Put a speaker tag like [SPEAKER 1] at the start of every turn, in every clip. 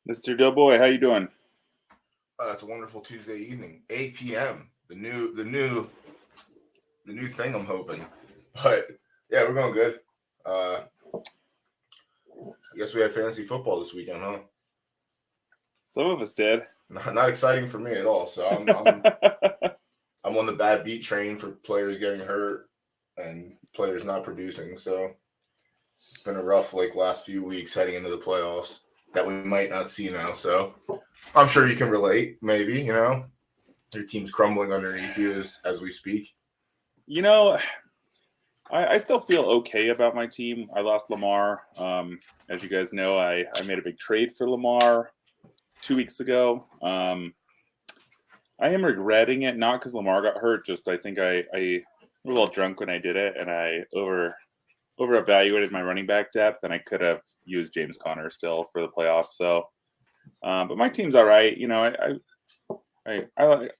[SPEAKER 1] Mr. Doughboy, how you doing?
[SPEAKER 2] It's a wonderful Tuesday evening, 8 p.m. The new thing. I'm hoping, but yeah, we're going good. I guess we had fantasy football this weekend, huh?
[SPEAKER 1] Some of us did.
[SPEAKER 2] Not exciting for me at all. So I'm on the bad beat train for players getting hurt and players not producing. So it's been a rough last few weeks heading into the playoffs that we might not see now. So I'm sure you can relate. Maybe your team's crumbling underneath you as we speak.
[SPEAKER 1] I still feel okay about my team. I lost Lamar. As you guys know, I made a big trade for Lamar 2 weeks ago. I am regretting it, not because Lamar got hurt, just I think I was a little drunk when I did it, and I over evaluated my running back depth, and I could have used James Conner still for the playoffs. So, but my team's all right.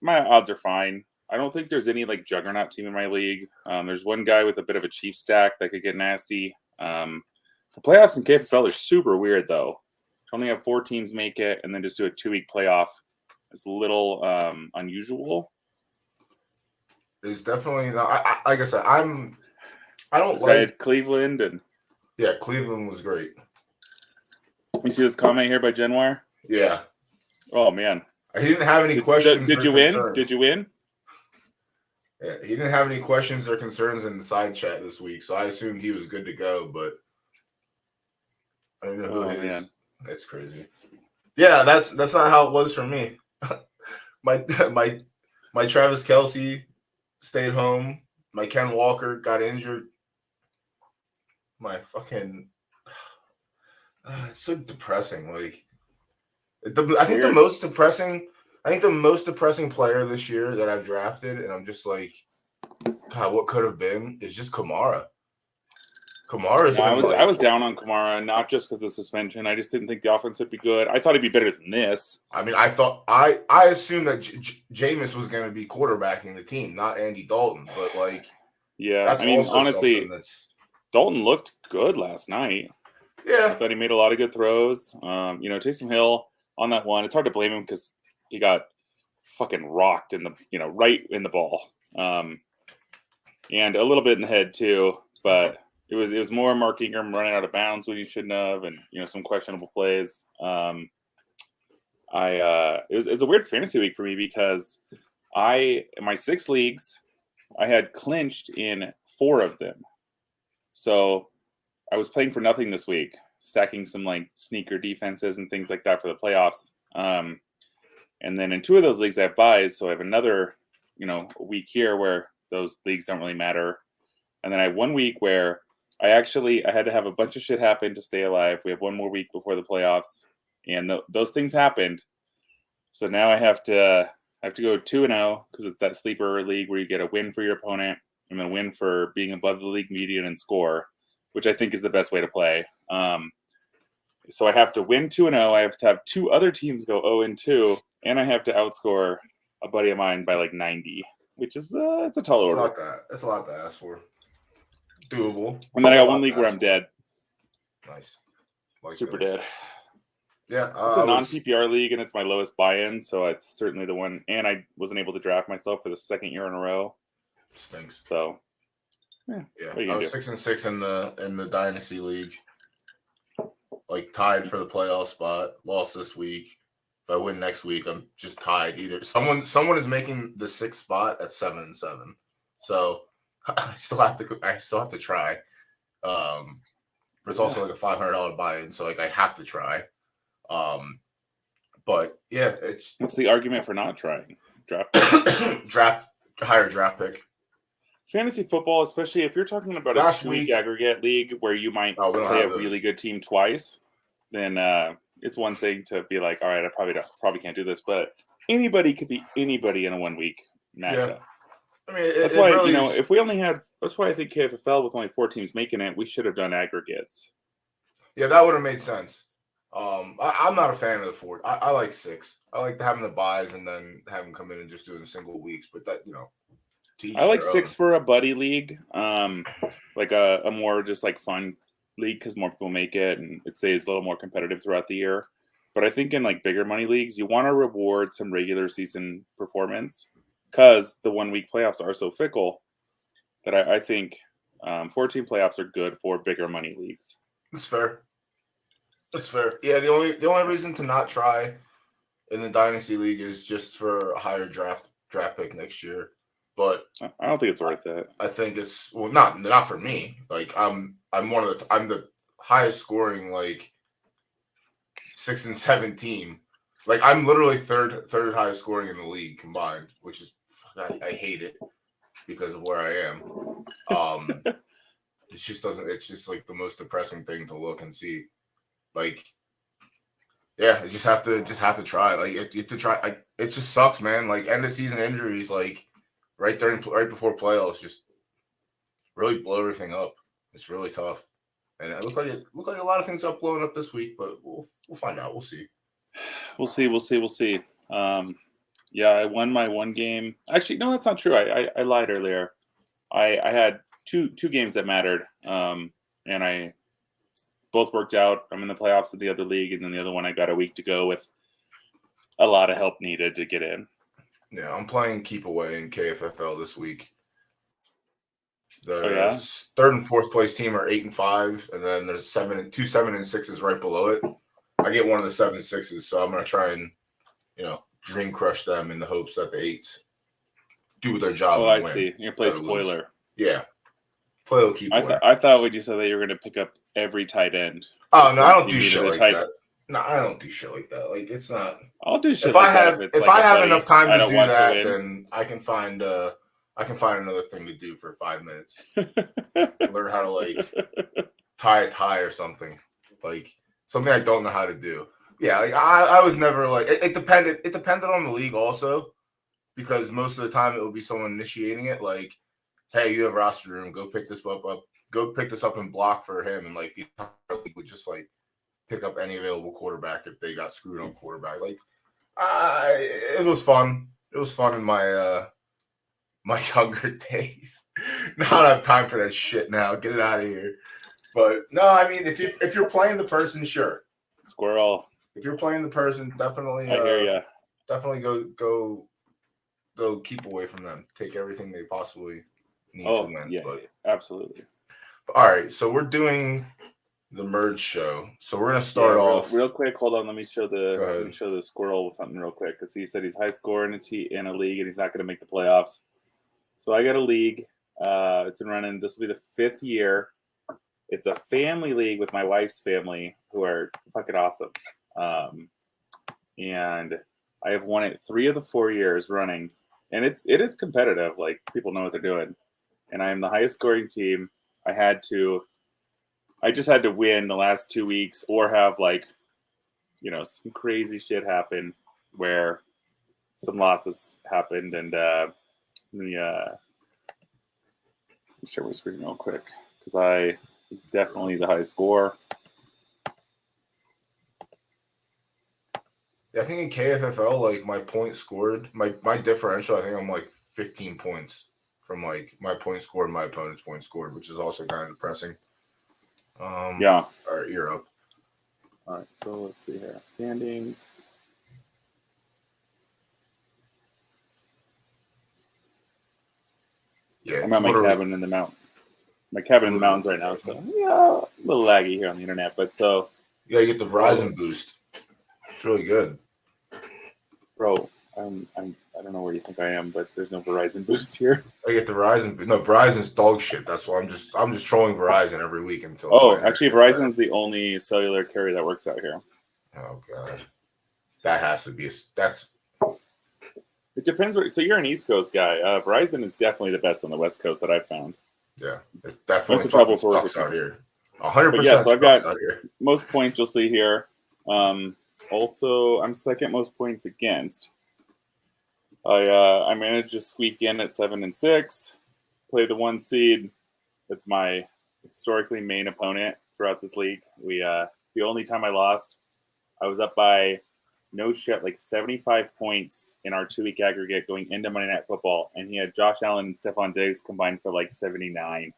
[SPEAKER 1] My odds are fine. I don't think there's any juggernaut team in my league. There's one guy with a bit of a chief stack that could get nasty. The playoffs in KFFL are super weird though. Only have 4 teams make it, and then just do a 2-week playoff. It's a little unusual.
[SPEAKER 2] It's definitely not. Like I said, I don't
[SPEAKER 1] I had Cleveland and
[SPEAKER 2] Cleveland was great.
[SPEAKER 1] You see this comment here by Genwire?
[SPEAKER 2] Yeah.
[SPEAKER 1] Oh man.
[SPEAKER 2] He didn't have any questions.
[SPEAKER 1] Did you win? Did you win?
[SPEAKER 2] Yeah, he didn't have any questions or concerns in the side chat this week, so I assumed he was good to go, but I don't know who it is. Man. That's crazy. Yeah, that's not how it was for me. my Travis Kelce stayed home. My Ken Walker got injured. My fucking it's so depressing. I think the most depressing player this year that I've drafted, and I'm just like, God, what could have been, is just Kamara.
[SPEAKER 1] I was down on Kamara, not just because of the suspension. I just didn't think the offense would be good. I thought he'd be better than this.
[SPEAKER 2] I mean, I assumed that Jameis was going to be quarterbacking the team, not Andy Dalton. But
[SPEAKER 1] yeah, I mean, honestly, Dalton looked good last night.
[SPEAKER 2] Yeah,
[SPEAKER 1] I thought he made a lot of good throws. Taysom Hill on that one. It's hard to blame him because he got fucking rocked in the right in the ball, and a little bit in the head too. But it was more Mark Ingram running out of bounds when he shouldn't have, and some questionable plays. It was a weird fantasy week for me because in my 6 leagues, I had clinched in 4 of them. So I was playing for nothing this week, stacking some sneaker defenses and things like that for the playoffs. And then in 2 of those leagues I have buys, so I have another, week here where those leagues don't really matter. And then I have 1 week where I had to have a bunch of shit happen to stay alive. We have 1 more week before the playoffs, and those things happened. So now I have to go 2-0 because it's that sleeper league where you get a win for your opponent and then a win for being above the league median and score, which I think is the best way to play. So I have to win 2-0. I have to have 2 other teams go 0-2, and I have to outscore a buddy of mine by 90, which is it's a tall order.
[SPEAKER 2] It's a lot to ask for. Doable.
[SPEAKER 1] And then I got 1 league where I'm dead.
[SPEAKER 2] Nice.
[SPEAKER 1] Super dead.
[SPEAKER 2] Yeah.
[SPEAKER 1] It's a non-PPR league, and it's my lowest buy-in, so it's certainly the one. And I wasn't able to draft myself for the 2nd year in a row.
[SPEAKER 2] Stinks.
[SPEAKER 1] So,
[SPEAKER 2] yeah. I was 6-6 in the Dynasty League. Tied for the playoff spot. Lost this week. If I win next week, I'm just tied. Either someone is making the 6th spot at 7-7. So I still have to try. But it's also a $500 buy-in, so I have to try. But yeah,
[SPEAKER 1] what's the argument for not trying?
[SPEAKER 2] Higher draft pick.
[SPEAKER 1] Fantasy football, especially if you're talking about a 2-week aggregate league where you might play a really good team twice, then it's one thing to be like, all right, I probably can't do this, but anybody could be anybody in a 1-week matchup.
[SPEAKER 2] Yeah. I mean,
[SPEAKER 1] that's why really if we only had. That's why I think KFFL with only 4 teams making it, we should have done aggregates.
[SPEAKER 2] Yeah, that would have made sense. I'm not a fan of the 4. I like 6. I like having the buys and then have them come in and just doing single weeks. But that
[SPEAKER 1] I like 6 for a buddy league, a more just fun league because more people make it and it stays a little more competitive throughout the year. But I think in like bigger money leagues, you want to reward some regular season performance because the 1 week playoffs are so fickle that I think 14 playoffs are good for bigger money leagues.
[SPEAKER 2] That's fair. That's fair. Yeah, the only reason to not try in the Dynasty League is just for a higher draft pick next year. But
[SPEAKER 1] I don't think it's worth it.
[SPEAKER 2] I think it's not for me. Like I'm the highest scoring like 6 and 7 team. Like I'm literally third highest scoring in the league combined, which is I hate it because of where I am. It just doesn't. It's just like the most depressing thing to look and see. Like, yeah, you just have to try. Like, it to try. Like, it just sucks, man. Like, end of season injuries, like right before playoffs, just really blow everything up. It's really tough, and it looked like a lot of things are blowing up this week, but we'll find out. We'll see.
[SPEAKER 1] We'll see. Yeah, I won my one game. Actually, no, that's not true. I lied earlier. I had two games that mattered, and I both worked out. I'm in the playoffs of the other league, and then the other one I got a week to go with a lot of help needed to get in.
[SPEAKER 2] Yeah, I'm playing keep away in KFFL this week. The
[SPEAKER 1] yeah?
[SPEAKER 2] third and fourth place team are 8 and 5, and then there's 7 and 6s right below it. I get one of the 7 and 6s, so I'm gonna try and dream crush them in the hopes that the 8s do their job.
[SPEAKER 1] Oh,
[SPEAKER 2] and
[SPEAKER 1] I
[SPEAKER 2] win,
[SPEAKER 1] see. You're gonna play spoiler.
[SPEAKER 2] Lose. Yeah, play a keep away.
[SPEAKER 1] I thought when you said that you were gonna pick up every tight end.
[SPEAKER 2] Oh no, I don't do shit like that. No, I don't do shit like that. Like it's not.
[SPEAKER 1] I'll do shit
[SPEAKER 2] if
[SPEAKER 1] like
[SPEAKER 2] I have
[SPEAKER 1] that.
[SPEAKER 2] If I have enough time to do that, then I can find another thing to do for 5 minutes. Learn how to like tie a tie or something, like something I don't know how to do. Yeah, like I was never like it depended. It depended on the league also, because most of the time it would be someone initiating it. Like, hey, you have roster room. Go pick this up. Go pick this up and block for him. And like the entire league would just like pick up any available quarterback if they got screwed on quarterback. Like, it was fun. It was fun in my my younger days. Now I don't have time for that shit now. Get it out of here. But no, I mean, if you're playing the person, sure.
[SPEAKER 1] Squirrel.
[SPEAKER 2] If you're playing the person, definitely.
[SPEAKER 1] I hear ya.
[SPEAKER 2] Definitely go keep away from them. Take everything they possibly need to win.
[SPEAKER 1] Yeah, absolutely.
[SPEAKER 2] All right, so we're doing the merge show. So we're gonna start off
[SPEAKER 1] real quick. Hold on, let me show the squirrel with something real quick because he said he's high score in a league and he's not gonna make the playoffs. So I got a league. It's been running. This will be the 5th year. It's a family league with my wife's family, who are fucking awesome. And I have won it 3 of the 4 years running, and it is competitive. Like, people know what they're doing, and I am the highest scoring team. I just had to win the last 2 weeks, or have like, some crazy shit happen where some losses happened, and let me share my screen real quick because it's definitely the highest score.
[SPEAKER 2] Yeah, I think in KFFL, like my point scored, my differential, I think I'm like 15 points from like my point scored and my opponent's point scored, which is also kind of depressing.
[SPEAKER 1] Yeah.
[SPEAKER 2] All right, you're up.
[SPEAKER 1] All right, so let's see here. Standings.
[SPEAKER 2] Yeah,
[SPEAKER 1] I'm at my cabin in the mountain. My cabin in the mountains right now, so a little laggy here on the internet, but so
[SPEAKER 2] you gotta get the Verizon boost. It's really good,
[SPEAKER 1] bro. I don't know where you think I am, but there's no Verizon boost here.
[SPEAKER 2] I get the Verizon. No, Verizon's dog shit. That's why I'm just trolling Verizon every week until.
[SPEAKER 1] Oh, actually, Verizon's the only cellular carrier that works out here.
[SPEAKER 2] Oh god, that has to be that's.
[SPEAKER 1] It depends. So you're an East Coast guy. Verizon is definitely the best on the West Coast that I've found.
[SPEAKER 2] Yeah, it definitely.
[SPEAKER 1] That's the trouble for
[SPEAKER 2] sucks out here. 100%.
[SPEAKER 1] Yeah, so I've got most points. You'll see here. Also, I'm second most points against. I managed to squeak in at 7 and 6. Play the 1 seed. That's my historically main opponent throughout this league. The only time I lost, I was up by no shit, like 75 points in our 2-week aggregate going into Monday Night Football, and he had Josh Allen and Stephon Diggs combined for like 79.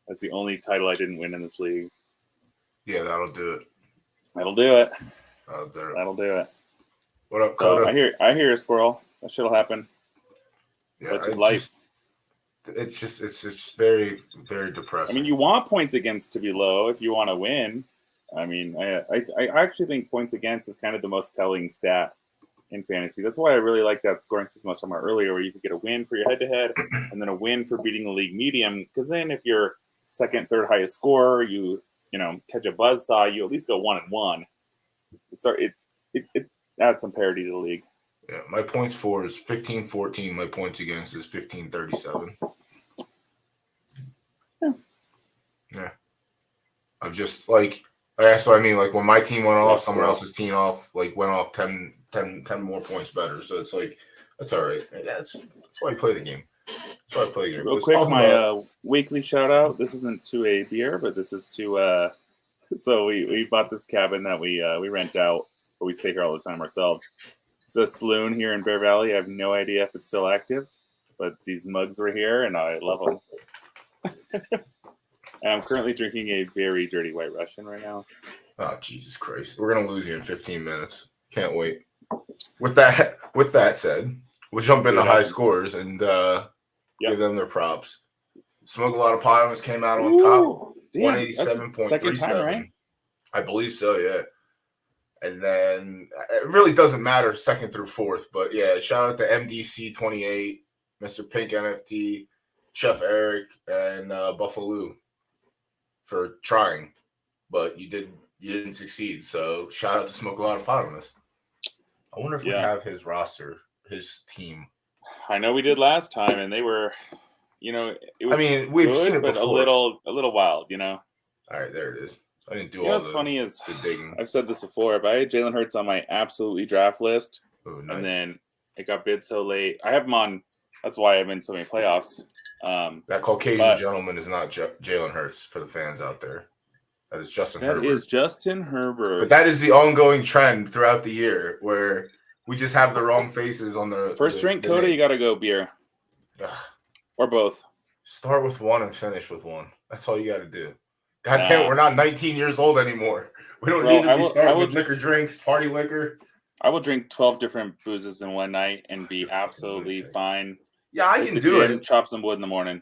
[SPEAKER 1] That's the only title I didn't win in this league.
[SPEAKER 2] Yeah, that'll do it.
[SPEAKER 1] That'll do it. That'll do it.
[SPEAKER 2] What up,
[SPEAKER 1] So
[SPEAKER 2] Coda?
[SPEAKER 1] I hear a squirrel. That shit'll happen.
[SPEAKER 2] Yeah,
[SPEAKER 1] Such is life.
[SPEAKER 2] It's very, very depressing.
[SPEAKER 1] I mean, you want points against to be low if you want to win. I mean, I actually think points against is kind of the most telling stat in fantasy. That's why I really like that scoring system I was talking about earlier, where you could get a win for your head-to-head and then a win for beating the league medium. Because then if you're second, third highest scorer, you catch a buzzsaw, you at least go 1-1. It adds some parity to the league.
[SPEAKER 2] Yeah, my points for is 15-14. My points against is 15-37. Yeah. I've just that's what I mean. Like when my team went off, someone else's team went off 10 more points better. So it's like, that's all right. That's why I play the game. That's why I play the game.
[SPEAKER 1] Real quick, my weekly shout out. This isn't to a beer, but this is to so we bought this cabin that we rent out, but we stay here all the time ourselves. It's a saloon here in Bear Valley. I have no idea if it's still active, but these mugs were here and I love them. And I'm currently drinking a very dirty White Russian right now.
[SPEAKER 2] Oh, Jesus Christ. We're going to lose you in 15 minutes. Can't wait. With that said, we'll jump into high scores and give them their props. Smoke a lot of Pilots came out on top. 187.37.
[SPEAKER 1] Second time, right?
[SPEAKER 2] I believe so, yeah. And then it really doesn't matter second through fourth, but yeah, shout out to MDC28, Mr. Pink NFT, Chef Eric, and Buffalo for trying, but you didn't succeed. So shout out to Smoke a Lot of Pot. I wonder if we have his roster, his team.
[SPEAKER 1] I know we did last time, and they were, it was.
[SPEAKER 2] I mean, we've seen it
[SPEAKER 1] but
[SPEAKER 2] before.
[SPEAKER 1] a little wild,
[SPEAKER 2] All right, there it is. I didn't do all
[SPEAKER 1] what's funny is
[SPEAKER 2] digging.
[SPEAKER 1] I've said this before, but I had Jalen Hurts on my absolutely draft list,
[SPEAKER 2] nice.
[SPEAKER 1] And then it got bid so late. I have him on. That's why I'm in so many playoffs.
[SPEAKER 2] That Caucasian gentleman is not Jalen Hurts for the fans out there. That is Justin Herbert.
[SPEAKER 1] That is Justin Herbert.
[SPEAKER 2] But that is the ongoing trend throughout the year where we just have the wrong faces on the
[SPEAKER 1] first drink. Coda, you got to go beer. Or both.
[SPEAKER 2] Start with one and finish with one. That's all you got to do. God damn, we're not 19 years old anymore. We don't need to be starting with liquor drinks, party liquor.
[SPEAKER 1] I will drink 12 different boozes in one night and be absolutely fine.
[SPEAKER 2] Yeah, I can do it.
[SPEAKER 1] Chop some wood in the morning.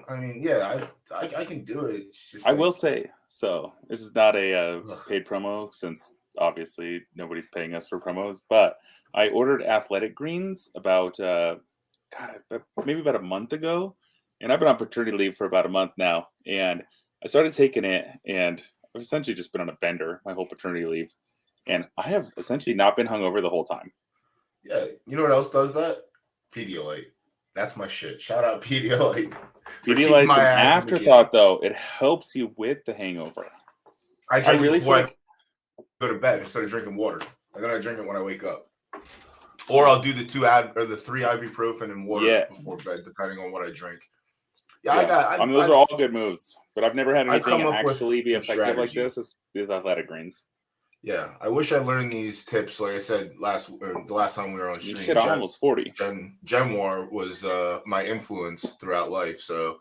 [SPEAKER 2] I mean, yeah, I can do it. It's just
[SPEAKER 1] I will say, so this is not a paid promo since obviously nobody's paying us for promos, but I ordered athletic greens about, maybe about a month ago, and I've been on paternity leave for about a month now, and I started taking it, and I've essentially just been on a bender my whole paternity leave, and I have essentially not been hungover the whole time.
[SPEAKER 2] Yeah, you know what else does that? Pedialyte. That's my shit. Shout out Pedialyte.
[SPEAKER 1] Pedialyte's an afterthought, though. It helps you with the hangover.
[SPEAKER 2] I really feel like I go to bed instead of drinking water, and then I drink it when I wake up. Or I'll do the 3 ibuprofen and water before bed, depending on what I drink.
[SPEAKER 1] Those are all good moves, but I've never had anything actually be effective like this as these athletic greens.
[SPEAKER 2] Yeah, I wish I learned the tips. Like I said the last time we were on stream.
[SPEAKER 1] Shit, I'm almost 40.
[SPEAKER 2] Genwar was my influence throughout life, so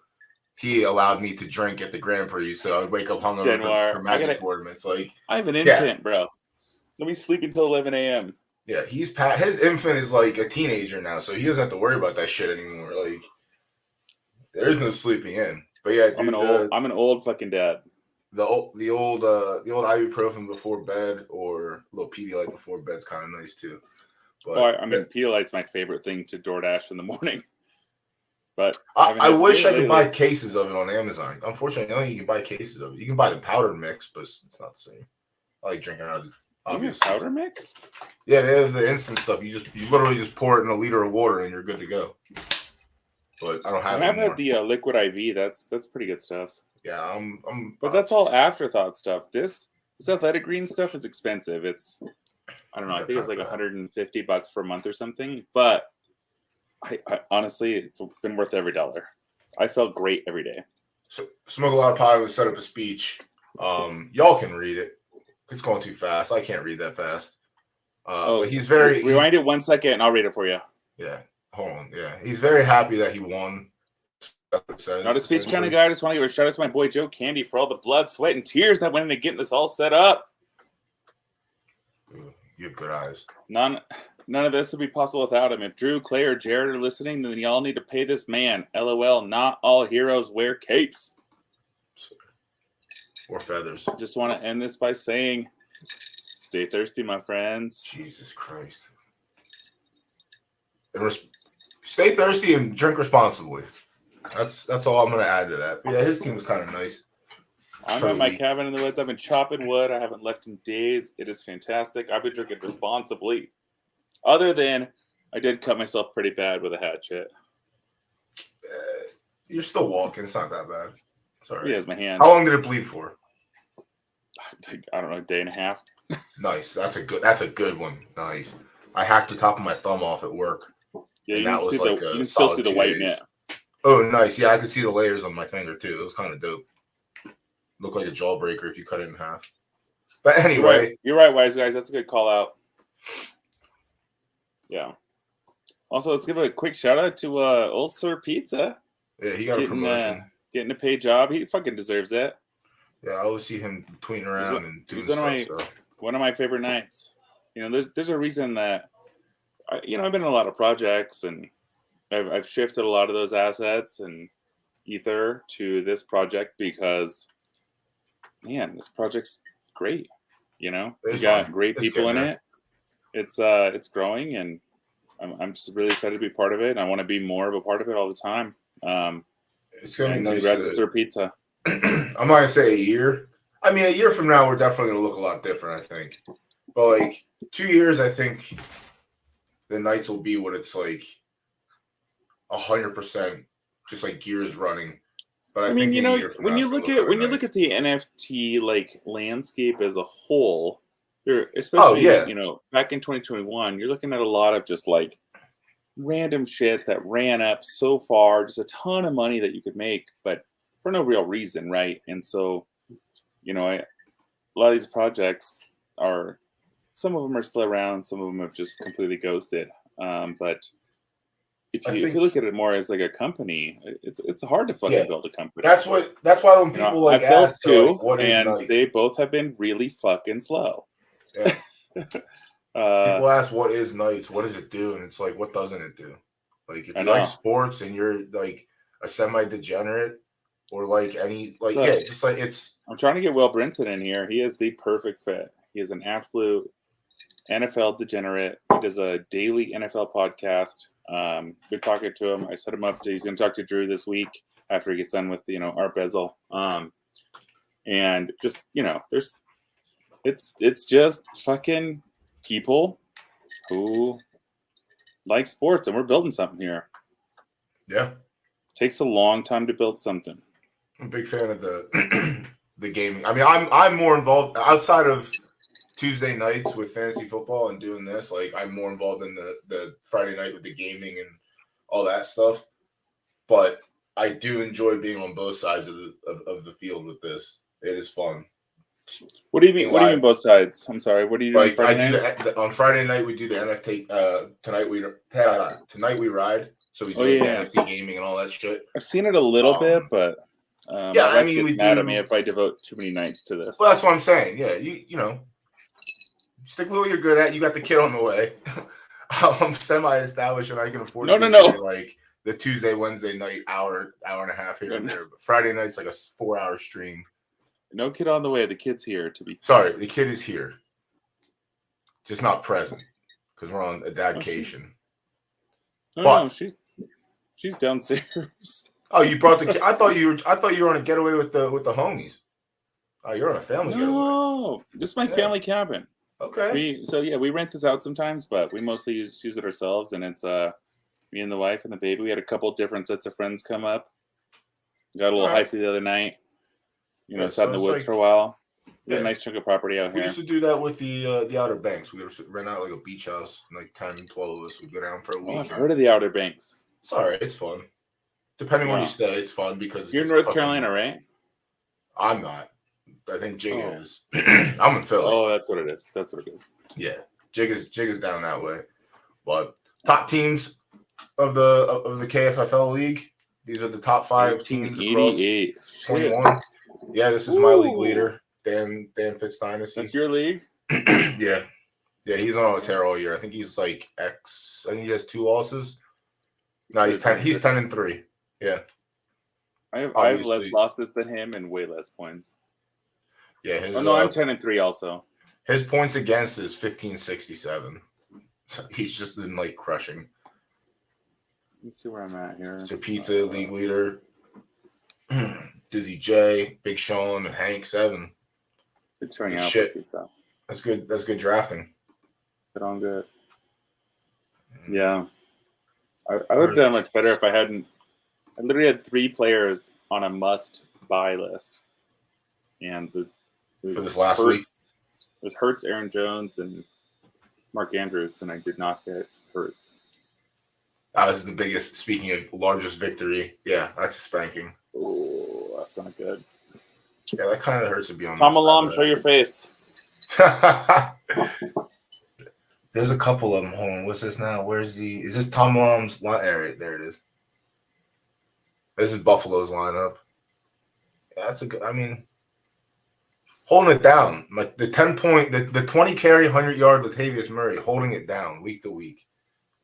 [SPEAKER 2] he allowed me to drink at the Grand Prix. So I would wake up hungover for Magic tournaments. Like
[SPEAKER 1] I have an infant, bro. Let me sleep until 11 a.m.
[SPEAKER 2] Yeah, his infant is like a teenager now, so he doesn't have to worry about that shit anymore. Like there's no sleeping in. But yeah, dude,
[SPEAKER 1] I'm an old fucking dad.
[SPEAKER 2] The old ibuprofen before bed or a little Pedialyte before bed's kind of nice too. But
[SPEAKER 1] Pedialyte's my favorite thing to DoorDash in the morning. But
[SPEAKER 2] I wish I could buy cases of it on Amazon. Unfortunately, I don't think you can buy cases of it. You can buy the powder mix, but it's not the same. I like drinking out of
[SPEAKER 1] obvious powder mix.
[SPEAKER 2] Yeah, they have the instant stuff. You literally just pour it in a liter of water and you're good to go. But I don't have.
[SPEAKER 1] I've had the liquid IV. That's pretty good stuff.
[SPEAKER 2] Yeah,
[SPEAKER 1] but that's all afterthought stuff. This athletic green stuff is expensive. It's I don't know. I think it's like $150 for a month or something. But I honestly, it's been worth every dollar. I felt great every day.
[SPEAKER 2] So Smoke a Lot of Pot set up a speech. Y'all can read it. It's going too fast. I can't read that fast. But he's very.
[SPEAKER 1] Rewind it 1 second, and I'll read it for you.
[SPEAKER 2] Yeah, hold on. Yeah, he's very happy that he won.
[SPEAKER 1] Not a speech kind of guy. I just want to give a shout out to my boy Joe Candy for all the blood, sweat, and tears that went into getting this all set up.
[SPEAKER 2] You have good eyes.
[SPEAKER 1] None of this would be possible without him. If Drew, Clay, or Jared are listening, then y'all need to pay this man. LOL, not all heroes wear capes.
[SPEAKER 2] Or feathers.
[SPEAKER 1] Just want to end this by saying, stay thirsty, my friends.
[SPEAKER 2] Jesus Christ. And stay thirsty and drink responsibly. That's all I'm going to add to that. But yeah, his team was kind of nice.
[SPEAKER 1] I'm in my cabin in the woods. I've been chopping wood. I haven't left in days. It is fantastic. I've been drinking responsibly. Other than I did cut myself pretty bad with a hatchet.
[SPEAKER 2] You're still walking. It's not that bad. Sorry.
[SPEAKER 1] He has my hand.
[SPEAKER 2] How long did it bleed for?
[SPEAKER 1] I don't know, a day and a half.
[SPEAKER 2] Nice. That's a good one. Nice. I hacked the top of my thumb off at work.
[SPEAKER 1] Yeah, you can still see the white net.
[SPEAKER 2] Oh, nice. Yeah, I could see the layers on my finger too. It was kind of dope. Looked like a jawbreaker if you cut it in half. But anyway.
[SPEAKER 1] You're right, wise guys. That's a good call out. Yeah. Also, let's give a quick shout out to Old Sir Pizza.
[SPEAKER 2] Yeah, he got a promotion.
[SPEAKER 1] Getting a paid job. He fucking deserves it.
[SPEAKER 2] Yeah, I always see him tweeting around and doing stuff.
[SPEAKER 1] One of my favorite nights. You know, there's a reason that, I've been in a lot of projects and I've shifted a lot of those assets and ether to this project because, man, this project's great. You know, we got great people in it. It's growing, and I'm just really excited to be part of it. And I want to be more of a part of it all the time.
[SPEAKER 2] It's gonna be nice.
[SPEAKER 1] Congrats to Sir Pizza.
[SPEAKER 2] I'm not gonna say a year. I mean, a year from now, we're definitely gonna look a lot different. I think, but like 2 years, I think the nights will be what it's like, 100%, just like gears running. But I mean,
[SPEAKER 1] when you look at the NFT like landscape as a whole, there, especially back in 2021, you're looking at a lot of just like random shit that ran up so far, just a ton of money that you could make, but for no real reason, right? And so, a lot of these projects some of them are still around, some of them have just completely ghosted. But if you look at it more as like a company, it's hard to fucking build a company.
[SPEAKER 2] That's why when people
[SPEAKER 1] I've built
[SPEAKER 2] ask,
[SPEAKER 1] two,
[SPEAKER 2] what is
[SPEAKER 1] and
[SPEAKER 2] nice?
[SPEAKER 1] they both have been really fucking slow.
[SPEAKER 2] Yeah. People ask what is nights, what does it do, and it's like, what doesn't it do? Like if you like sports and you're like a semi-degenerate or like just like it's.
[SPEAKER 1] I'm trying to get Will Brinson in here. He is the perfect fit. He is an absolute NFL degenerate. He does a daily NFL podcast. Been talking to him. I set him up. He's going to talk to Drew this week after he gets done with Art Bezel. And just it's just fucking people who like sports, and we're building something here.
[SPEAKER 2] Yeah,
[SPEAKER 1] takes a long time to build something.
[SPEAKER 2] I'm a big fan of the the gaming. I mean, I'm more involved outside of Tuesday nights with fantasy football and doing this. Like, I'm more involved in the Friday night with the gaming and all that stuff. But I do enjoy being on both sides of the field with this. It is fun.
[SPEAKER 1] What do you mean? What do you mean both sides? I'm sorry. What do you do?
[SPEAKER 2] Like, on Friday night we do the NFT. Tonight we ride. So we do the NFT gaming and all that shit.
[SPEAKER 1] I've seen it a little bit, but
[SPEAKER 2] I mean, we
[SPEAKER 1] mad at me if I devote too many nights to this.
[SPEAKER 2] Well, that's what I'm saying. Yeah, you know, stick with what you're good at. You got the kid on the way. I'm semi-established and I can afford to do like the Tuesday, Wednesday night hour and a half here and there. But Friday night's like a 4-hour stream.
[SPEAKER 1] No kid on the way. The kid's here to be.
[SPEAKER 2] Sorry, the kid is here, just not present because we're on a dadcation.
[SPEAKER 1] No, she's downstairs.
[SPEAKER 2] Oh, you brought the kid. I thought you were on a getaway with the homies. Oh, you're on a family getaway.
[SPEAKER 1] No, this is my family cabin.
[SPEAKER 2] Okay.
[SPEAKER 1] We rent this out sometimes, but we mostly use it ourselves, and it's me and the wife and the baby. We had a couple different sets of friends come up. Got a little hyphy the other night. Sat in the woods for a while. We had a nice chunk of property out here.
[SPEAKER 2] We used to do that with the Outer Banks. We would rent out like a beach house, like 10, 12 of us would go down for a week.
[SPEAKER 1] Oh, I've heard of the Outer Banks.
[SPEAKER 2] It's all right. It's fun. Depending where you stay, it's fun because
[SPEAKER 1] you're in North Carolina, right?
[SPEAKER 2] I'm not. I think Jig is. I'm in Philly.
[SPEAKER 1] Oh, that's what it is.
[SPEAKER 2] Yeah, Jig is down that way. But top teams of the KFFL league. These are the top 5 teams across 21. Yeah, this is my league leader, Dan Fitz Dynasty.
[SPEAKER 1] That's your league?
[SPEAKER 2] Yeah. Yeah, he's on a tear all year. I think he's like X. I think he has 2 losses. No, he's 10. He's 10-3. Yeah.
[SPEAKER 1] I have less losses than him and way less points.
[SPEAKER 2] Yeah.
[SPEAKER 1] I'm 10-3 also.
[SPEAKER 2] His points against is 1567. So he's just been like crushing.
[SPEAKER 1] Let's see where I'm at here.
[SPEAKER 2] So Pizza, league leader. Dizzy J, Big Sean, and Hank 7.
[SPEAKER 1] Good trying out
[SPEAKER 2] shit.
[SPEAKER 1] Pizza.
[SPEAKER 2] That's good. That's good drafting.
[SPEAKER 1] Good on good. Yeah. I would have done much better if I hadn't. I literally had 3 players on a must-buy list. And
[SPEAKER 2] for this last week?
[SPEAKER 1] It was Hurts, Aaron Jones, and Mark Andrews, and I did not get Hurts.
[SPEAKER 2] That was the biggest, speaking of largest victory. Yeah, that's a spanking.
[SPEAKER 1] Oh, that's not good.
[SPEAKER 2] Yeah, that kind of hurts to be on.
[SPEAKER 1] Tom Alam, show your face.
[SPEAKER 2] There's a couple of them. Hold on, what's this now? Is this Tom Alam's line? There it is. This is Buffalo's lineup. Yeah, that's a good. I mean, holding it down. Like the 10-point, the 20 carry, 100-yard Latavius Murray, holding it down week to week.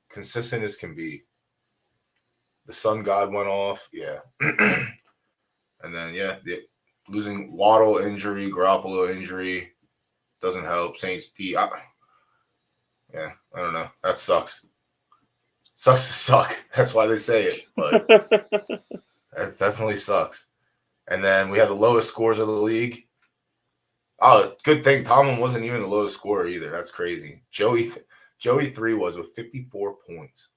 [SPEAKER 2] Consistent as can be. The sun god went off. Yeah. And then, losing Waddle injury, Garoppolo injury doesn't help. Saints D. I don't know. That sucks. Sucks to suck. That's why they say it. But that definitely sucks. And then we had the lowest scores of the league. Oh, good thing Tomlin wasn't even the lowest scorer either. That's crazy. Joey 3 was with 54 points.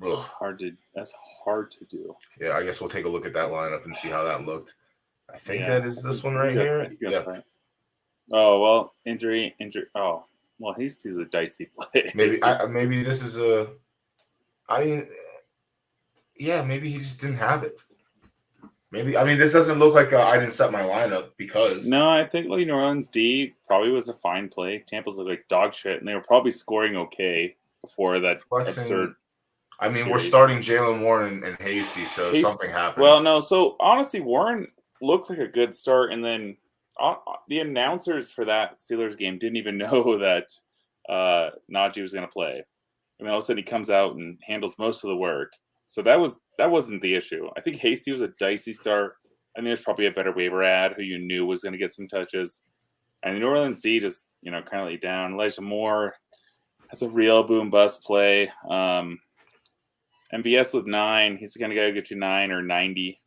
[SPEAKER 1] Ugh. That's hard to do.
[SPEAKER 2] Yeah, I guess we'll take a look at that lineup and see how that looked. I think that is this one right here. Yeah.
[SPEAKER 1] Right. Oh well, injury. Oh well, he's a dicey play.
[SPEAKER 2] Maybe this is a. I mean, yeah, maybe he just didn't have it. Maybe this doesn't look like I didn't set my lineup because. No,
[SPEAKER 1] I think New Orleans D probably was a fine play. Tampa's looked like dog shit, and they were probably scoring okay before that absurd.
[SPEAKER 2] I mean, we're starting Jalen Warren and Hasty, so something happened.
[SPEAKER 1] Well, no. So honestly, Warren looked like a good start, and then the announcers for that Steelers game didn't even know that Najee was going to play. And then all of a sudden, he comes out and handles most of the work. So that wasn't the issue. I think Hasty was a dicey start. I think there's probably a better waiver ad who you knew was going to get some touches. And the New Orleans D just kind of laid down. Elijah Moore, that's a real boom bust play. MVS with 9, he's going to go get you 9 or 90.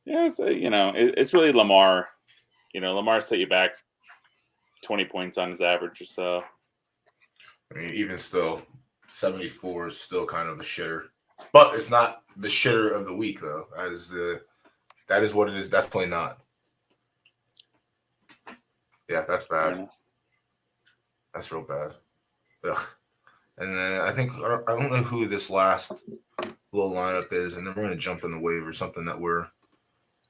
[SPEAKER 1] It's really Lamar. Lamar set you back 20 points on his average or so.
[SPEAKER 2] I mean, even still, 74 is still kind of a shitter. But it's not the shitter of the week, though. That is what it is. Definitely not. Yeah, that's bad. Yeah. That's real bad. Ugh. And then I don't know who this last little lineup is, and then we're going to jump in the wave or something that we're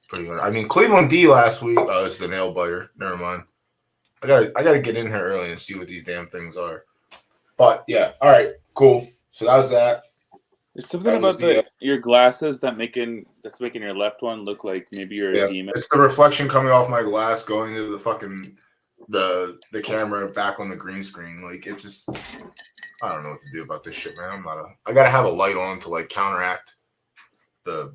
[SPEAKER 2] pretty good. I mean, Cleveland D last week. Oh, it's the nail biter. Never mind. I gotta get in here early and see what these damn things are. But yeah, all right, cool. So that was that.
[SPEAKER 1] There's something about your glasses that's making your left one look like maybe you're a demon.
[SPEAKER 2] It's the reflection coming off my glass going to the fucking the camera back on the green screen. Like it just. I don't know what to do about this shit, man. I gotta have a light on to like counteract the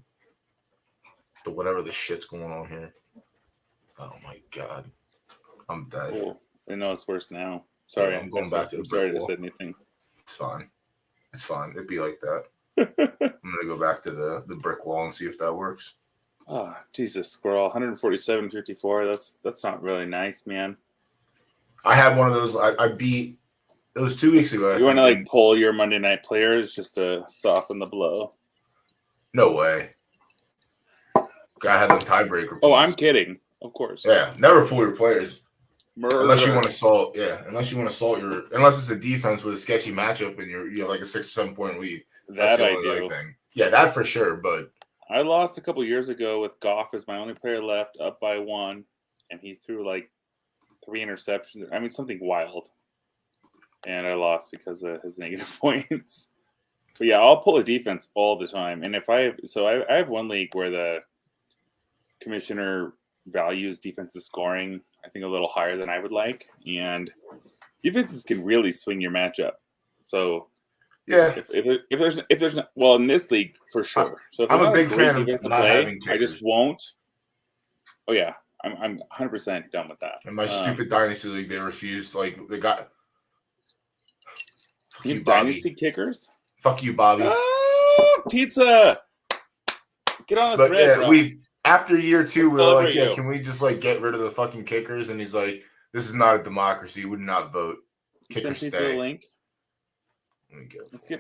[SPEAKER 2] whatever the shit's going on here. Oh my god, I'm dead.
[SPEAKER 1] Oh, I know it's worse now. Sorry,
[SPEAKER 2] I'm going back to the.
[SPEAKER 1] I'm sorry to say anything.
[SPEAKER 2] It's fine. It'd be like that. I'm gonna go back to the brick wall and see if that works.
[SPEAKER 1] Oh Jesus, squirrel! 147.54. That's not really nice, man.
[SPEAKER 2] I had one of those. I beat. It was 2 weeks ago.
[SPEAKER 1] You want to pull your Monday night players just to soften the blow?
[SPEAKER 2] No way. Gotta have them tiebreaker.
[SPEAKER 1] Oh, I'm kidding. Of course.
[SPEAKER 2] Yeah, never pull your players unless you want to assault. Yeah, unless it's a defense with a sketchy matchup and you're like a 6 or 7 point lead.
[SPEAKER 1] That I do.
[SPEAKER 2] Thing. Yeah, that for sure. But
[SPEAKER 1] I lost a couple years ago with Goff as my only player left, up by 1, and he threw like 3 interceptions. I mean, something wild. And I lost because of his negative points. But yeah, I'll pull a defense all the time. And I have one league where the commissioner values defensive scoring, I think, a little higher than I would like. And defenses can really swing your matchup. So
[SPEAKER 2] Yeah,
[SPEAKER 1] if there's well in this league for sure. So if
[SPEAKER 2] I'm
[SPEAKER 1] there's
[SPEAKER 2] a
[SPEAKER 1] not
[SPEAKER 2] big
[SPEAKER 1] a great
[SPEAKER 2] fan of
[SPEAKER 1] defensive
[SPEAKER 2] not
[SPEAKER 1] play,
[SPEAKER 2] having
[SPEAKER 1] I just
[SPEAKER 2] kickers.
[SPEAKER 1] won't. Oh yeah, I'm 100% done with that.
[SPEAKER 2] In my stupid dynasty league, they refused. Like they got. Fuck you,
[SPEAKER 1] dynasty
[SPEAKER 2] Bobby.
[SPEAKER 1] kickers.
[SPEAKER 2] Fuck you, Bobby.
[SPEAKER 1] Oh, pizza. Get on the
[SPEAKER 2] But
[SPEAKER 1] thread, bro.
[SPEAKER 2] after year 2,
[SPEAKER 1] Let's
[SPEAKER 2] we were like,
[SPEAKER 1] celebrate you.
[SPEAKER 2] can we just like get rid of the fucking kickers? And he's like, this is not a democracy. We do not vote. Kickers
[SPEAKER 1] Send pizza
[SPEAKER 2] stay.
[SPEAKER 1] the link.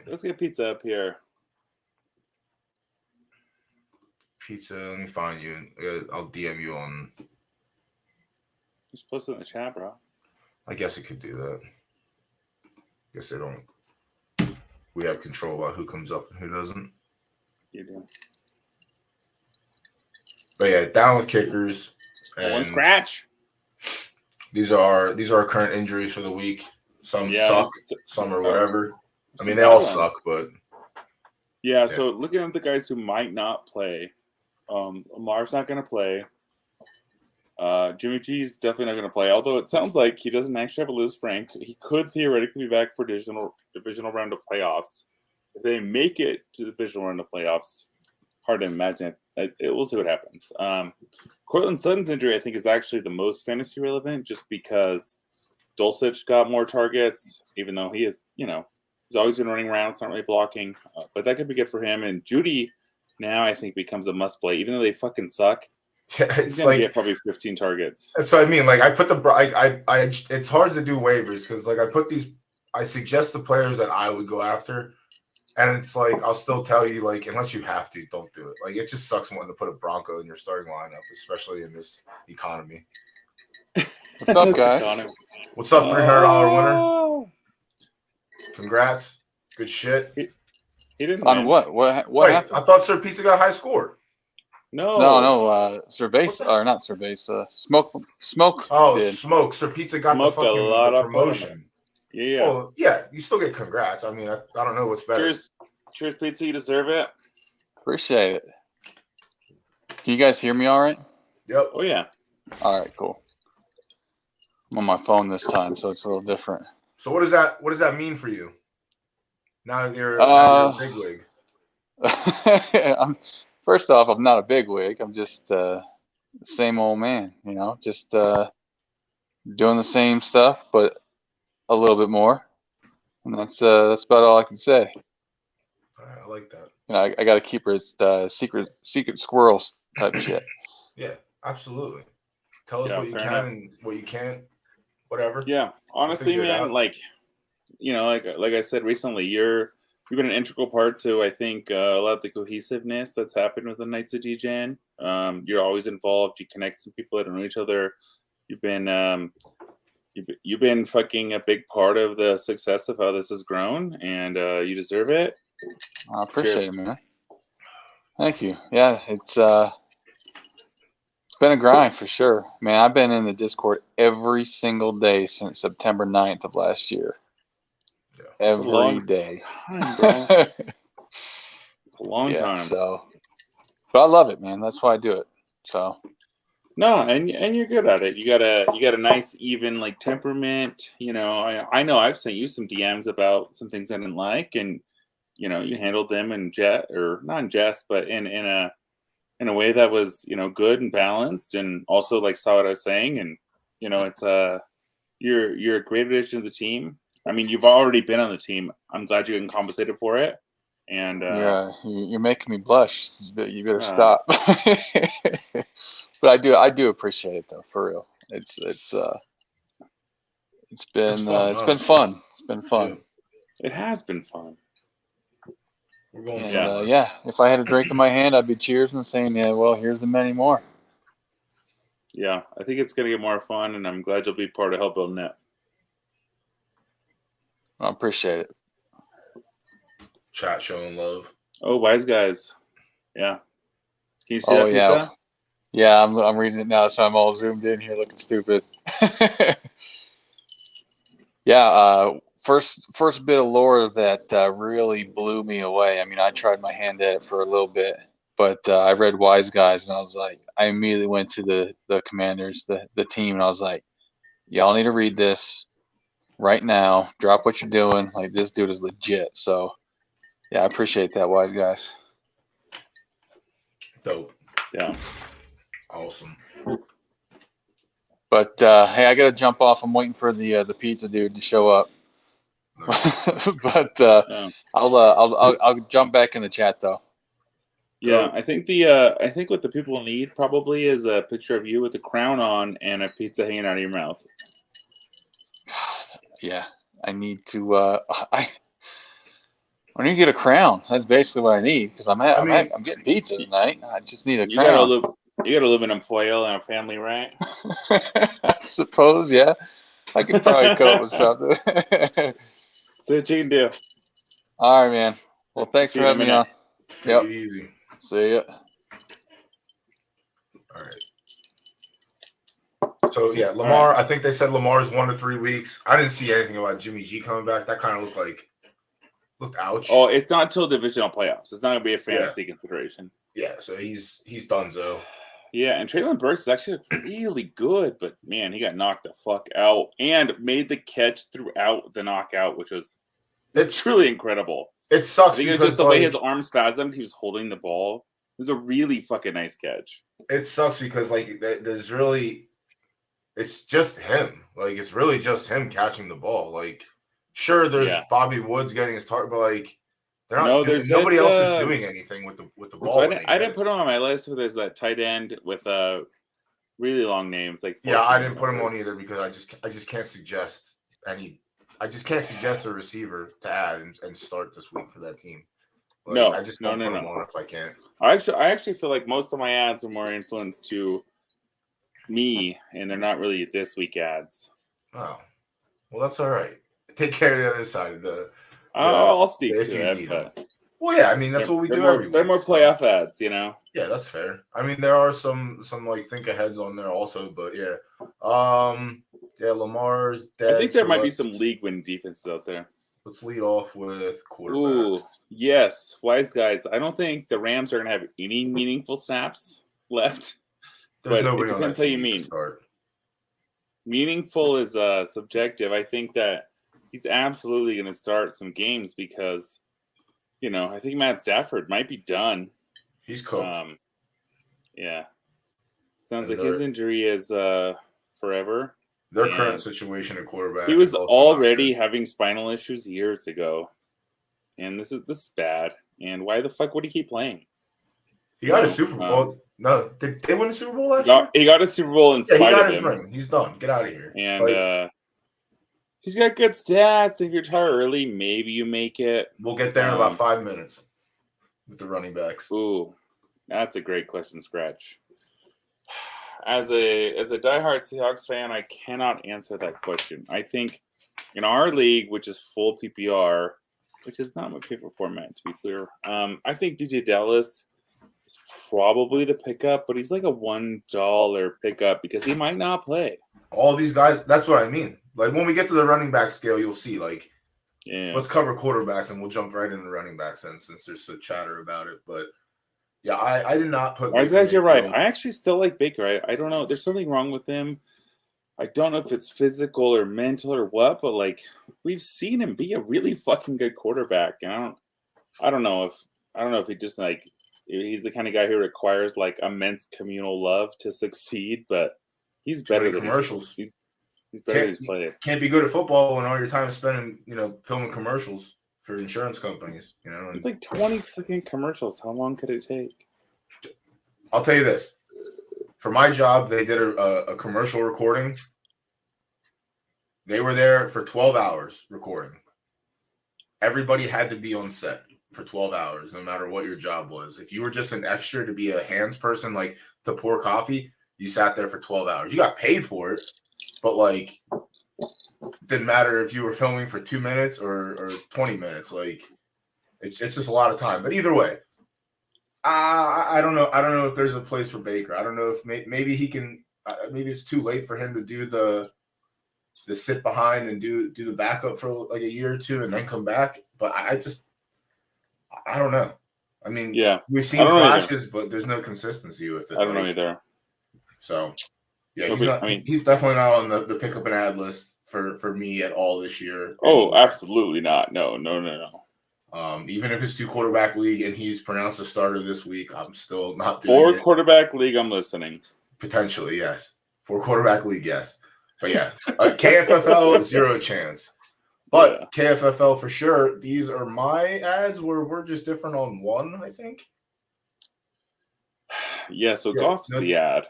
[SPEAKER 1] Let's get pizza up here.
[SPEAKER 2] Pizza. Let me find you. I'll DM you on.
[SPEAKER 1] Just post it in the chat, bro.
[SPEAKER 2] I guess it could do that. Guess they don't. We have control about who comes up and who doesn't.
[SPEAKER 1] You do.
[SPEAKER 2] But yeah, down with kickers. And
[SPEAKER 1] one scratch.
[SPEAKER 2] These are current injuries for the week. Some suck, some are whatever. I mean, they all suck, but
[SPEAKER 1] yeah. So looking at the guys who might not play, Lamar's not going to play. Jimmy G is definitely not going to play. Although it sounds like he doesn't actually have a Liz Frank. He could theoretically be back for divisional round of playoffs. If they make it to the divisional round of playoffs, hard to imagine it. We'll see what happens. Cortland Sutton's injury, I think, is actually the most fantasy relevant, just because Dulcich got more targets, even though he is, he's always been running around. It's not really blocking, but that could be good for him. And Judy now, I think, becomes a must play, even though they fucking suck.
[SPEAKER 2] Yeah, it's like
[SPEAKER 1] get probably 15 targets.
[SPEAKER 2] That's what I mean. Like I put it's hard to do waivers because like I suggest the players that I would go after, and it's like I'll still tell you like unless you have to, don't do it. Like it just sucks wanting to put a Bronco in your starting lineup, especially in this economy.
[SPEAKER 3] What's up, guys?
[SPEAKER 2] What's up, $300 winner? Congrats, good shit.
[SPEAKER 1] He didn't
[SPEAKER 3] on
[SPEAKER 1] win.
[SPEAKER 3] what? What
[SPEAKER 2] Wait,
[SPEAKER 3] happened?
[SPEAKER 2] I thought Sir Pizza got high score.
[SPEAKER 3] No. Cerveza or not Cerveza. Smoke.
[SPEAKER 2] Oh,
[SPEAKER 3] did.
[SPEAKER 2] Smoke. Sir Pizza got
[SPEAKER 1] Smoked
[SPEAKER 2] the fucking the promotion.
[SPEAKER 1] Yeah.
[SPEAKER 2] Well, yeah, you still get congrats. I mean, I don't know what's better.
[SPEAKER 1] Cheers, pizza. You deserve it.
[SPEAKER 3] Appreciate it. Can you guys hear me all right?
[SPEAKER 2] Yep.
[SPEAKER 1] Oh yeah.
[SPEAKER 3] All right, cool. I'm on my phone this time, so it's a little different.
[SPEAKER 2] So what does that mean for you? Now that you're a bigwig.
[SPEAKER 3] First off, I'm not a bigwig. I'm just the same old man, just doing the same stuff, but a little bit more. And that's about all I can say.
[SPEAKER 2] I like that.
[SPEAKER 3] I got to keep it secret squirrels type shit.
[SPEAKER 2] Yeah, absolutely. Tell us what you can and what you can't, whatever.
[SPEAKER 1] Yeah, honestly, man, like I said recently, you've been an integral part to, I think, a lot of the cohesiveness that's happened with the Knights of Degen. You're always involved. You connect some people that don't know each other. You've been fucking a big part of the success of how this has grown, and you deserve it.
[SPEAKER 3] I appreciate it, man. Thank you. Yeah, it's been a grind for sure. Man, I've been in the Discord every single day since September 9th of last year. Yeah. Every day.
[SPEAKER 1] Time, bro. It's a long time.
[SPEAKER 3] So, but I love it, man. That's why I do it. So.
[SPEAKER 1] No, and you're good at it. You got a nice even like temperament. I know I've sent you some DMs about some things I didn't like, and you handled them in not in jest, but in a way that was good and balanced, and also like saw what I was saying, and it's you're a great addition to the team. I mean, you've already been on the team. I'm glad you're getting compensated for it. And
[SPEAKER 3] yeah, you're making me blush. You better stop. But I do appreciate it though, for real. It's been fun. It's been fun.
[SPEAKER 1] It has been fun.
[SPEAKER 2] We're going
[SPEAKER 3] if I had a drink in my hand, I'd be cheers and saying, yeah, well, here's the many more.
[SPEAKER 1] Yeah, I think it's gonna get more fun, and I'm glad you'll be part of Help Build Net.
[SPEAKER 3] I appreciate it.
[SPEAKER 2] Chat showing love.
[SPEAKER 1] Oh, wise guys. Yeah. Can you see that pizza?
[SPEAKER 3] Yeah. Yeah, I'm reading it now, so I'm all zoomed in here looking stupid. Yeah, first bit of lore that really blew me away. I mean, I tried my hand at it for a little bit, but I read Wise Guys, and I immediately went to the commanders, the team, and I was like, y'all need to read this. right now. Drop what you're doing. Like, this dude is legit. So, yeah, I appreciate that, wise guys.
[SPEAKER 2] Dope.
[SPEAKER 1] Yeah.
[SPEAKER 2] Awesome.
[SPEAKER 3] But hey, I gotta jump off. I'm waiting for the pizza dude to show up.
[SPEAKER 2] Nice.
[SPEAKER 3] But
[SPEAKER 1] Yeah.
[SPEAKER 3] I'll jump back in the chat though.
[SPEAKER 1] Yeah, I think what the people need probably is a picture of you with a crown on and a pizza hanging out of your mouth.
[SPEAKER 3] Yeah, I need to. I need to get a crown. That's basically what I need because I'm getting pizza tonight. I just need a crown.
[SPEAKER 1] You got aluminum foil and a family, right?
[SPEAKER 3] I suppose, yeah. I could probably come up with something.
[SPEAKER 1] See what you can do.
[SPEAKER 3] All right, man. Well, thanks for having me on.
[SPEAKER 2] Take it easy.
[SPEAKER 3] See ya.
[SPEAKER 2] All right. So, yeah, Lamar, I think they said Lamar's 1 to 3 weeks. I didn't see anything about Jimmy G coming back. That kind of looked ouch.
[SPEAKER 1] Oh, it's not until divisional playoffs. It's not going to be a fantasy consideration.
[SPEAKER 2] Yeah, so he's done, so.
[SPEAKER 1] Yeah, and Traylon Burks is actually really good, but, man, he got knocked the fuck out and made the catch throughout the knockout, which was truly incredible.
[SPEAKER 2] It sucks
[SPEAKER 1] because just the way his arm spasmed, he was holding the ball. It was a really fucking nice catch.
[SPEAKER 2] It sucks because, there's really – it's just him. It's really just him catching the ball. Sure, there's Bobby Woods getting his target, but, they're not nobody else is doing anything with the ball.
[SPEAKER 1] So I didn't put him on my list, but there's that tight end with really long names.
[SPEAKER 2] I didn't put him on either because I just can't suggest any – I just can't suggest a receiver to add and start this week for that team. I just don't put him on if I can't.
[SPEAKER 1] I actually feel like most of my ads are more influenced to me, and they're not really this week ads.
[SPEAKER 2] Oh, well, that's all right. Take care of the other side of the.
[SPEAKER 1] I'll speak to it. But
[SPEAKER 2] well, yeah, I mean that's what we do every week.
[SPEAKER 1] They're more playoff ads,
[SPEAKER 2] Yeah, that's fair. I mean, there are some think aheads on there also, but yeah. Yeah, Lamar's dead.
[SPEAKER 1] I think there might be some league-winning defenses out there.
[SPEAKER 2] Let's lead off with quarterbacks.
[SPEAKER 1] Ooh, yes. Wise guys. I don't think the Rams are going to have any meaningful snaps left.
[SPEAKER 2] There's
[SPEAKER 1] but
[SPEAKER 2] nobody
[SPEAKER 1] it depends how you mean. Meaningful is subjective. I think that he's absolutely going to start some games because, I think Matt Stafford might be done.
[SPEAKER 2] He's cooked.
[SPEAKER 1] Yeah. Sounds like his injury is forever.
[SPEAKER 2] Their current situation at quarterback.
[SPEAKER 1] He was already having spinal issues years ago, and this is bad. And why the fuck would he keep playing?
[SPEAKER 2] He got a Super Bowl. No, did they win a Super Bowl last year?
[SPEAKER 1] He got a Super Bowl in spite
[SPEAKER 2] he got
[SPEAKER 1] of
[SPEAKER 2] his
[SPEAKER 1] him.
[SPEAKER 2] ring. He's done. Get out of here.
[SPEAKER 1] And he's got good stats. If you retire early, maybe you make it.
[SPEAKER 2] We'll get there in about 5 minutes with the running backs.
[SPEAKER 1] Ooh, that's a great question, Scratch. As a diehard Seahawks fan, I cannot answer that question. I think in our league, which is full PPR, which is not my favorite format, to be clear, I think DJ Dallas is probably the pickup, but he's like a $1 pickup because he might not play.
[SPEAKER 2] All these guys, that's what I mean. When we get to the running back scale, you'll see, let's cover quarterbacks and we'll jump right into running backs since there's such chatter about it. But yeah, I did not put.
[SPEAKER 1] Guys, you're right. I actually still like Baker. I don't know. There's something wrong with him. I don't know if it's physical or mental or what, but we've seen him be a really fucking good quarterback, and I don't know if he just he's the kind of guy who requires immense communal love to succeed, but he's better than
[SPEAKER 2] commercials.
[SPEAKER 1] He's better than he's played.
[SPEAKER 2] Can't be good at football when all your time is spent filming commercials for insurance companies,
[SPEAKER 1] It's 20-second commercials. How long could it take?
[SPEAKER 2] I'll tell you this. For my job, they did a commercial recording. They were there for 12 hours recording. Everybody had to be on set for 12 hours, no matter what your job was. If you were just an extra to be a hands person, to pour coffee, you sat there for 12 hours. You got paid for it, but didn't matter if you were filming for 2 minutes or 20 minutes. It's just a lot of time. But either way, I don't know. I don't know if there's a place for Baker. I don't know if maybe he can. Maybe it's too late for him to do the sit behind and do the backup for a year or two and then come back. But I don't know. I mean, we've seen flashes, but there's no consistency with it.
[SPEAKER 1] I don't know either.
[SPEAKER 2] So, yeah, he's definitely not on the pick up and ad list for me at all this year.
[SPEAKER 1] Oh,
[SPEAKER 2] anywhere.
[SPEAKER 1] absolutely not. No.
[SPEAKER 2] Even if it's 2-quarterback league and he's pronounced a starter this week, I'm still not doing
[SPEAKER 1] 4
[SPEAKER 2] it.
[SPEAKER 1] quarterback league, I'm listening.
[SPEAKER 2] Potentially, yes. 4-quarterback league, yes. But yeah, KFFL, 0 chance. But yeah. KFFL for sure. These are my ads where we're just different on one, I think.
[SPEAKER 1] Yeah, so Goff's the ad.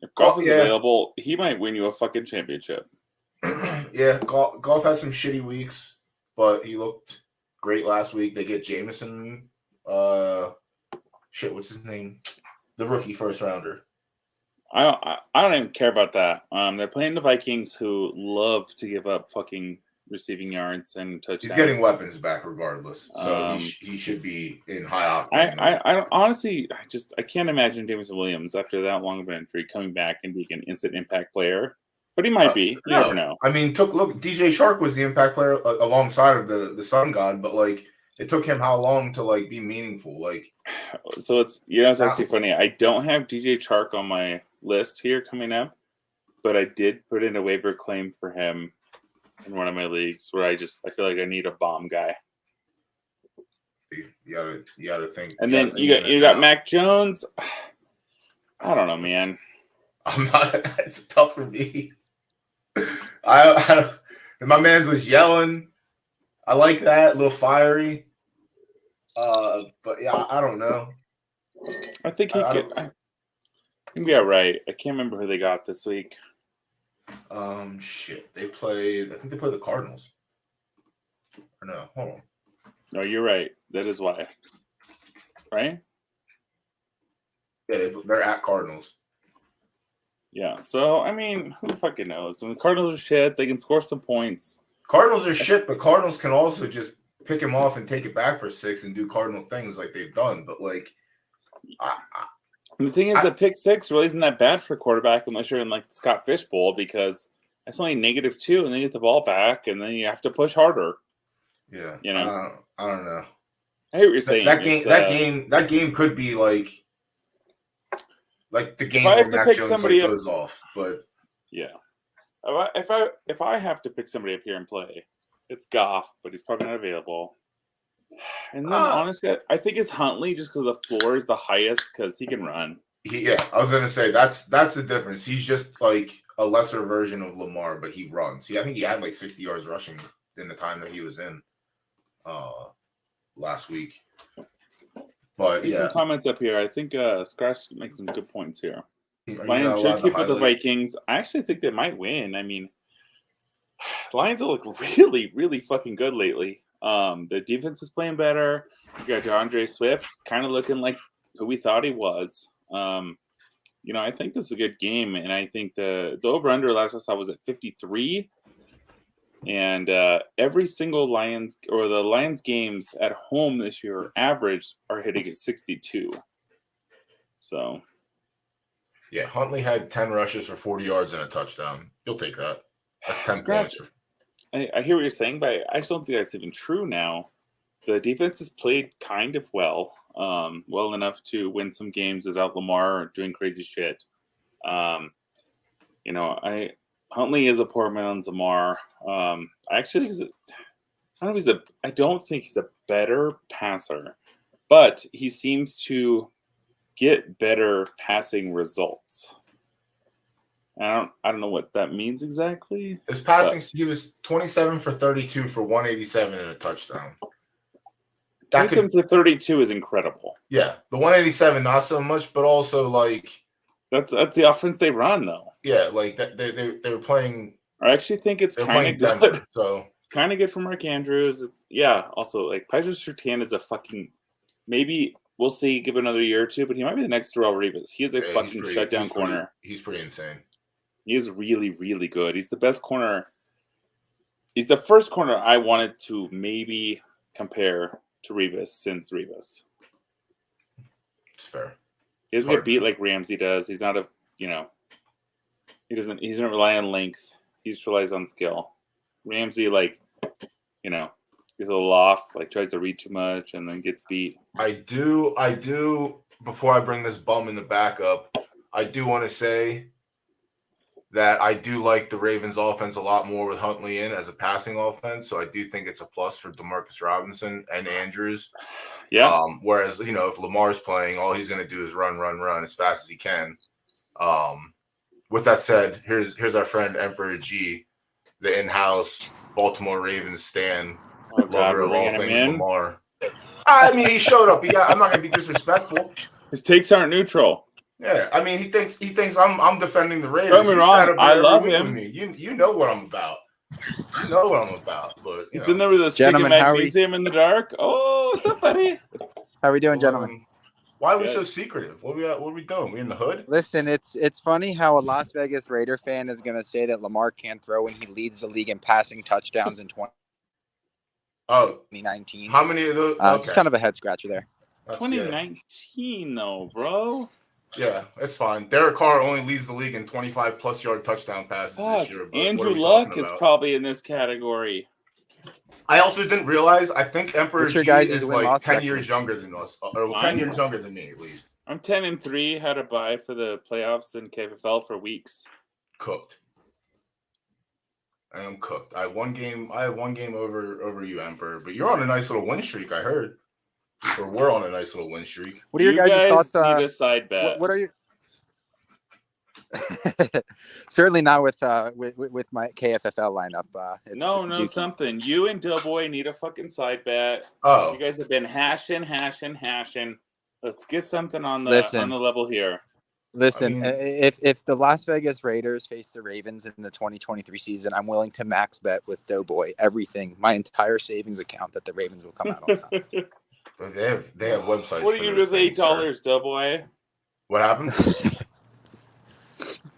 [SPEAKER 1] If Goff is available, he might win you a fucking championship.
[SPEAKER 2] Yeah, Goff had some shitty weeks, but he looked great last week. They get Jameson. What's his name? The rookie first rounder.
[SPEAKER 1] I don't even care about that. They're playing the Vikings, who love to give up fucking receiving yards and touchdowns.
[SPEAKER 2] He's getting weapons back regardless, so he should be in high octane.
[SPEAKER 1] I honestly, I can't imagine Jameson Williams after that long of an injury coming back and being an instant impact player. But he might be. You never know.
[SPEAKER 2] I mean, look, DJ Shark was the impact player alongside of the Sun God, but like it took him how long to like be meaningful? Like,
[SPEAKER 1] so it's it's actually funny. I don't have DJ Shark on my list here coming up, but I did put in a waiver claim for him in one of my leagues where I feel like I need a bomb guy.
[SPEAKER 2] You gotta think.
[SPEAKER 1] And then you got Mac Jones. I don't know, man.
[SPEAKER 2] I'm not. It's tough for me. I my man's was yelling. I like that, a little fiery. But yeah, I don't know.
[SPEAKER 1] I think he could. I think be all right. I can't remember who they got this week.
[SPEAKER 2] Shit. They played. I think they played the Cardinals. Or no, hold on.
[SPEAKER 1] No, you're right. That is why. Right?
[SPEAKER 2] Yeah, they're at Cardinals.
[SPEAKER 1] Yeah. So I mean, who fucking knows? When the Cardinals are shit, they can score some points.
[SPEAKER 2] Cardinals are shit, but Cardinals can also just pick him off and take it back for 6 and do Cardinal things like they've done. But like,
[SPEAKER 1] the thing is, that pick 6 really isn't that bad for a quarterback unless you're in like the Scott Fish Bowl, because that's only -2, and then you get the ball back, and then you have to push harder.
[SPEAKER 2] Yeah,
[SPEAKER 1] I
[SPEAKER 2] don't know.
[SPEAKER 1] I hear what you're saying.
[SPEAKER 2] That game could be like the game where Mac Jones goes off. But
[SPEAKER 1] yeah, if I have to pick somebody up here and play, it's Goff, but he's probably not available. And then honestly, I think it's Huntley just because the floor is the highest because he can run.
[SPEAKER 2] I was gonna say that's the difference. He's just like a lesser version of Lamar, but he runs. I think he had like 60 yards rushing in the time that he was in last week. But
[SPEAKER 1] some comments up here. I think Scratch makes some good points here.
[SPEAKER 2] Lions
[SPEAKER 1] should keep with the Vikings. I actually think they might win. I mean, Lions have looked really, really fucking good lately. The defense is playing better. You got DeAndre Swift kind of looking like who we thought he was. I think this is a good game, and I think the over-under last I saw was at 53. And every single Lions games at home this year average are hitting at 62. So,
[SPEAKER 2] yeah, Huntley had 10 rushes for 40 yards and a touchdown. You'll take that. That's 10 points.
[SPEAKER 1] I hear what you're saying, but I still don't think that's even true now. The defense has played kind of well enough to win some games without Lamar doing crazy shit. Huntley is a poor man's Lamar. I don't think he's a better passer, but he seems to get better passing results. I don't know what that means exactly.
[SPEAKER 2] His passing, he was 27 for 32 for 187 and a touchdown.
[SPEAKER 1] 27 for 32 is incredible.
[SPEAKER 2] Yeah, the 187 not so much, but also like
[SPEAKER 1] that's the offense they run though.
[SPEAKER 2] Yeah, like that they were playing.
[SPEAKER 1] I actually think it's kind of good.
[SPEAKER 2] Denver, so
[SPEAKER 1] it's kind of good for Mark Andrews. It's also like Pedro Surtain is a fucking maybe. We'll see. Give it another year or two, but he might be the next Darrelle Revis. He is a fucking shutdown corner.
[SPEAKER 2] He's pretty insane.
[SPEAKER 1] He is really, really good. He's the best corner. He's the first corner I wanted to maybe compare to Revis since Revis.
[SPEAKER 2] It's fair.
[SPEAKER 1] He doesn't get beat like Ramsey does. He's not he doesn't rely on length. He just relies on skill. Ramsey, gets a little off, tries to read too much and then gets beat.
[SPEAKER 2] I do, before I bring this bum in the back up, I do want to say that I do like the Ravens offense a lot more with Huntley in as a passing offense. So I do think it's a plus for Demarcus Robinson and Andrews.
[SPEAKER 1] Yeah.
[SPEAKER 2] Whereas, if Lamar's playing, all he's going to do is run as fast as he can. With that said, here's our friend Emperor G, the in-house Baltimore Ravens stan, lover of all things Lamar. I mean, he showed up. I'm not going to be disrespectful.
[SPEAKER 1] His takes aren't neutral.
[SPEAKER 2] Yeah, I mean, he thinks I'm defending the Raiders.
[SPEAKER 1] Don't get me wrong. I love him.
[SPEAKER 2] With me. You know what I'm about. You know what I'm about. But
[SPEAKER 1] he's in there with a stick of magnesium in the dark. Oh, what's up, buddy?
[SPEAKER 4] How are we doing, gentlemen?
[SPEAKER 2] Why are we so secretive? What are we doing? We in the hood?
[SPEAKER 4] Listen, it's funny how a Las Vegas Raider fan is going to say that Lamar can't throw when he leads the league in passing touchdowns in 2019.
[SPEAKER 2] How many of those?
[SPEAKER 4] It's kind of a head scratcher there.
[SPEAKER 1] 2019, though, bro.
[SPEAKER 2] Yeah, it's fine. Derek Carr only leads the league in 25-plus yard touchdown passes this year.
[SPEAKER 1] Andrew Luck is probably in this category.
[SPEAKER 2] I also didn't realize. I think Emperor G is like 10 years younger than us, or 10 years younger than me at least.
[SPEAKER 1] I'm 10-3. Had to buy for the playoffs in KFFL for weeks.
[SPEAKER 2] Cooked. I am cooked. I have one game over you, Emperor. But you're on a nice little win streak, I heard. Or we're on a nice little win streak.
[SPEAKER 4] What are your guys' thoughts?
[SPEAKER 1] Need a side bet.
[SPEAKER 4] What are you? Certainly not with my KFFL lineup.
[SPEAKER 1] It's something. You and Doughboy need a fucking side bet.
[SPEAKER 2] Oh,
[SPEAKER 1] you guys have been hashing. Let's get something on the level here.
[SPEAKER 4] Listen, if the Las Vegas Raiders face the Ravens in the 2023 season, I'm willing to max bet with Doughboy everything, my entire savings account, that the Ravens will come out on top.
[SPEAKER 2] They have websites.
[SPEAKER 1] What are you with $8, Doughboy?
[SPEAKER 2] What happened?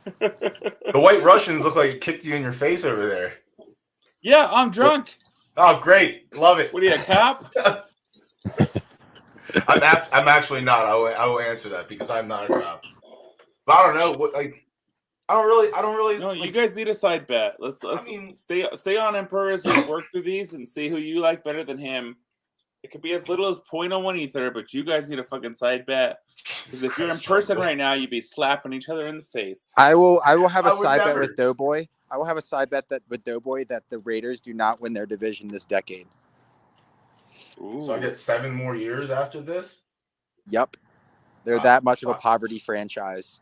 [SPEAKER 2] The White Russians look like it kicked you in your face over there.
[SPEAKER 1] Yeah, I'm drunk.
[SPEAKER 2] Oh, great. Love it.
[SPEAKER 1] What are you, a cop?
[SPEAKER 2] I'm actually not. I will answer that because I'm not a cop. But I don't know. I don't really.
[SPEAKER 1] No, you guys need a side bet. Let's stay on Emperor as we work through these and see who you like better than him. It could be as little as 0.01 ether, but you guys need a fucking side bet. Because if you're in person right now, you'd be slapping each other in the face.
[SPEAKER 4] I will have a side bet with Doughboy. I will have a side bet with Doughboy that the Raiders do not win their division this decade.
[SPEAKER 2] Ooh. So I get 7 more years after this?
[SPEAKER 4] Yep. They're that much of a poverty franchise.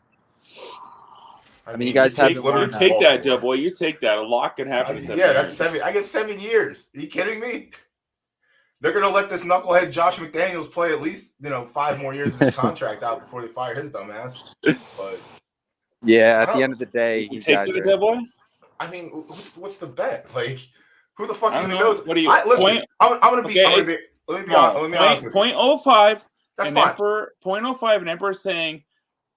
[SPEAKER 4] I mean, you guys have
[SPEAKER 1] to take that, Doughboy. You take that. A lot can happen.
[SPEAKER 2] That's 7. I get 7 years. Are you kidding me? They're going to let this knucklehead Josh McDaniels play at least, 5 more years of his contract out before they fire his dumb ass. But
[SPEAKER 4] yeah, at the end of the day, you
[SPEAKER 1] take the Doughboy?
[SPEAKER 2] I mean, what's the bet? Like, who the fuck even knows?
[SPEAKER 1] What do you
[SPEAKER 2] listen? I'm going to be. Let me be honest with you.
[SPEAKER 1] 0.05.
[SPEAKER 2] That's
[SPEAKER 1] fine.
[SPEAKER 2] fine.
[SPEAKER 1] 0.05, and Emperor saying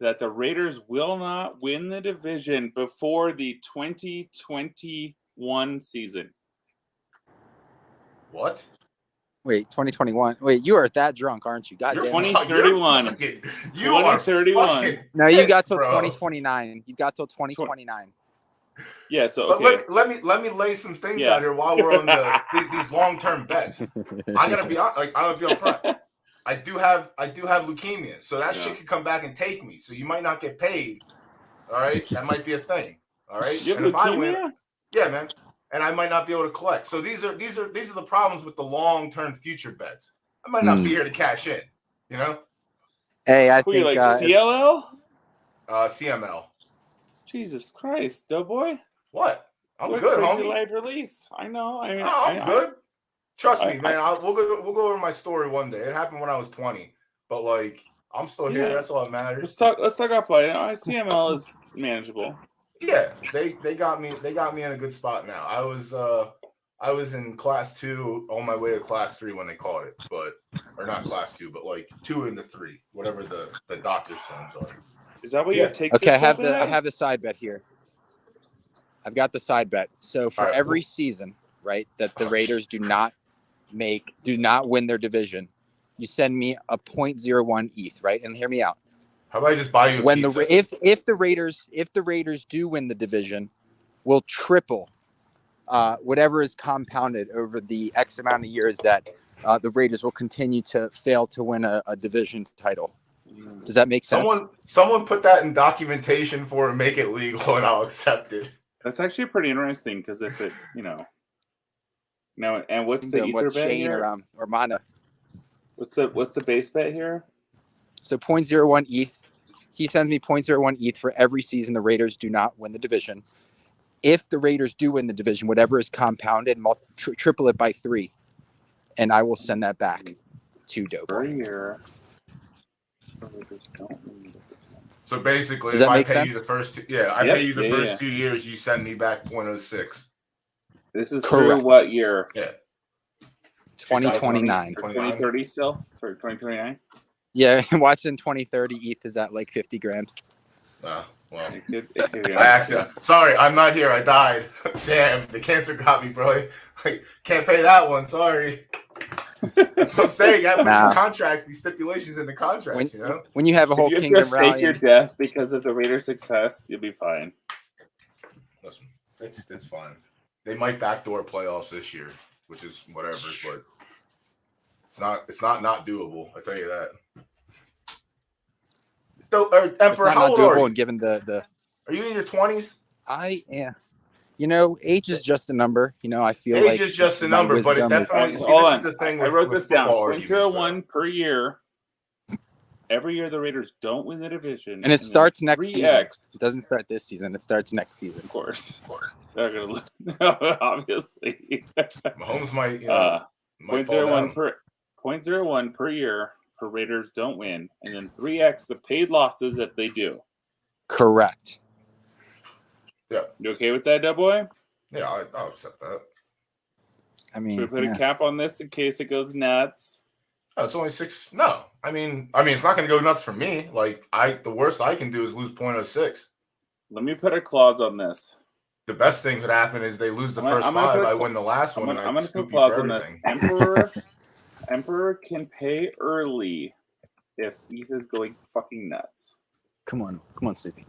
[SPEAKER 1] that the Raiders will not win the division before the 2021 season.
[SPEAKER 2] What?
[SPEAKER 4] Wait, 2021. Wait, you are that drunk, aren't you? God damn.
[SPEAKER 1] 2031. 2031.
[SPEAKER 4] No, you got till 2029. You got till 2029.
[SPEAKER 1] Yeah, so okay.
[SPEAKER 2] But let me lay some things out here while we're on these long-term bets. I'm gonna be upfront. I do have leukemia, so that shit could come back and take me. So you might not get paid. All right, that might be a thing. All right,
[SPEAKER 1] you have
[SPEAKER 2] and
[SPEAKER 1] leukemia?
[SPEAKER 2] If I win, yeah, man. And I might not be able to collect. So these are the problems with the long-term future bets. I might not be here to cash in,
[SPEAKER 4] Hey, I think
[SPEAKER 1] like CLL?
[SPEAKER 2] CML.
[SPEAKER 1] Jesus Christ, Doughboy.
[SPEAKER 2] What? I'm
[SPEAKER 1] what
[SPEAKER 2] good,
[SPEAKER 1] crazy
[SPEAKER 2] homie.
[SPEAKER 1] Live release. I know. I mean,
[SPEAKER 2] I'm good. Trust me, man. We'll go over my story one day. It happened when I was 20, but I'm still here. That's all that matters.
[SPEAKER 1] Let's talk offline. CML is manageable.
[SPEAKER 2] Yeah, they got me in a good spot now. I was in class 2 on my way to class 3 when they called it, or not class 2, but 2 into 3, whatever the doctor's terms are.
[SPEAKER 1] Is that what you take?
[SPEAKER 4] Okay, I have the side bet here. I've got the side bet. So for every season, right, that the Raiders do not win their division, you send me a 0.01 ETH, right? And hear me out.
[SPEAKER 2] How about I just buy you a pizza?
[SPEAKER 4] If the Raiders do win the division, we'll triple whatever is compounded over the X amount of years that the Raiders will continue to fail to win a division title. Does that make sense?
[SPEAKER 2] Someone put that in documentation for and make it legal, and I'll accept it.
[SPEAKER 1] That's actually pretty interesting because if it, no, and what's the ether
[SPEAKER 4] What's
[SPEAKER 1] bet
[SPEAKER 4] Shane
[SPEAKER 1] here?
[SPEAKER 4] or Mana?
[SPEAKER 1] What's the base bet here?
[SPEAKER 4] So 0.01 ETH. He sends me 0.01 ETH for every season the Raiders do not win the division. If the Raiders do win the division, whatever is compounded, triple it by 3, and I will send that back to
[SPEAKER 1] Per
[SPEAKER 4] Doughboy.
[SPEAKER 1] year. The Raiders don't win the division.
[SPEAKER 2] So basically,
[SPEAKER 4] Does
[SPEAKER 2] if
[SPEAKER 4] that
[SPEAKER 2] I
[SPEAKER 4] make
[SPEAKER 2] pay
[SPEAKER 4] sense?
[SPEAKER 2] you the first two, pay you the first 2 years, you send me back 0.06.
[SPEAKER 1] This is
[SPEAKER 4] Correct.
[SPEAKER 1] through what year?
[SPEAKER 2] Yeah.
[SPEAKER 4] 2029.
[SPEAKER 1] Or 2030 still? Sorry, 2029?
[SPEAKER 4] Yeah, watching 2030 ETH is at like 50 grand.
[SPEAKER 2] Well,
[SPEAKER 1] It could be
[SPEAKER 2] I accidentally. Sorry, I'm not here. I died. Damn, the cancer got me, bro. Like, can't pay that one. Sorry. That's what I'm saying. You got to put these contracts, these stipulations in the contracts.
[SPEAKER 4] When you have a whole
[SPEAKER 1] if you
[SPEAKER 4] kingdom
[SPEAKER 1] just fake your
[SPEAKER 4] rally,
[SPEAKER 1] death because of the Raiders' success, you'll be fine.
[SPEAKER 2] Listen, it's fine. They might backdoor playoffs this year, which is whatever, but it's not doable. I tell you that. So, Emperor, how old are you?
[SPEAKER 4] given the
[SPEAKER 2] Are you in your 20s?
[SPEAKER 4] I am. Age is just a number. I feel
[SPEAKER 2] Age
[SPEAKER 4] like
[SPEAKER 2] is just a
[SPEAKER 4] my
[SPEAKER 2] number, but it
[SPEAKER 4] wisdom
[SPEAKER 2] definitely.
[SPEAKER 4] is-
[SPEAKER 2] See,
[SPEAKER 1] Hold
[SPEAKER 2] this
[SPEAKER 1] on.
[SPEAKER 2] is the thing.
[SPEAKER 1] I wrote
[SPEAKER 2] with
[SPEAKER 1] this down.
[SPEAKER 2] football arguments,
[SPEAKER 1] 0.01 per year. Every year the Raiders don't win the division.
[SPEAKER 4] and it starts next
[SPEAKER 1] 3x.
[SPEAKER 4] season. It doesn't start this season. It starts next season.
[SPEAKER 1] Of course. They're gonna obviously.
[SPEAKER 2] Mahomes might, might
[SPEAKER 1] 0.01 per year for Raiders don't win, and then 3x the paid losses if they do.
[SPEAKER 4] Correct.
[SPEAKER 2] Yeah.
[SPEAKER 1] You okay with that, Doughboy?
[SPEAKER 2] Yeah, I'll accept that.
[SPEAKER 4] I mean,
[SPEAKER 1] Should we put a cap on this in case it goes nuts?
[SPEAKER 2] No, it's only 6. No, I mean, it's not going to go nuts for me. Like, the worst I can do is lose 0.06.
[SPEAKER 1] Let me put a clause on this.
[SPEAKER 2] The best thing could happen is they lose the first 5. I win the last one.
[SPEAKER 1] I'm going to put a clause on this. Emperor can pay early if ETH is going fucking nuts.
[SPEAKER 4] come on, Sleepy.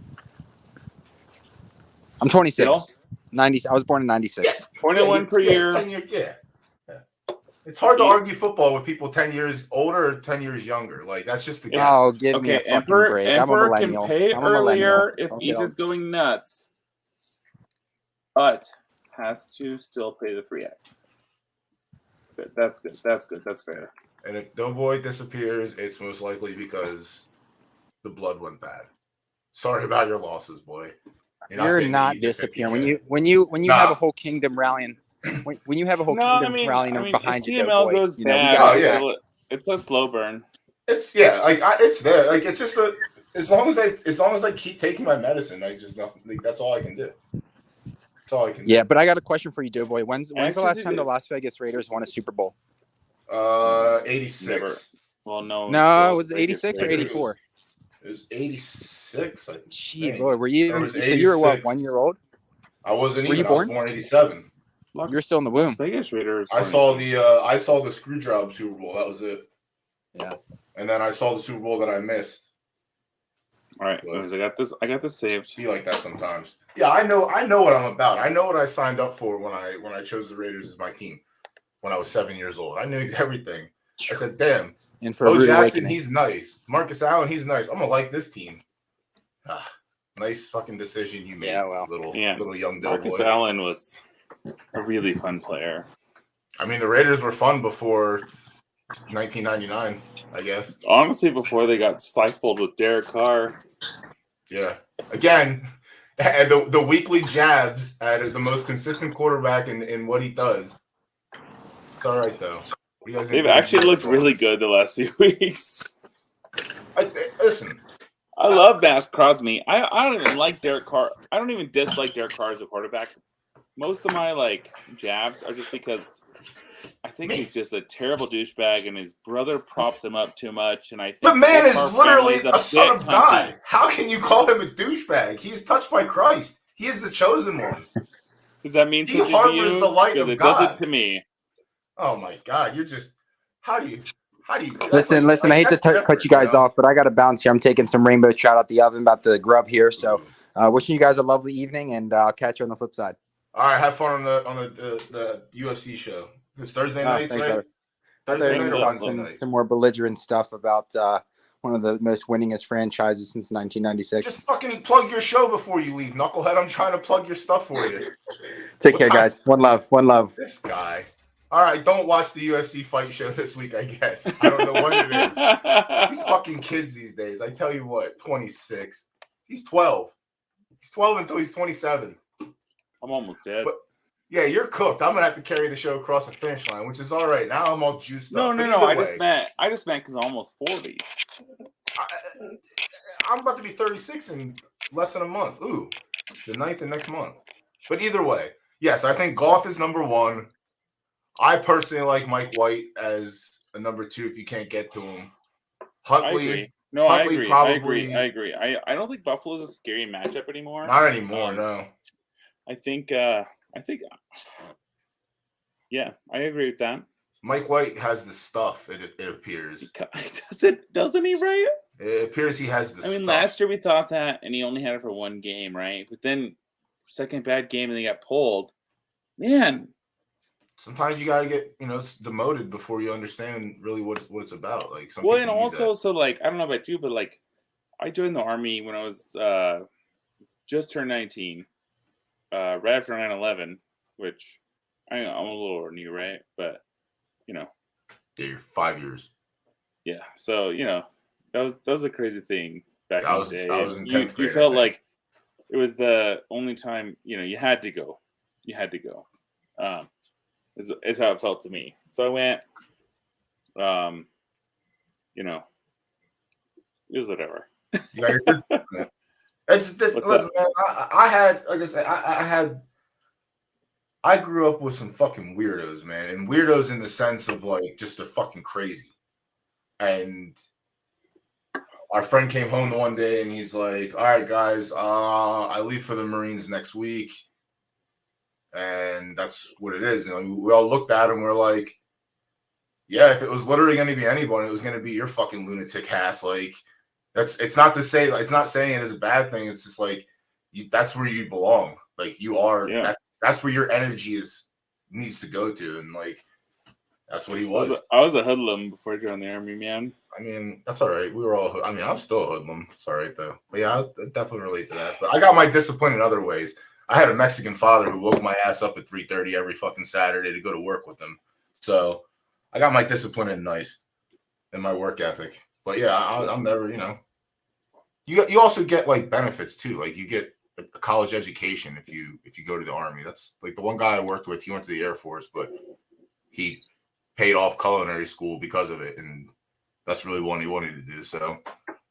[SPEAKER 4] I'm 26.
[SPEAKER 1] Still?
[SPEAKER 4] 90. I was born in 96.
[SPEAKER 1] 0.01 per year.
[SPEAKER 2] 10 year, yeah. It's hard to argue football with people 10 years older or 10 years younger. Like, that's just the game.
[SPEAKER 4] Oh, give me a fucking break. I'm a
[SPEAKER 1] Emperor can
[SPEAKER 4] millennial.
[SPEAKER 1] pay
[SPEAKER 4] I'm a
[SPEAKER 1] earlier if
[SPEAKER 4] millennial.
[SPEAKER 1] ETH is going nuts, but has to still pay the 3x. That's good. That's fair.
[SPEAKER 2] And if Doughboy disappears, it's most likely because the blood went bad. Sorry about your losses, boy.
[SPEAKER 4] You're not disappearing. When you have a whole kingdom rallying. When you have a whole kingdom rallying behind you,
[SPEAKER 1] CML goes bad. It's a slow burn.
[SPEAKER 2] It's it's there. Like, it's just as long as I keep taking my medicine, that's all I can do. That's all I can do.
[SPEAKER 4] Yeah, but I got a question for you, Doughboy. When's the last time the Las Vegas Raiders won a Super Bowl?
[SPEAKER 2] 86.
[SPEAKER 1] Never. Well, no.
[SPEAKER 4] No, was it 86 or 84?
[SPEAKER 2] It was 86. I think.
[SPEAKER 4] Gee, boy, were you even?
[SPEAKER 2] So
[SPEAKER 4] you were what, 1 year old?
[SPEAKER 2] I wasn't
[SPEAKER 4] Were
[SPEAKER 2] even.
[SPEAKER 4] you born?
[SPEAKER 2] I was born 87.
[SPEAKER 4] You're still in the womb.
[SPEAKER 1] Las Vegas Raiders.
[SPEAKER 2] I saw the screw job Super Bowl. That was it.
[SPEAKER 4] Yeah.
[SPEAKER 2] And then I saw the Super Bowl that I missed.
[SPEAKER 1] All right, I got this saved.
[SPEAKER 2] Be like that sometimes. Yeah, I know what I'm about. I know what I signed up for when I chose the Raiders as my team when I was 7 years old. I knew everything. I said, damn.
[SPEAKER 4] And for
[SPEAKER 2] Bo Jackson,
[SPEAKER 4] awakening.
[SPEAKER 2] he's nice. Marcus Allen, he's nice. I'm gonna like this team. Nice fucking decision you made.
[SPEAKER 4] Yeah, well.
[SPEAKER 2] Little young Doughboy.
[SPEAKER 1] Marcus Allen was a really fun player.
[SPEAKER 2] I mean, the Raiders were fun before 1999, I guess.
[SPEAKER 1] Honestly, before they got stifled with Derek Carr.
[SPEAKER 2] Yeah. Again, and the weekly jabs at the most consistent quarterback in what he does. It's all right, though.
[SPEAKER 1] They've actually looked really good the last few weeks.
[SPEAKER 2] Listen.
[SPEAKER 1] I love Max Crosby. I don't even like Derek Carr. I don't even dislike Derek Carr as a quarterback. Most of my jabs are just because I think he's just a terrible douchebag, and his brother props him up too much. And I think
[SPEAKER 2] the man is literally a son of God. How can you call him a douchebag? He's touched by Christ. He is the chosen one.
[SPEAKER 1] Does that mean
[SPEAKER 2] he harbors the light of God?
[SPEAKER 1] Does it to me?
[SPEAKER 2] Oh my God! You're just how do you?
[SPEAKER 4] Listen. I hate to cut you guys off, but I got to bounce here. I'm taking some rainbow trout out the oven, about the grub here. So, wishing you guys a lovely evening, and I'll catch you on the flip side.
[SPEAKER 2] All right, have fun on the UFC show. It's Thursday nights, right?
[SPEAKER 4] Thursday night. Some more belligerent stuff about one one of the most winningest franchises since 1996.
[SPEAKER 2] Just fucking plug your show before you leave, knucklehead. I'm trying to plug your stuff for you.
[SPEAKER 4] Take care, guys. One love. One love.
[SPEAKER 2] This guy. All right, don't watch the UFC fight show this week, I guess. I don't know what it is. These fucking kids these days. I tell you what, 26. He's 12. He's 12 until he's 27.
[SPEAKER 1] I'm almost dead.
[SPEAKER 2] But, yeah, you're cooked. I'm gonna have to carry the show across the finish line, which is all right. Now I'm all juiced
[SPEAKER 1] No.
[SPEAKER 2] up.
[SPEAKER 1] I just meant because I'm almost 40.
[SPEAKER 2] I'm about to be 36 in less than a month. Ooh, the 9th of next month. But either way, yes, I think Goff is number 1. I personally like Mike White as a number 2 if you can't get to him. Huntley.
[SPEAKER 1] I agree. I agree. I don't think Buffalo's a scary matchup anymore.
[SPEAKER 2] Not anymore, no.
[SPEAKER 1] I think, yeah, I agree with that.
[SPEAKER 2] Mike White has the stuff, it appears.
[SPEAKER 1] Doesn't he, right?
[SPEAKER 2] It appears he has the stuff.
[SPEAKER 1] I mean, last year we thought that, and he only had it for 1 game, right? But then, second bad game, and they got pulled. Man.
[SPEAKER 2] Sometimes you got to get, demoted before you understand really what it's about. Like,
[SPEAKER 1] well, and also, so, like, I don't know about you, but, like, I joined the Army when I was just turned 19, right after 9/11, which I'm a little older than you, right? But, Yeah,
[SPEAKER 2] you're 5 years.
[SPEAKER 1] Yeah, so, that was a crazy thing back in the day.
[SPEAKER 2] I was in 10th grade,
[SPEAKER 1] you felt like it was the only time, you had to go. You had to go. Is how it felt to me. So I went, it was whatever.
[SPEAKER 2] Yeah, it's different. Listen, man, I had, like I said, I grew up with some fucking weirdos, man, and weirdos in the sense of like just they're fucking crazy. And our friend came home one day and he's like, "All right, guys, I leave for the Marines next week." And that's what it is. We all looked at him. We're like, yeah, if it was literally going to be anybody, it was going to be your fucking lunatic ass. Like, it's not to say, it's not saying it is a bad thing. It's just like, that's where you belong. Like, you are, that's where your energy needs to go to. And like, that's what he was.
[SPEAKER 1] I was a hoodlum before I joined the Army, man.
[SPEAKER 2] I mean, that's all right. We were all, I'm still a hoodlum. It's all right, though. But yeah, I definitely relate to that. But I got my discipline in other ways. I had a Mexican father who woke my ass up at 3:30 every fucking Saturday to go to work with him. So I got my discipline in nice and my work ethic. But yeah, I'm never, you also get like benefits too. Like you get a college education if you go to the Army. That's like the one guy I worked with, he went to the Air Force, but he paid off culinary school because of it. And that's really what he wanted to do. So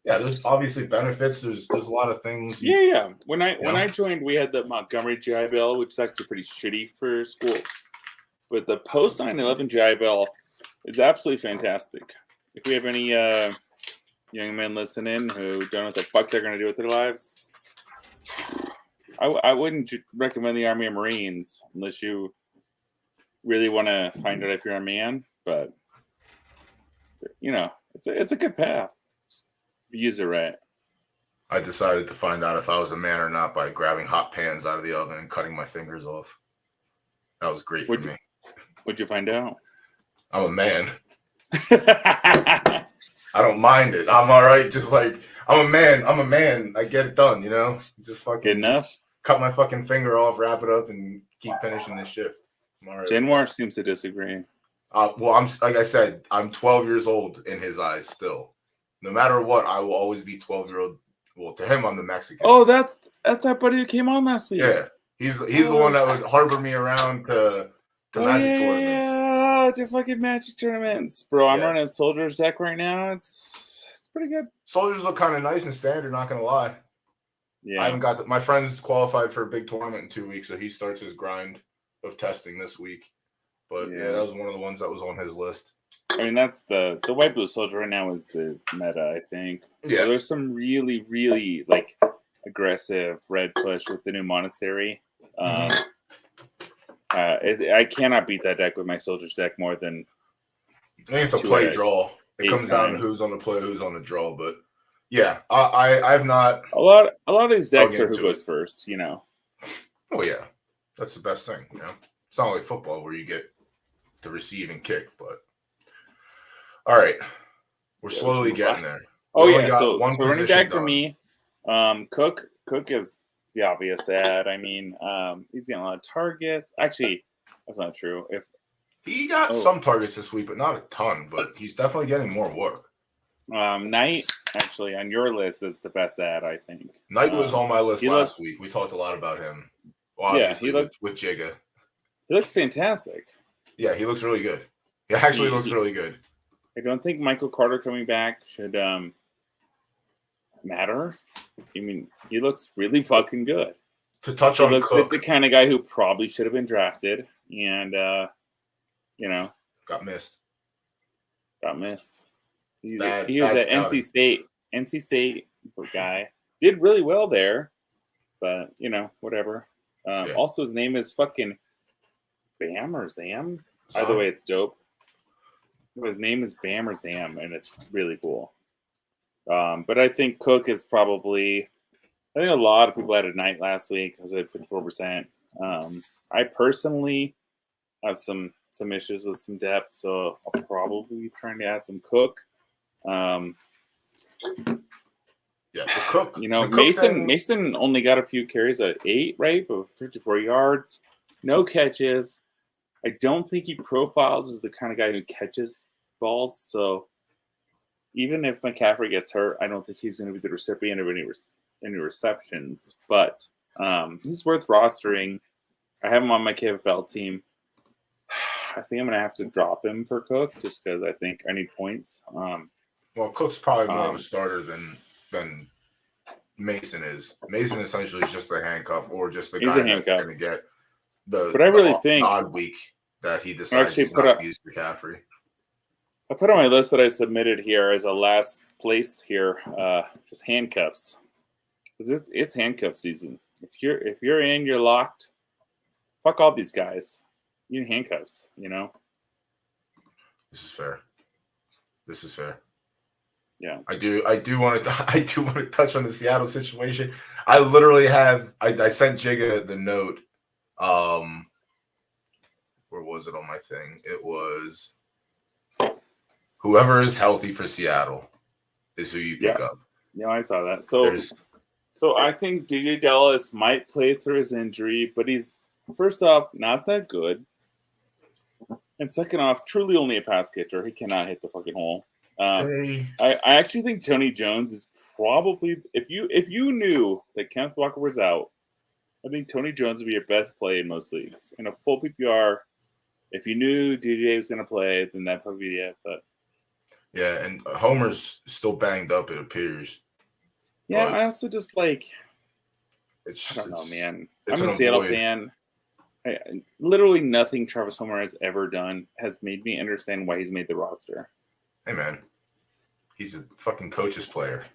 [SPEAKER 2] yeah, there's obviously benefits. There's a lot of things.
[SPEAKER 1] Yeah. When I joined, we had the Montgomery GI Bill, which is actually pretty shitty for school. But the post 9/11 GI Bill is absolutely fantastic. If we have any young men listening who don't know what the fuck they're going to do with their lives, I wouldn't recommend the Army or Marines unless you really want to find out if you're a man. But it's a good path. Use it right.
[SPEAKER 2] I decided to find out if I was a man or not by grabbing hot pans out of the oven and cutting my fingers off. That was great for me.
[SPEAKER 1] What'd you find out?
[SPEAKER 2] I'm a man. I don't mind it. I'm all right. Just like I'm a man. I get it done, Just fucking
[SPEAKER 1] good enough.
[SPEAKER 2] Cut my fucking finger off, wrap it up, and keep finishing this shift. I'm all right.
[SPEAKER 1] Januar seems to disagree.
[SPEAKER 2] Well, I'm like I said, I'm 12 years old in his eyes still. No matter what, I will always be 12-year-old. Well, to him, I'm the Mexican.
[SPEAKER 1] Oh, that's our buddy who came on last week.
[SPEAKER 2] Yeah, he's the one that would harbor me around to magic tournaments.
[SPEAKER 1] Yeah, to fucking magic tournaments, bro. I'm running a Soldier's deck right now. It's pretty good.
[SPEAKER 2] Soldiers look kind of nice and standard. Not gonna lie. Yeah, I haven't got my friend's qualified for a big tournament in 2 weeks, so he starts his grind of testing this week. But yeah, that was one of the ones that was on his list.
[SPEAKER 1] I mean, that's the white blue soldier right now is the meta, I think.
[SPEAKER 2] Yeah.
[SPEAKER 1] So there's some really, really like aggressive red push with the new monastery. I cannot beat that deck with my soldier's deck more than.
[SPEAKER 2] I think it's a play draw. It comes down to who's on the play, who's on the draw. But yeah, I've not.
[SPEAKER 1] A lot of these decks are who goes first.
[SPEAKER 2] Oh yeah, that's the best thing. It's not like football where you get to receive and kick, but. All right. We're slowly getting there.
[SPEAKER 1] Oh
[SPEAKER 2] We only
[SPEAKER 1] yeah,
[SPEAKER 2] got
[SPEAKER 1] so
[SPEAKER 2] one
[SPEAKER 1] running
[SPEAKER 2] position
[SPEAKER 1] back for
[SPEAKER 2] done.
[SPEAKER 1] me, Cook is the obvious ad. I mean, he's getting a lot of targets. Actually, that's not true. If
[SPEAKER 2] He got some targets this week, but not a ton. But he's definitely getting more work.
[SPEAKER 1] Knight, actually, on your list is the best ad, I think.
[SPEAKER 2] Knight was on my list last
[SPEAKER 1] looks,
[SPEAKER 2] week. We talked a lot about him. Well,
[SPEAKER 1] yeah,
[SPEAKER 2] obviously with Jigga.
[SPEAKER 1] He looks fantastic.
[SPEAKER 2] Yeah, he looks really good. He actually looks really good.
[SPEAKER 1] I don't think Michael Carter coming back should matter. I mean, he looks really fucking good.
[SPEAKER 2] To touch
[SPEAKER 1] he
[SPEAKER 2] on
[SPEAKER 1] looks
[SPEAKER 2] Cook,
[SPEAKER 1] like the kind of guy who probably should have been drafted, and
[SPEAKER 2] got missed.
[SPEAKER 1] He was at NC State guy. Did really well there, but whatever. Also, his name is fucking Bam or Zam. Either way, it's dope. His name is Bam or Zam, and it's really cool. But I think Cook is probably. I think a lot of people had a night last week. I was at 54%. I personally have some issues with some depth, so I'll probably be trying to add some Cook.
[SPEAKER 2] The Cook.
[SPEAKER 1] Mason only got a few carries at 8, right? But 54 yards, no catches. I don't think he profiles as the kind of guy who catches balls. So even if McCaffrey gets hurt, I don't think he's going to be the recipient of any receptions. But he's worth rostering. I have him on my KFFL team. I think I'm going to have to drop him for Cook just because I think I need points.
[SPEAKER 2] Well, Cook's probably more of a starter than Mason is. Mason essentially is just a handcuff or just the guy that's going to get the odd week that he decides he's not to use McCaffrey.
[SPEAKER 1] I put on my list that I submitted here as a last place here, just handcuffs. Because it's handcuff season. If you're in, you're locked. Fuck all these guys. You need handcuffs,
[SPEAKER 2] This is fair.
[SPEAKER 1] Yeah.
[SPEAKER 2] I do want to touch on the Seattle situation. I literally have I sent Jigga the note. Where was it on my thing? It was whoever is healthy for Seattle is who you pick up.
[SPEAKER 1] Yeah, I saw that. So I think DJ Dallas might play through his injury, but he's first off not that good. And second off, truly only a pass catcher. He cannot hit the fucking hole. I actually think Tony Jones is probably if you knew that Kenneth Walker was out, I think Tony Jones would be your best play in most leagues. In a full PPR, if you knew DJ was going to play, then that'd probably be it. But
[SPEAKER 2] yeah, and Homer's still banged up, it appears.
[SPEAKER 1] Yeah, I also just I don't know, man. I'm a Seattle fan. Literally nothing Travis Homer has ever done has made me understand why he's made the roster.
[SPEAKER 2] Hey, man. He's a fucking coach's player.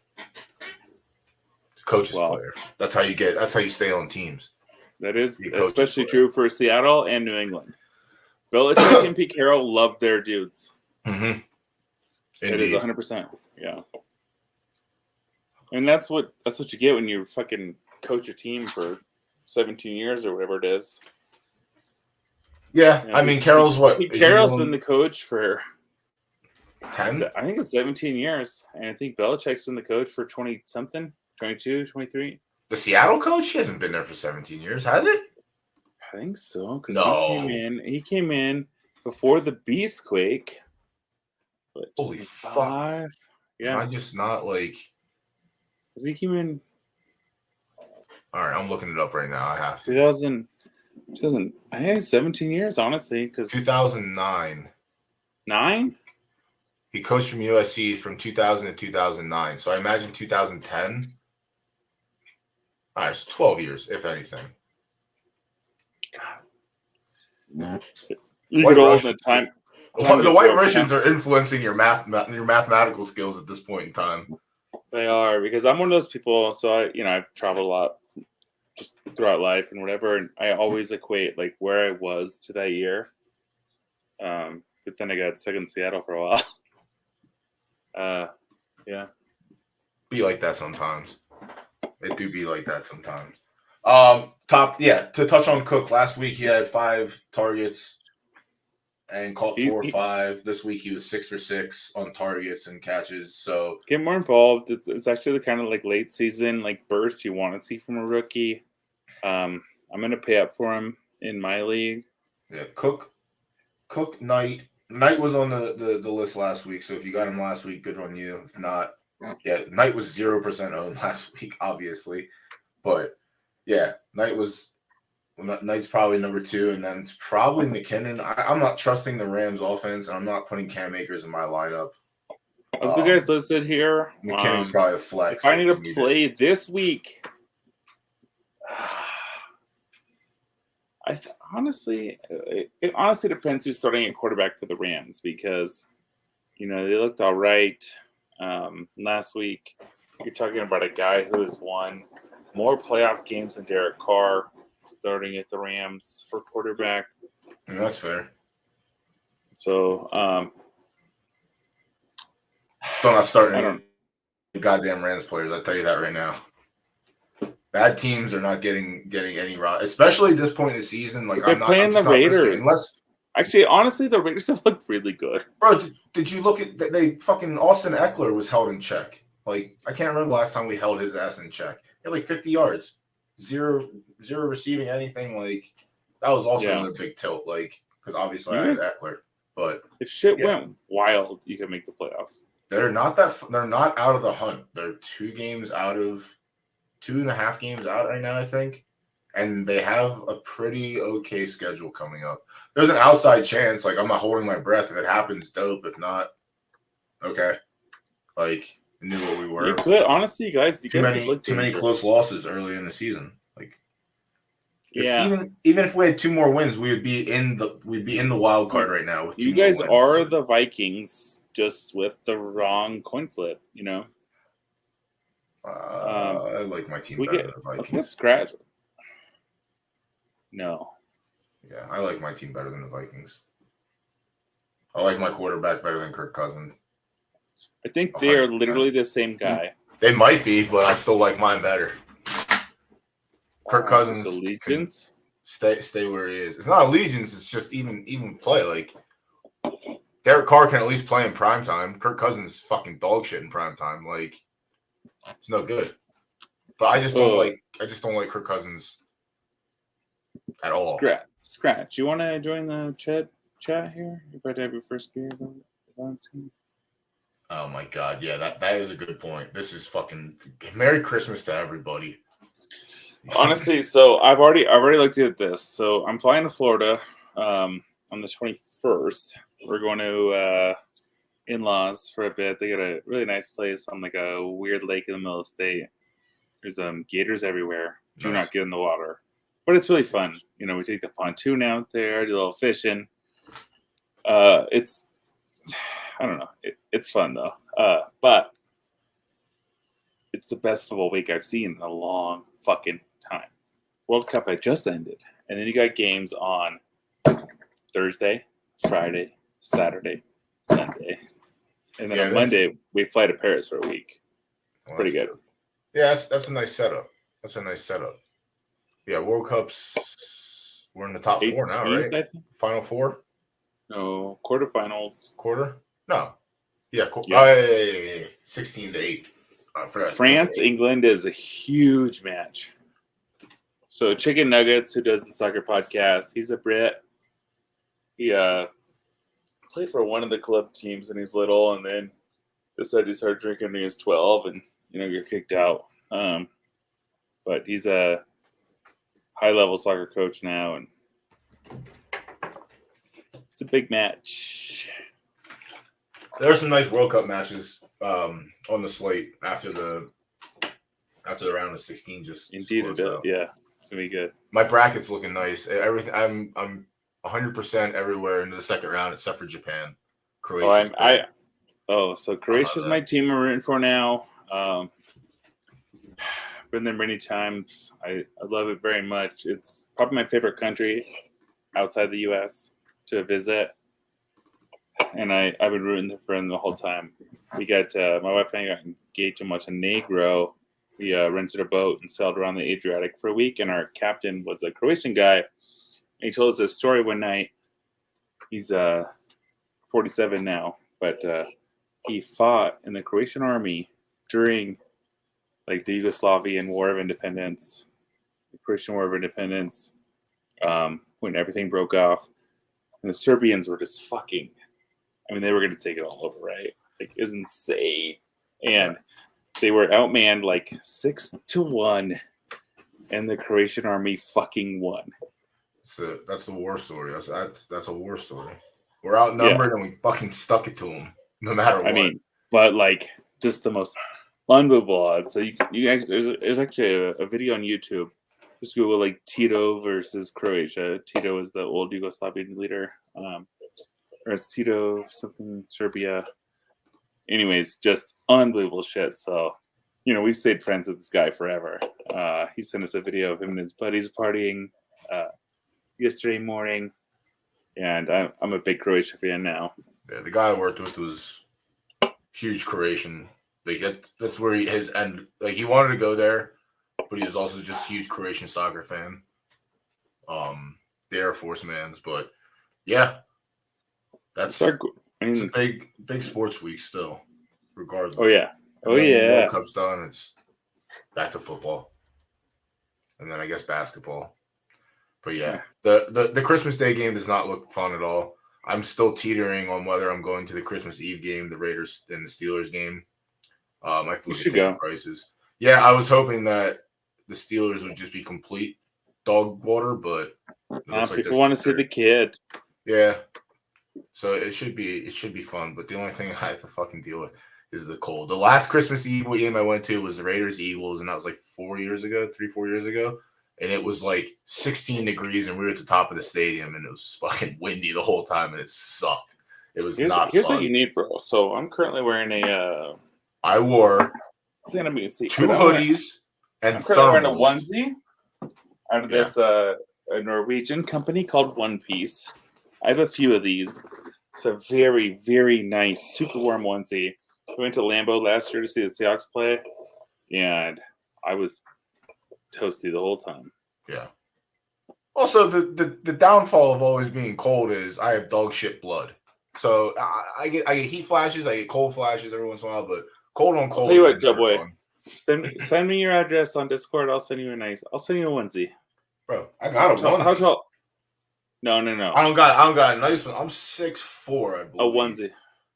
[SPEAKER 2] Player. That's how you stay on teams.
[SPEAKER 1] That is especially true for Seattle and New England. Belichick and Pete Carroll love their dudes.
[SPEAKER 2] Mm-hmm.
[SPEAKER 1] It is 100%. Yeah. And that's what you get when you fucking coach a team for 17 years or whatever it is.
[SPEAKER 2] Yeah, I mean, Carroll's what?
[SPEAKER 1] Carroll's been the coach for
[SPEAKER 2] 10?
[SPEAKER 1] I think it's 17 years. And I think Belichick's been the coach for 20-something, 22, 23.
[SPEAKER 2] The Seattle coach? He hasn't been there for 17 years, has it?
[SPEAKER 1] I think so. Because
[SPEAKER 2] no.
[SPEAKER 1] He came in before the Beastquake.
[SPEAKER 2] Holy fuck.
[SPEAKER 1] Yeah.
[SPEAKER 2] I just not like...
[SPEAKER 1] He came in...
[SPEAKER 2] All right, I'm looking it up right now. I have to.
[SPEAKER 1] 2000, I think 17 years, honestly.
[SPEAKER 2] 2009.
[SPEAKER 1] 9?
[SPEAKER 2] He coached from USC from 2000 to 2009. So I imagine 2010. All right, it's 12 years, if anything.
[SPEAKER 1] God. You get old in time.
[SPEAKER 2] The White Russians are influencing your mathematical skills at this point in time.
[SPEAKER 1] They are, because I'm one of those people. So I've traveled a lot just throughout life and whatever, and I always equate where I was to that year. But then I got stuck in Seattle for a while. Yeah.
[SPEAKER 2] Be like that sometimes. It do be like that sometimes. To touch on Cook, last week he had 5 targets and caught 4 or 5. This week he was 6 for 6 on targets and catches. So
[SPEAKER 1] get more involved. It's actually the kind of like late season like burst you want to see from a rookie. I'm gonna pay up for him in my league.
[SPEAKER 2] Yeah, Cook, Knight. Knight was on the list last week, so if you got him last week, good on you. If not, yeah, Knight was 0% owned last week, obviously. But yeah, Knight's probably number 2, and then it's probably McKinnon. I'm not trusting the Rams offense, and I'm not putting Cam Akers in my lineup.
[SPEAKER 1] Of the guys listed here,
[SPEAKER 2] McKinnon's probably a flex.
[SPEAKER 1] If I need to play this week, honestly, it honestly depends who's starting at quarterback for the Rams, because they looked all right last week. You're talking about a guy who has won more playoff games than Derek Carr starting at the Rams for quarterback.
[SPEAKER 2] And that's fair.
[SPEAKER 1] So,
[SPEAKER 2] still not starting any goddamn Rams players. I'll tell you that right now. Bad teams are not getting any especially at this point in the season. Like
[SPEAKER 1] they're playing the Raiders. Actually, honestly, the Raiders have looked really good.
[SPEAKER 2] Bro, did you look at they fucking Austin Eckler was held in check? Like, I can't remember the last time we held his ass in check. He had like 50 yards, zero receiving anything. Like, that was also another big tilt. Like, because obviously I had Eckler, but
[SPEAKER 1] if shit went wild, you could make the playoffs.
[SPEAKER 2] They're not out of the hunt. They're 2.5 games out right now, I think. And they have a pretty okay schedule coming up. There's an outside chance. Like, I'm not holding my breath. If it happens, dope. If not, okay. Like, we knew what we were.
[SPEAKER 1] You could, honestly, you guys
[SPEAKER 2] too many close losses early in the season. Like, even if we had 2 more wins, we'd be in the wild card right now. With
[SPEAKER 1] you guys are the Vikings, just with the wrong coin flip.
[SPEAKER 2] I like my team better than the Vikings.
[SPEAKER 1] Let's get scratch. No.
[SPEAKER 2] Yeah, I like my team better than the Vikings. I like my quarterback better than Kirk Cousins.
[SPEAKER 1] I think they are literally the same guy.
[SPEAKER 2] They might be, but I still like mine better. Kirk Cousins
[SPEAKER 1] allegiance.
[SPEAKER 2] Stay where he is. It's not allegiance. It's just even play. Like, Derek Carr can at least play in prime time. Kirk Cousins is fucking dog shit in prime time. Like, it's no good. But I just don't like Kirk Cousins at all.
[SPEAKER 1] Scratch. You want to join the chat here? You're about to have your first beer.
[SPEAKER 2] Oh my god, yeah, that is a good point. This is fucking Merry Christmas to everybody.
[SPEAKER 1] Honestly, so I've already looked at this. So I'm flying to Florida on the 21st. We're going to in-laws for a bit. They got a really nice place on like a weird lake in the middle of the state. There's gators everywhere. Do not get in the water. But it's really fun. We take the pontoon out there, do a little fishing. It's I don't know. It's fun though. But it's the best football week I've seen in a long fucking time. World Cup had just ended, and then you got games on Thursday, Friday, Saturday, Sunday, and then on Monday we fly to Paris for a week. It's pretty good.
[SPEAKER 2] Yeah, that's a nice setup. Yeah, World Cups. We're in the top 4 now, right? Final 4.
[SPEAKER 1] No, quarterfinals.
[SPEAKER 2] Quarter? No. Yeah. Yeah. 16-8.
[SPEAKER 1] France, England is a huge match. So Chicken Nuggets, who does the soccer podcast, he's a Brit. He played for one of the club teams when he's little, and then decided to start drinking when he was 12, and get kicked out. But he's a high-level soccer coach now, and it's a big match.
[SPEAKER 2] There are some nice World Cup matches on the slate after the round of 16.
[SPEAKER 1] Indeed, yeah, it's gonna be good.
[SPEAKER 2] My bracket's looking nice. Everything. I'm 100% everywhere into the second round except for Japan. Croatia.
[SPEAKER 1] So Croatia's my team I'm rooting for now. Been there many times. I love it very much. It's probably my favorite country outside the U.S. to visit. And I've been rooting for them the whole time. We got my wife and I got engaged in Montenegro. We rented a boat and sailed around the Adriatic for a week. And our captain was a Croatian guy. And he told us a story one night. He's 47 now, but he fought in the Croatian army during like the Yugoslavian War of Independence, the Croatian War of Independence, when everything broke off, and the Serbians were just fucking. I mean, they were going to take it all over, right? Like, it was insane, and they were outmanned like 6-1, and the Croatian army fucking won.
[SPEAKER 2] That's the war story. That's a war story. We're outnumbered and we fucking stuck it to them, no matter what.
[SPEAKER 1] I mean, but like just the most unbelievable odds. So you actually, there's actually a video on YouTube. Just Google like Tito versus Croatia. Tito is the old Yugoslavian leader, or it's Tito something Serbia. Anyways, just unbelievable shit. So, we've stayed friends with this guy forever. He sent us a video of him and his buddies partying yesterday morning, and I'm a big Croatia fan now.
[SPEAKER 2] Yeah, the guy I worked with was huge Croatian. Like that's where his end. Like he wanted to go there, but he was also just a huge Croatian soccer fan. The Air Force man's, but yeah, it's a big sports week still, regardless.
[SPEAKER 1] Oh yeah,
[SPEAKER 2] and the World Cup's done. It's back to football, and then I guess basketball. But yeah, the Christmas Day game does not look fun at all. I'm still teetering on whether I'm going to the Christmas Eve game, the Raiders and the Steelers game. I have to look at ticket prices. Yeah, I was hoping that the Steelers would just be complete dog water, but it looks like
[SPEAKER 1] people want to see the kid.
[SPEAKER 2] Yeah, so it should be fun. But the only thing I have to fucking deal with is the cold. The last Christmas Eve game I went to was the Raiders Eagles, and that was like 4 years ago, 3-4 years ago. And it was like 16 degrees, and we were at the top of the stadium, and it was fucking windy the whole time, and it sucked. It was not fun.
[SPEAKER 1] Here's what you need, bro. So I'm currently wearing a.
[SPEAKER 2] I wore
[SPEAKER 1] 2
[SPEAKER 2] hoodies and
[SPEAKER 1] I'm currently wearing a onesie out of this a Norwegian company called One Piece. I have a few of these. It's a very, very nice, super warm onesie. I went to Lambeau last year to see the Seahawks play, and I was toasty the whole time.
[SPEAKER 2] Yeah. Also, the downfall of always being cold is I have dog shit blood. So I get heat flashes, I get cold flashes every once in a while, but cold on cold.
[SPEAKER 1] I'll tell you what, Joe Boy. Send me your address on Discord. I'll send you a onesie.
[SPEAKER 2] Bro, I got a onesie.
[SPEAKER 1] How tall? No.
[SPEAKER 2] I don't got a nice one. I'm 6'4", I believe.
[SPEAKER 1] A onesie.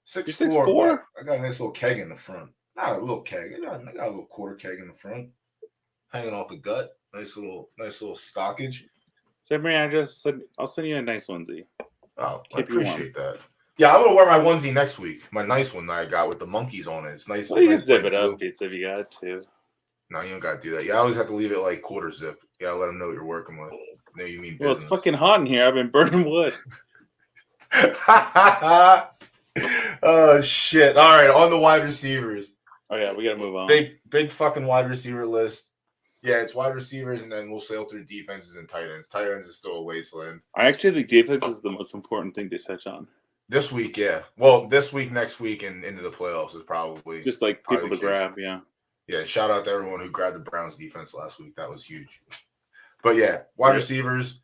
[SPEAKER 2] 6'4".
[SPEAKER 1] 6'4"?
[SPEAKER 2] I got a nice little keg in the front. Not a little keg. I got a little quarter keg in the front, hanging off the gut. Nice little stockage.
[SPEAKER 1] Send me your address. I'll send you a nice onesie.
[SPEAKER 2] Oh, I appreciate that. Yeah, I'm gonna wear my onesie next week. My nice one that I got with the monkeys on it. It's nice.
[SPEAKER 1] Well, you can zip it up, Pizza, if you got to.
[SPEAKER 2] No, you don't gotta do that. You always have to leave it like quarter zip. You gotta let them know what you're working with. No, you mean business.
[SPEAKER 1] Well, it's fucking hot in here. I've been burning wood.
[SPEAKER 2] Oh shit! All right, on the wide receivers.
[SPEAKER 1] Oh yeah, we gotta move on.
[SPEAKER 2] Big fucking wide receiver list. Yeah, it's wide receivers, and then we'll sail through defenses and tight ends. Tight ends is still a wasteland.
[SPEAKER 1] I actually think defense is the most important thing to touch on.
[SPEAKER 2] This week, yeah. Well, this week, next week, and into the playoffs is probably
[SPEAKER 1] just like people to grab, yeah.
[SPEAKER 2] Yeah, shout out to everyone who grabbed the Browns defense last week. That was huge. But yeah, wide receivers.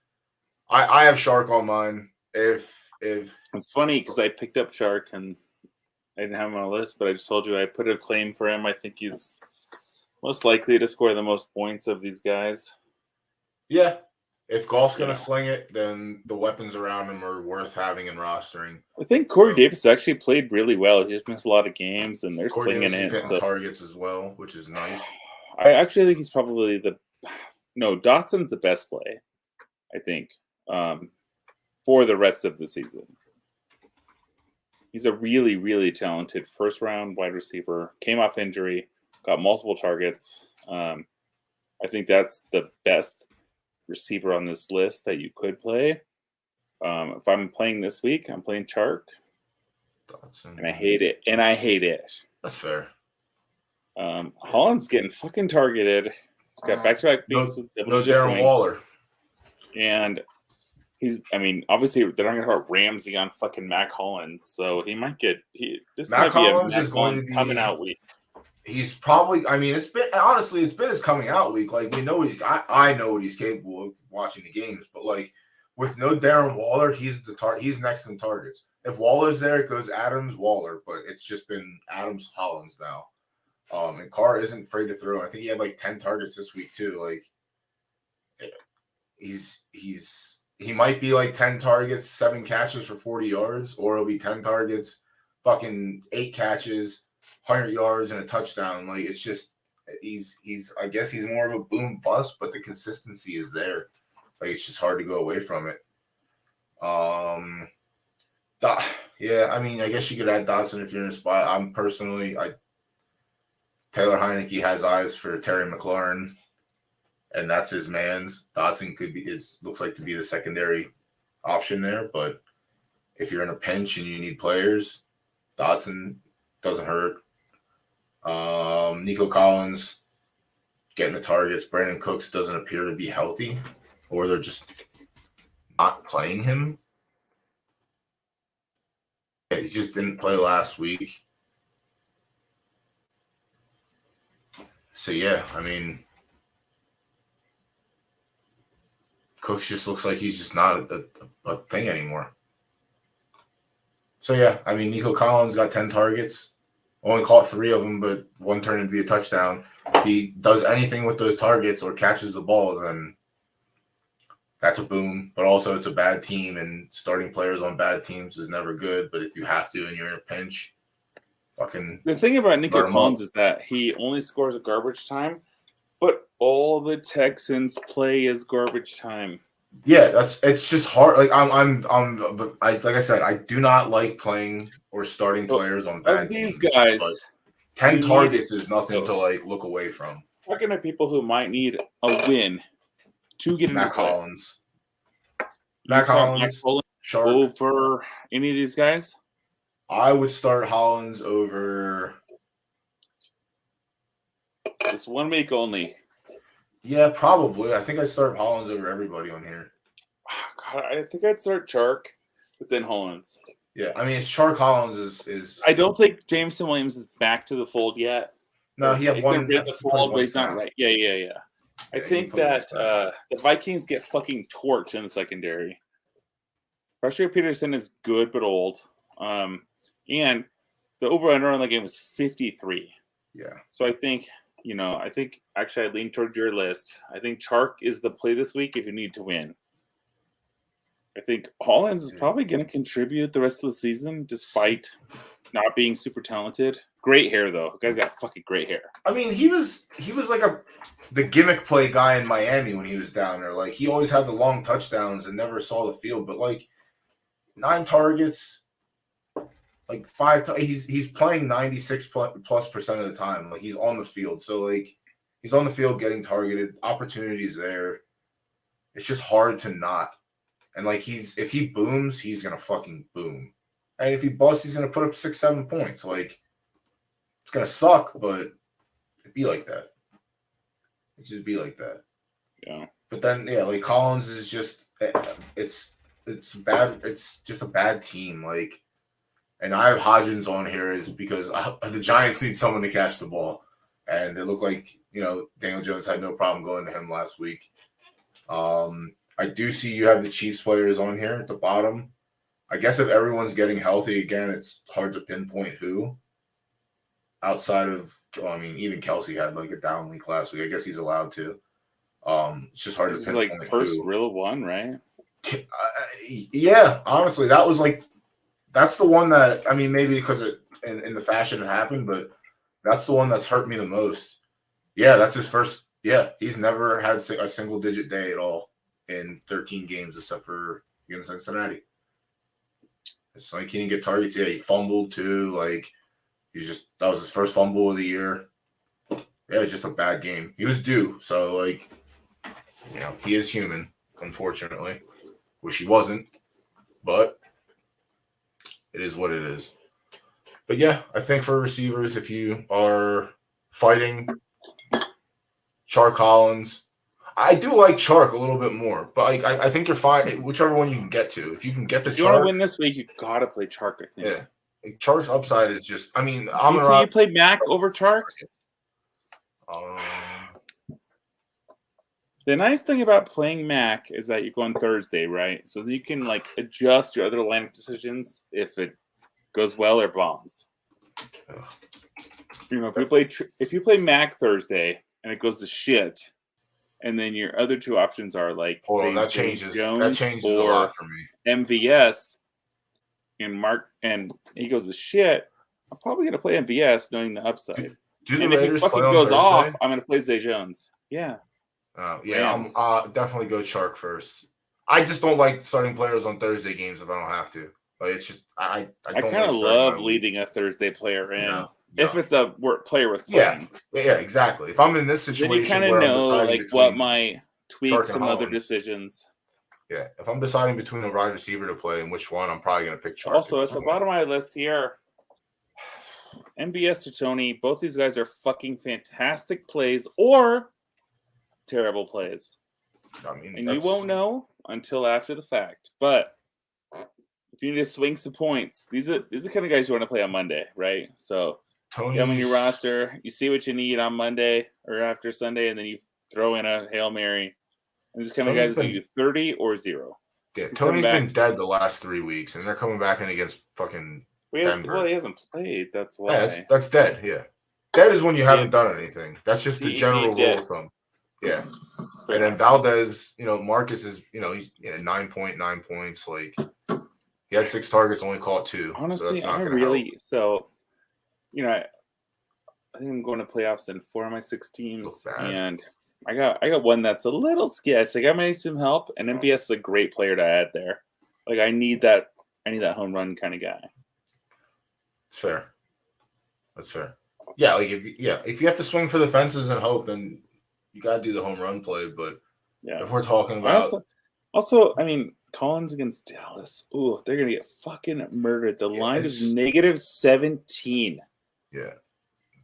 [SPEAKER 2] I have Shark on mine. If
[SPEAKER 1] it's funny because I picked up Shark and I didn't have him on a list, but I just told you I put a claim for him. I think he's most likely to score the most points of these guys.
[SPEAKER 2] Yeah. If Goff's going to sling it, then the weapons around him are worth having and rostering.
[SPEAKER 1] I think Corey Davis actually played really well. He just missed a lot of games, and they're slinging in.
[SPEAKER 2] Getting targets as well, which is nice.
[SPEAKER 1] I actually think he's probably Dotson's the best play, I think, for the rest of the season. He's a really, really talented first-round wide receiver. Came off injury, got multiple targets. I think that's the best receiver on this list that you could play. If I'm playing this week, I'm playing Chark. Dotson. And I hate it.
[SPEAKER 2] That's fair.
[SPEAKER 1] Holland's getting fucking targeted. He's got back-to-back beats with
[SPEAKER 2] Darren Waller.
[SPEAKER 1] And obviously they're not going to have Ramsey on fucking Mac Hollins, so he might get
[SPEAKER 2] Mac Hollins is going to be
[SPEAKER 1] coming out week.
[SPEAKER 2] He's probably. it's been his coming out week. Like we know I know what he's capable of watching the games, but like with no Darren Waller, he's next in targets. If Waller's there, it goes Adams, Waller, but it's just been Adams, Hollins now. And Carr isn't afraid to throw. I think he had like 10 targets this week too. Like he might be like 10 targets, 7 catches for 40 yards, or it'll be 10 targets, fucking 8 catches, 100 yards, and a touchdown. Like it's just he's I guess he's more of a boom bust, but the consistency is there. Like it's just hard to go away from it. Yeah, I mean, I guess you could add Dotson if you're in a spot. Taylor Heineke has eyes for Terry McLaurin, and that's his man's. Dotson looks like to be the secondary option there, but if you're in a pinch and you need players, Dotson doesn't hurt. Nico Collins getting the targets. Brandon Cooks doesn't appear to be healthy, or they're just not playing him. Yeah, he just didn't play last week. So, yeah, I mean, Cooks just looks like he's just not a thing anymore. So, yeah, I mean, Nico Collins got 10 targets. Only caught 3 of them, but 1 turned into be a touchdown. If he does anything with those targets or catches the ball, then that's a boom. But also it's a bad team, and starting players on bad teams is never good. But if you have to and you're in a pinch, the
[SPEAKER 1] thing about Nico Collins is that he only scores at garbage time, but all the Texans play is garbage time.
[SPEAKER 2] Yeah, it's just hard. Like like I said, I do not like playing or starting players on bad
[SPEAKER 1] teams.
[SPEAKER 2] These
[SPEAKER 1] guys,
[SPEAKER 2] 10 targets is nothing to like look away from.
[SPEAKER 1] Talking to people who might need a win to get into
[SPEAKER 2] Collins.
[SPEAKER 1] Matt Collins over any of these guys.
[SPEAKER 2] I would start Hollins over
[SPEAKER 1] this 1 week only.
[SPEAKER 2] Yeah, probably. I think I'd start Hollins over everybody on here.
[SPEAKER 1] God, I think I'd start Chark, but then Hollins.
[SPEAKER 2] Yeah, I mean, it's Chark Hollins is.
[SPEAKER 1] I don't think Jameson Williams is back to the fold yet.
[SPEAKER 2] No, he had one.
[SPEAKER 1] The fold, but he's not right. Yeah. I think that the Vikings get fucking torched in the secondary. Pressure Peterson is good but old. And the over-under on the game was 53.
[SPEAKER 2] Yeah.
[SPEAKER 1] So I think, actually I lean toward your list. I think Chark is the play this week if you need to win. I think Hollins is probably going to contribute the rest of the season despite not being super talented. Great hair, though. The guy's got fucking great hair.
[SPEAKER 2] I mean, he was like the gimmick play guy in Miami when he was down there. Like, he always had the long touchdowns and never saw the field. But, like, 9 targets, like 5 he's playing 96+% of the time. Like, he's on the field. So, like, he's on the field getting targeted. Opportunities there. It's just hard to not. And, like, if he booms, he's going to fucking boom. And if he busts, he's going to put up 6-7 points. Like, it's going to suck, but it'd be like that. It just be like that.
[SPEAKER 1] Yeah.
[SPEAKER 2] But then, yeah, like, Collins is just it's bad. It's just a bad team. Like, and I have Hodgins on here is because the Giants need someone to catch the ball. And it looked like, Daniel Jones had no problem going to him last week. I do see you have the Chiefs players on here at the bottom. I guess if everyone's getting healthy again, it's hard to pinpoint who. Outside of, even Kelsey had like a down week last week. I guess he's allowed to. It's just hard to pinpoint.
[SPEAKER 1] This is like first real one, right?
[SPEAKER 2] Yeah, honestly, that's the one that maybe because in the fashion it happened, but that's the one that's hurt me the most. Yeah, that's his first. Yeah, he's never had a single digit day at all in 13 games except for against Cincinnati. It's like he didn't get targets. Yeah, he fumbled too. Like that was his first fumble of the year. Yeah, it's just a bad game. He was due, so like, he is human. Unfortunately, wish he wasn't, but it is what it is. But yeah, I think for receivers, if you are fighting Chark Collins, I do like Chark a little bit more, but I think you're fine. Whichever one you can get to. If you can get the Chark. If you want
[SPEAKER 1] to win this week, you got to play Chark, I think.
[SPEAKER 2] Yeah. Like Chark's upside is just,
[SPEAKER 1] you play Mac over Chark? The nice thing about playing Mac is that you go on Thursday, right? So you can like adjust your other lineup decisions if it goes well or bombs. You know, if you play Mac Thursday and it goes to shit, and then your other two options are like
[SPEAKER 2] that
[SPEAKER 1] Zay
[SPEAKER 2] changes
[SPEAKER 1] Jones
[SPEAKER 2] a
[SPEAKER 1] or
[SPEAKER 2] lot for me.
[SPEAKER 1] MVS, and he goes to shit, I'm probably gonna play MVS knowing the upside.
[SPEAKER 2] Do the
[SPEAKER 1] And if he
[SPEAKER 2] Raiders
[SPEAKER 1] fucking
[SPEAKER 2] play on
[SPEAKER 1] goes
[SPEAKER 2] Thursday?
[SPEAKER 1] off, I'm gonna play Zay Jones. Yeah.
[SPEAKER 2] I'm definitely go Chark first. I just don't like starting players on Thursday games if I don't have to. Like it's just I
[SPEAKER 1] kind of love leading a Thursday player in if it's a player with planning.
[SPEAKER 2] Yeah, exactly. If I'm in this situation,
[SPEAKER 1] then you kind of know like what might tweak some other decisions.
[SPEAKER 2] Yeah, if I'm deciding between a wide receiver to play and which one, I'm probably going to pick Chark.
[SPEAKER 1] Also, at the bottom of my list here, MVS to Tony, both these guys are fucking fantastic plays or terrible plays.
[SPEAKER 2] I mean,
[SPEAKER 1] and you won't know until after the fact. But if you need to swing some points, these are the kind of guys you want to play on Monday, right? So you have on your roster, you see what you need on Monday or after Sunday, and then you throw in a Hail Mary. And these kind of guys do you 30 or 0.
[SPEAKER 2] Yeah, Tony's been dead the last 3 weeks, and they're coming back in against fucking Denver.
[SPEAKER 1] Well, he hasn't played. That's why.
[SPEAKER 2] Yeah, that's dead. Yeah, dead is when you haven't done anything. That's just the general rule of thumb. Yeah, and then Valdez, Marcus is, he's 9.9 points. Like he had 6 targets, only caught 2.
[SPEAKER 1] Honestly,
[SPEAKER 2] so that's not help.
[SPEAKER 1] I think I'm going to playoffs in 4 of my 6 teams, and I got one that's a little sketch. Like I might need some help, and MVS is a great player to add there. Like I need that home run kind of guy.
[SPEAKER 2] That's fair. Yeah, like if you have to swing for the fences and hope, then you gotta do the home run play. But if we're talking about
[SPEAKER 1] also, I mean, Collins against Dallas. Ooh, they're gonna get fucking murdered. The line is -17.
[SPEAKER 2] Yeah.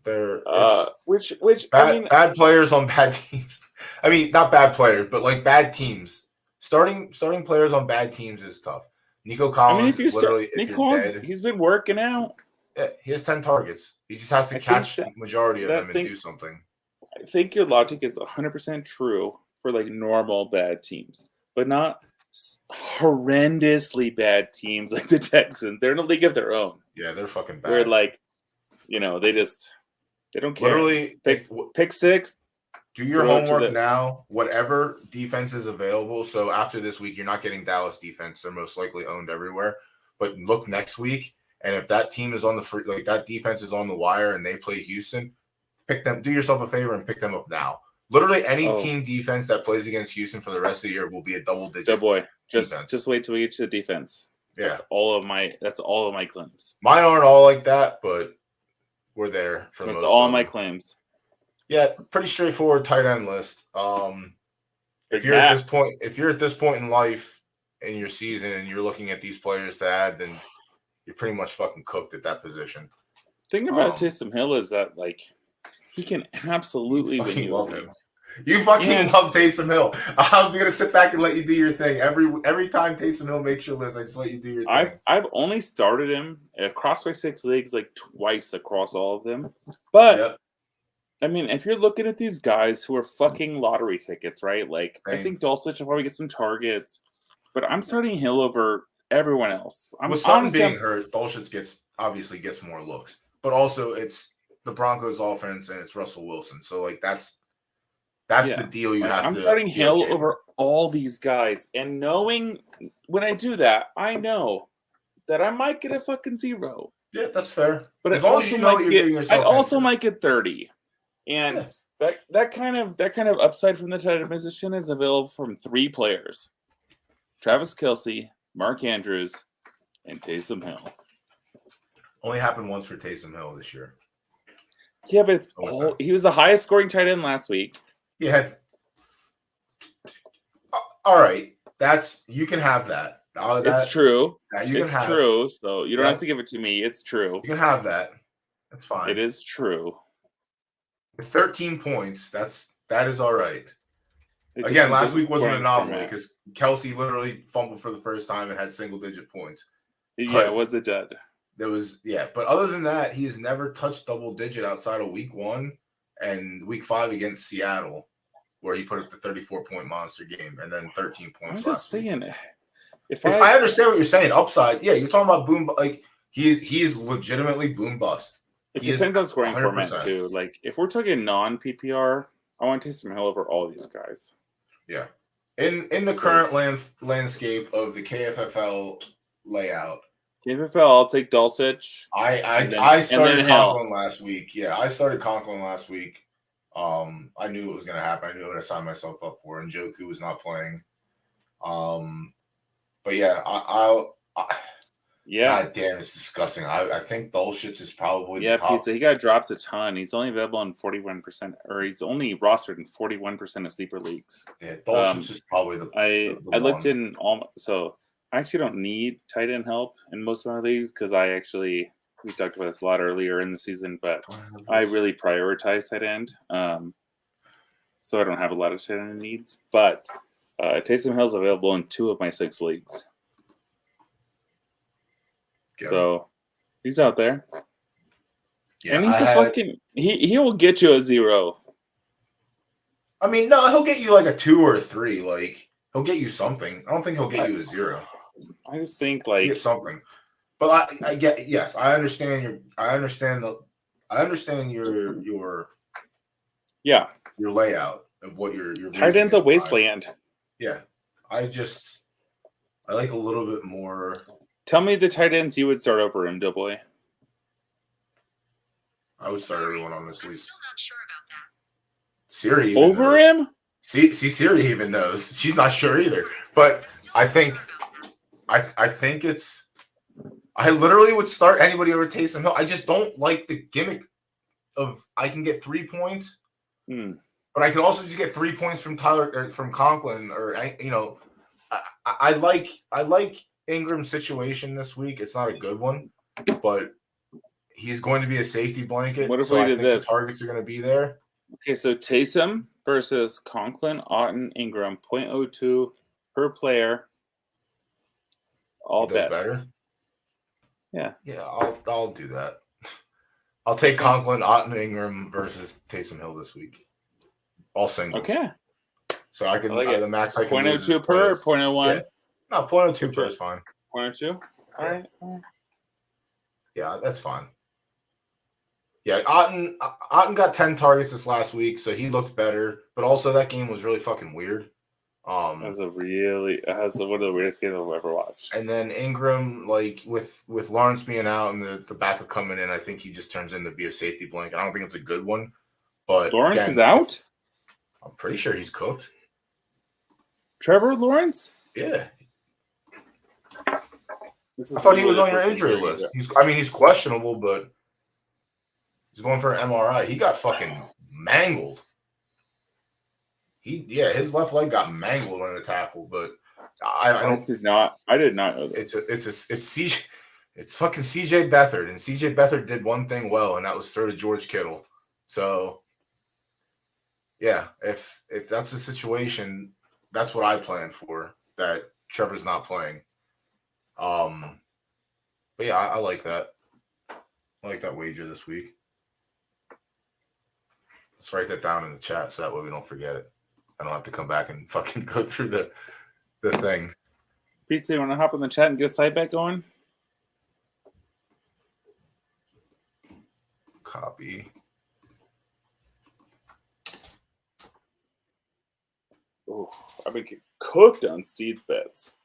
[SPEAKER 2] They're bad players on bad teams. I mean, not bad players, but like bad teams. Starting players on bad teams is tough. Nico Collins,
[SPEAKER 1] he's been working out.
[SPEAKER 2] Yeah, he has 10 targets. He just has to catch the majority of them and do something.
[SPEAKER 1] I think your logic is 100% true for like normal bad teams, but not horrendously bad teams like the Texans. They're in a league of their own.
[SPEAKER 2] Yeah, they're fucking bad.
[SPEAKER 1] Where like, they don't care.
[SPEAKER 2] Literally,
[SPEAKER 1] pick 6.
[SPEAKER 2] Do your homework now. Whatever defense is available. So after this week, you're not getting Dallas defense. They're most likely owned everywhere. But look next week, and if that team is on the that defense is on the wire and they play Houston, pick them. Do yourself a favor and pick them up now. Literally, any team defense that plays against Houston for the rest of the year will be a double-digit.
[SPEAKER 1] Oh boy, just wait till we get to the defense.
[SPEAKER 2] Yeah,
[SPEAKER 1] that's all of my claims.
[SPEAKER 2] Mine aren't all like that, but we're there for most.
[SPEAKER 1] That's all my claims.
[SPEAKER 2] Yeah, pretty straightforward tight end list. If you're at this point in life in your season and you're looking at these players to add, then you're pretty much fucking cooked at that position.
[SPEAKER 1] The thing about Taysom Hill is that like he can absolutely win you
[SPEAKER 2] love him. You fucking love Taysom Hill. I'm gonna sit back and let you do your thing. Every time Taysom Hill makes your list, I just let you do your thing.
[SPEAKER 1] I've only started him across my 6 leagues like twice across all of them. But I mean, if you're looking at these guys who are fucking lottery tickets, right? Like I think Dulcich will probably get some targets, but I'm starting Hill over everyone else.
[SPEAKER 2] With Sutton being hurt, Dulcich obviously gets more looks, but also it's the Broncos offense and it's Russell Wilson. So like that's the deal you have.
[SPEAKER 1] I'm starting Hill over all these guys, and knowing when I do that, I know that I might get a fucking 0.
[SPEAKER 2] Yeah, that's fair.
[SPEAKER 1] But as long as you know what you're getting yourself, I also might get 30, and that kind of upside from the tight end position is available from 3 players: Travis Kelce, Mark Andrews, and Taysom Hill.
[SPEAKER 2] Only happened once for Taysom Hill this year.
[SPEAKER 1] Yeah, but he was the highest scoring tight end last week.
[SPEAKER 2] Yeah. All right. You can have that.
[SPEAKER 1] It's true.
[SPEAKER 2] It's
[SPEAKER 1] true. So you don't have to give it to me. It's true.
[SPEAKER 2] You can have that. That's fine.
[SPEAKER 1] It is true.
[SPEAKER 2] With 13 points, that is all right. Again, last week was an anomaly because Kelce literally fumbled for the first time and had single-digit points.
[SPEAKER 1] Yeah, it was a dud.
[SPEAKER 2] But other than that, he has never touched double-digit outside of week 1 and week 5 against Seattle. where he put up the 34-point monster game and then 13 points.
[SPEAKER 1] I'm just saying,
[SPEAKER 2] I understand what you're saying. Upside, yeah, you're talking about boom. Like he is legitimately boom bust.
[SPEAKER 1] It depends on scoring format too. Like if we're talking non PPR, I want to take some hell over all these guys.
[SPEAKER 2] Yeah, in the current landscape of the KFFL layout.
[SPEAKER 1] KFFL, I'll take Dulcich.
[SPEAKER 2] I started Conklin last week. Yeah, I started Conklin last week. I knew it was going to happen. I knew what I signed myself up for. And Joku was not playing. But yeah, God damn, it's disgusting. I think Dulcich is probably
[SPEAKER 1] the top. Pizza. He got dropped a ton. He's only available in 41%, or he's only rostered in 41% of sleeper leagues.
[SPEAKER 2] Yeah, Dulcich is probably the
[SPEAKER 1] I looked in all, so I actually don't need tight end help in most of my leagues because we talked about this a lot earlier in the season, but I really prioritize tight end. So I don't have a lot of tight end needs, but Taysom Hill's available in 2 of my 6 leagues. So he's out there. Yeah, and he's he will get you a 0.
[SPEAKER 2] I mean, no, he'll get you like a 2 or a 3. Like he'll get you something. I don't think he'll get you a 0.
[SPEAKER 1] I just think like
[SPEAKER 2] get something. But I get yes, I understand your layout of what your
[SPEAKER 1] tight end's a wasteland.
[SPEAKER 2] Yeah. I like a little bit more.
[SPEAKER 1] Tell me the tight ends you would start over him, Doughboy.
[SPEAKER 2] I would start everyone on this list.
[SPEAKER 5] I'm still not sure about that.
[SPEAKER 2] Siri
[SPEAKER 1] over
[SPEAKER 2] knows.
[SPEAKER 1] Him?
[SPEAKER 2] See, Siri even knows. She's not sure either. But I think it's. I literally would start anybody over Taysom Hill. I just don't like the gimmick of I can get 3 points, but I can also just get 3 points from from Conklin, or I like Ingram's situation this week. It's not a good one, but he's going to be a safety blanket.
[SPEAKER 1] What if we did this?
[SPEAKER 2] The targets are going to be there.
[SPEAKER 1] Okay, so Taysom versus Conklin, Otten, Ingram, 0.02 per player. All bet.
[SPEAKER 2] Better.
[SPEAKER 1] Yeah.
[SPEAKER 2] Yeah, I'll do that. I'll take Conklin, Otten, Ingram versus Taysom Hill this week. All singles.
[SPEAKER 1] Okay.
[SPEAKER 2] So I can the max I can
[SPEAKER 1] 0.02 per or 0.01?
[SPEAKER 2] Yeah. No, 0.02 per is fine.
[SPEAKER 1] 0.02? All right.
[SPEAKER 2] Yeah, that's fine. Yeah, Otten got 10 targets this last week, so he looked better. But also that game was really fucking weird.
[SPEAKER 1] That was one of the weirdest games I've ever watched.
[SPEAKER 2] And then Ingram, like with Lawrence being out and the backup coming in, I think he just turns into be a safety blanket. I don't think it's a good one. But
[SPEAKER 1] Lawrence is out?
[SPEAKER 2] I'm pretty sure he's cooked.
[SPEAKER 1] Trevor Lawrence?
[SPEAKER 2] Yeah. I thought he was on your injury list. He's questionable, but he's going for an MRI. He got fucking mangled. His left leg got mangled on the tackle, but I did not know that. It's fucking CJ Beathard, and CJ Beathard did one thing well, and that was throw to George Kittle. So yeah, if that's the situation, that's what I plan for. That Trevor's not playing. But yeah, I like that. I like that wager this week. Let's write that down in the chat so that way we don't forget it. I don't have to come back and fucking go through the thing.
[SPEAKER 1] Pizza, you want to hop in the chat and get a site bet going?
[SPEAKER 2] Copy.
[SPEAKER 1] Oh, I've been cooked on Steed's bets.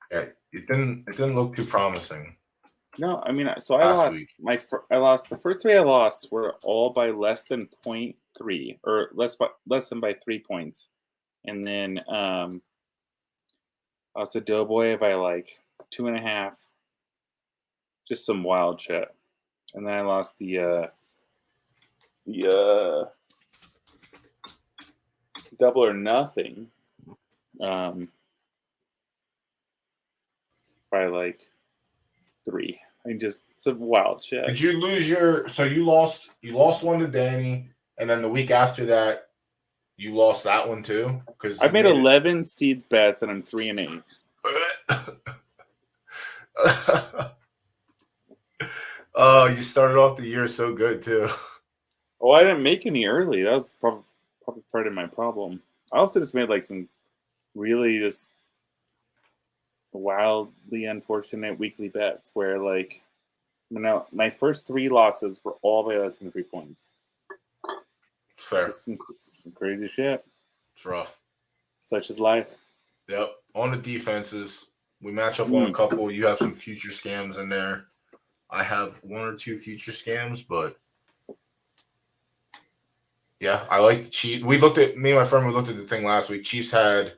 [SPEAKER 2] Yeah, it didn't look too promising.
[SPEAKER 1] No, I mean, so I lost the first 3 I lost were all by less than 0.3 or less than by 3 points, and then I lost a Doughboy by like 2.5, just some wild shit, and then I lost the double or nothing, by like 3. I mean, just some wild shit.
[SPEAKER 2] Did you lose so you lost one to Danny, and then the week after that, you lost that one too? Because
[SPEAKER 1] I made 11 Steeds bets, and I'm 3-8.
[SPEAKER 2] Oh, you started off the year so good too.
[SPEAKER 1] Oh, I didn't make any early. That was probably probably part of my problem. I also just made like some really just wildly unfortunate weekly bets where like my first 3 losses were all by less than 3 points.
[SPEAKER 2] It's fair.
[SPEAKER 1] Just some crazy shit.
[SPEAKER 2] It's rough.
[SPEAKER 1] Such is life.
[SPEAKER 2] Yep. On the defenses, we match up on a couple. You have some future scams in there. I have 1 or 2 future scams, but yeah, I like the Chiefs. Me and my friend, we looked at the thing last week. Chiefs had,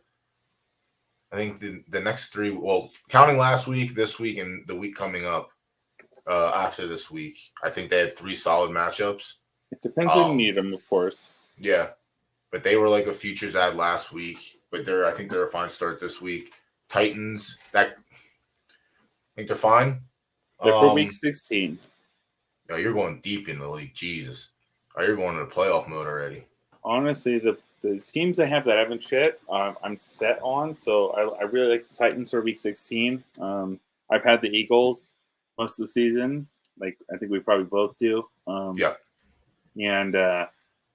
[SPEAKER 2] I think, the next 3, well, counting last week, this week, and the week coming up after this week, I think they had 3 solid matchups.
[SPEAKER 1] It depends when you need them, of course.
[SPEAKER 2] Yeah, but they were like a futures ad last week, but I think they're a fine start this week. Titans, I think they're fine.
[SPEAKER 1] They're for week 16.
[SPEAKER 2] Yeah, you're going deep in the league. Jesus. Oh, you're going into playoff mode already.
[SPEAKER 1] Honestly, the teams I have that haven't shit, I'm set on. So I really like the Titans for week 16. I've had the Eagles most of the season. Like, I think we probably both do.
[SPEAKER 2] Yeah.
[SPEAKER 1] And I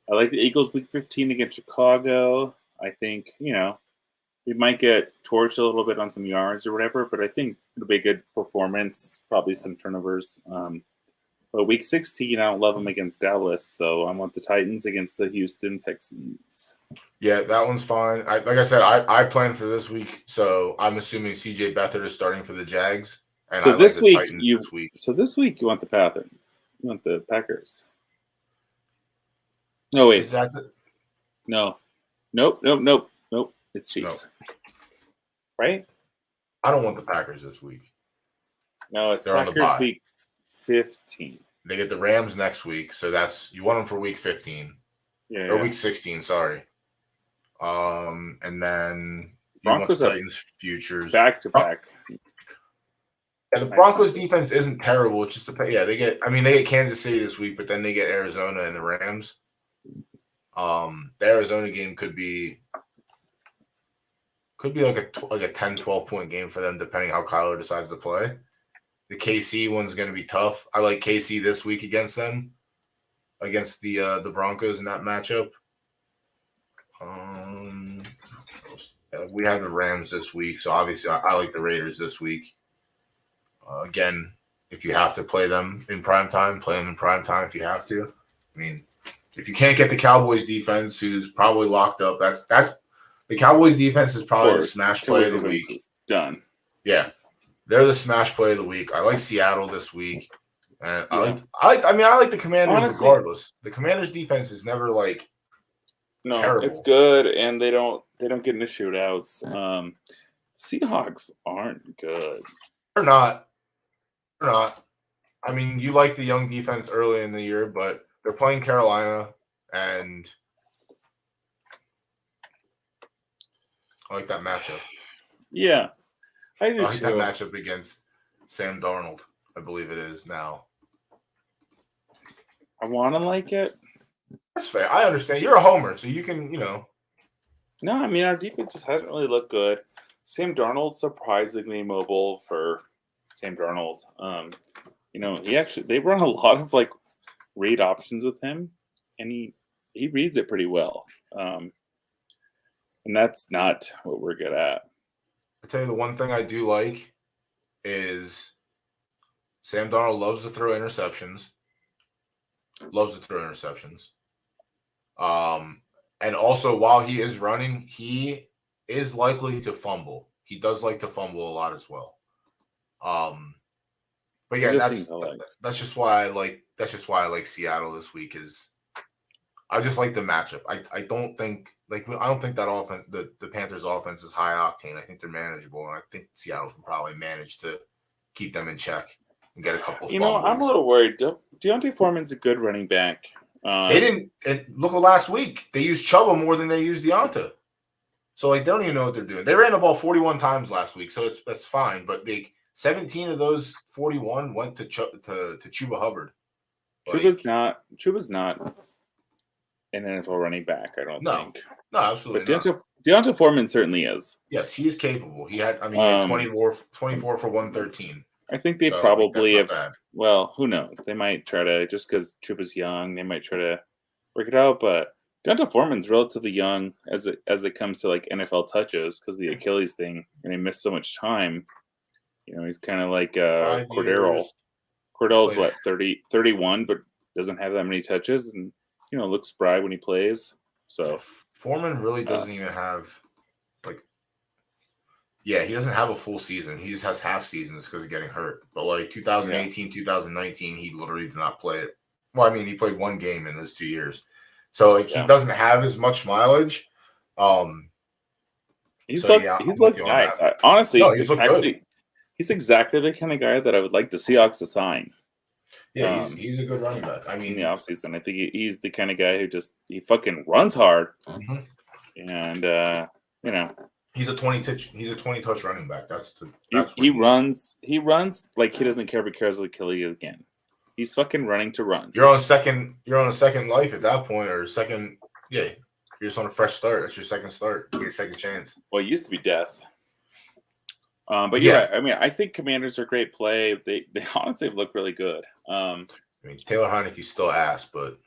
[SPEAKER 1] like the Eagles week 15 against Chicago. I think, we might get torched a little bit on some yards or whatever, but I think it'll be a good performance, probably some turnovers. But week 16, I don't love them against Dallas, so I want the Titans against the Houston Texans.
[SPEAKER 2] Yeah, that one's fine. Like I said, I planned for this week, so I'm assuming CJ Beathard is starting for the Jags. And
[SPEAKER 1] So
[SPEAKER 2] I
[SPEAKER 1] this
[SPEAKER 2] like the
[SPEAKER 1] week,
[SPEAKER 2] Titans this week.
[SPEAKER 1] So this week you want the Panthers. You want the Packers. No, wait.
[SPEAKER 2] Is that the,
[SPEAKER 1] No. Nope. It's Chiefs.
[SPEAKER 2] No.
[SPEAKER 1] Right?
[SPEAKER 2] I don't want the Packers this week.
[SPEAKER 1] No, it's
[SPEAKER 2] They're on the
[SPEAKER 1] Packers
[SPEAKER 2] bye.
[SPEAKER 1] week 15.
[SPEAKER 2] They get the Rams next week, so you want them for week 15.
[SPEAKER 1] Yeah.
[SPEAKER 2] Or week 16, sorry. And then
[SPEAKER 1] Broncos
[SPEAKER 2] want the Titans futures.
[SPEAKER 1] Back to back.
[SPEAKER 2] Yeah, the Broncos defense isn't terrible. It's just they get Kansas City this week, but then they get Arizona and the Rams. The Arizona game could be like a 10, 12 point game for them, depending how Kyler decides to play. The KC one's going to be tough. I like KC this week against them, against the Broncos in that matchup. We have the Rams this week, so obviously I like the Raiders this week. Again, if you have to play them in prime time, play them in prime time if you have to. I mean, if you can't get the Cowboys defense, who's probably locked up, that's the Cowboys defense is probably the smash play of the week.
[SPEAKER 1] Done.
[SPEAKER 2] Yeah, they're the smash play of the week. I like Seattle this week, and I like the Commanders. Honestly, regardless. The Commanders defense is never terrible.
[SPEAKER 1] It's good, and they don't get into shootouts. Seahawks aren't good.
[SPEAKER 2] They're not. I mean, you like the young defense early in the year, but they're playing Carolina, and I like that matchup.
[SPEAKER 1] Yeah, I do
[SPEAKER 2] like
[SPEAKER 1] too.
[SPEAKER 2] that matchup against Sam Darnold, I believe it is now.
[SPEAKER 1] I want to like it.
[SPEAKER 2] That's fair. I understand. You're a homer, so you can, No,
[SPEAKER 1] I mean, our defense just hasn't really looked good. Sam Darnold, surprisingly mobile for Sam Darnold. They run a lot of read options with him, and he reads it pretty well. And that's not what we're good at.
[SPEAKER 2] I tell you, the one thing I do like is Sam Darnold loves to throw interceptions. And also, while he is running, he is likely to fumble. He does like to fumble a lot as well. But yeah, that's just why I like Seattle this week. Is I just like the matchup. I don't think that offense, the Panthers offense is high octane. I think they're manageable, and I think Seattle can probably manage to keep them in check and get a couple.
[SPEAKER 1] I'm a little worried. Deontay Foreman's a good running back.
[SPEAKER 2] They didn't. And look at last week. They used Chuba more than they used Deonta. So they don't even know what they're doing. They ran the ball 41 times last week, so that's fine. But 17 of those 41 went to Chuba Hubbard.
[SPEAKER 1] Chuba's not an NFL running back, I don't think.
[SPEAKER 2] No, absolutely
[SPEAKER 1] not. Deontay Foreman certainly is.
[SPEAKER 2] Yes, he is capable. He had 24 for 113.
[SPEAKER 1] I think they probably have. Well, who knows? They might try to, just because Chuba's young, they might try to work it out. But D'Onta Foreman's relatively young as it comes to like NFL touches because the Achilles thing, and he missed so much time. He's kind of like
[SPEAKER 2] 5
[SPEAKER 1] Cordero.
[SPEAKER 2] years.
[SPEAKER 1] Cordell's
[SPEAKER 2] Played.
[SPEAKER 1] what 31, but doesn't have that many touches, and looks spry when he plays. So
[SPEAKER 2] Foreman really doesn't even have he doesn't have a full season. He just has half seasons because of getting hurt. But like 2018, 2019, he literally did not play it. Well, I mean, he played one game in those 2 years. So like he doesn't have as much mileage.
[SPEAKER 1] He's looked nice. Honestly,
[SPEAKER 2] no,
[SPEAKER 1] he's exactly the kind of guy that I would like the Seahawks to sign.
[SPEAKER 2] Yeah, he's a good running back. I mean,
[SPEAKER 1] in the offseason, I think he's the kind of guy who he fucking runs hard, and
[SPEAKER 2] he's a 20-touch running back.
[SPEAKER 1] He runs like he doesn't care if he cares like Achilles again. He's fucking running to run.
[SPEAKER 2] You're on a second life at that point, or second. Yeah, you're just on a fresh start. That's your second start. You get a second chance.
[SPEAKER 1] Well, it used to be death. But yeah, I mean, I think Commanders are great play. They honestly look really good.
[SPEAKER 2] I mean, Taylor Heineke's still ass, but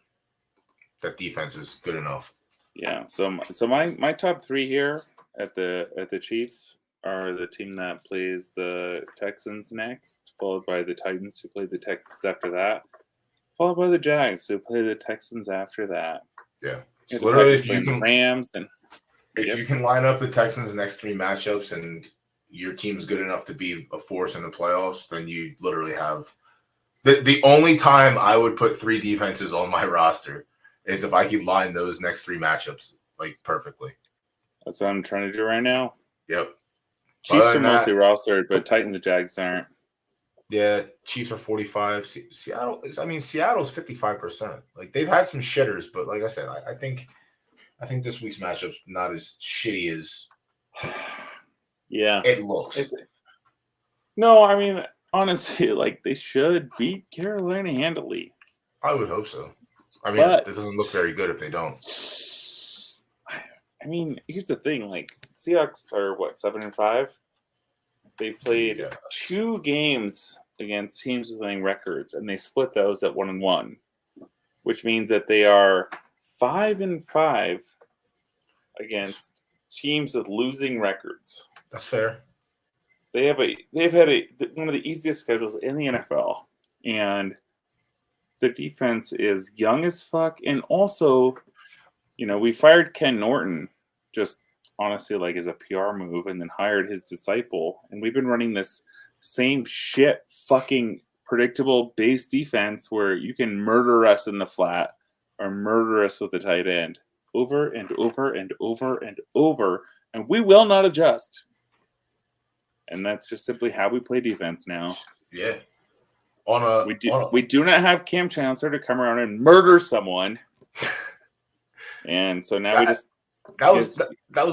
[SPEAKER 2] that defense is good enough.
[SPEAKER 1] Yeah. So my top three here at the Chiefs are the team that plays the Texans next, followed by the Titans, who play the Texans after that, followed by the Jags, who play the Texans after that.
[SPEAKER 2] Yeah. It's literally, if you can
[SPEAKER 1] Rams and
[SPEAKER 2] you can line up the Texans' next three matchups and your team's good enough to be a force in the playoffs, then you literally have the only time I would put three defenses on my roster is if I could line those next three matchups like perfectly.
[SPEAKER 1] That's what I'm trying to do right now.
[SPEAKER 2] Yep.
[SPEAKER 1] Chiefs are mostly rostered, but Titans and Jags aren't.
[SPEAKER 2] Yeah, Chiefs are 45. Seattle's 55%. Like they've had some shitters, but like I said, I think this week's matchup's not as shitty as it looks.
[SPEAKER 1] No, I mean honestly, like they should beat Carolina handily.
[SPEAKER 2] I would hope so. I mean, it doesn't look very good if they don't.
[SPEAKER 1] I mean, here's the thing: like Seahawks are 7-5. They played 2 games against teams with winning records, and they split those at 1-1, which means that they are 5-5 against teams with losing records.
[SPEAKER 2] That's fair.
[SPEAKER 1] They've had one of the easiest schedules in the NFL, and the defense is young as fuck, and also, we fired Ken Norton just honestly like as a PR move, and then hired his disciple, and we've been running this same shit fucking predictable base defense where you can murder us in the flat or murder us with the tight end over and over and over and over, and we will not adjust. And that's just simply how we play defense now.
[SPEAKER 2] Yeah.
[SPEAKER 1] We do not have Cam Chancellor to come around and murder someone. And so now
[SPEAKER 2] that was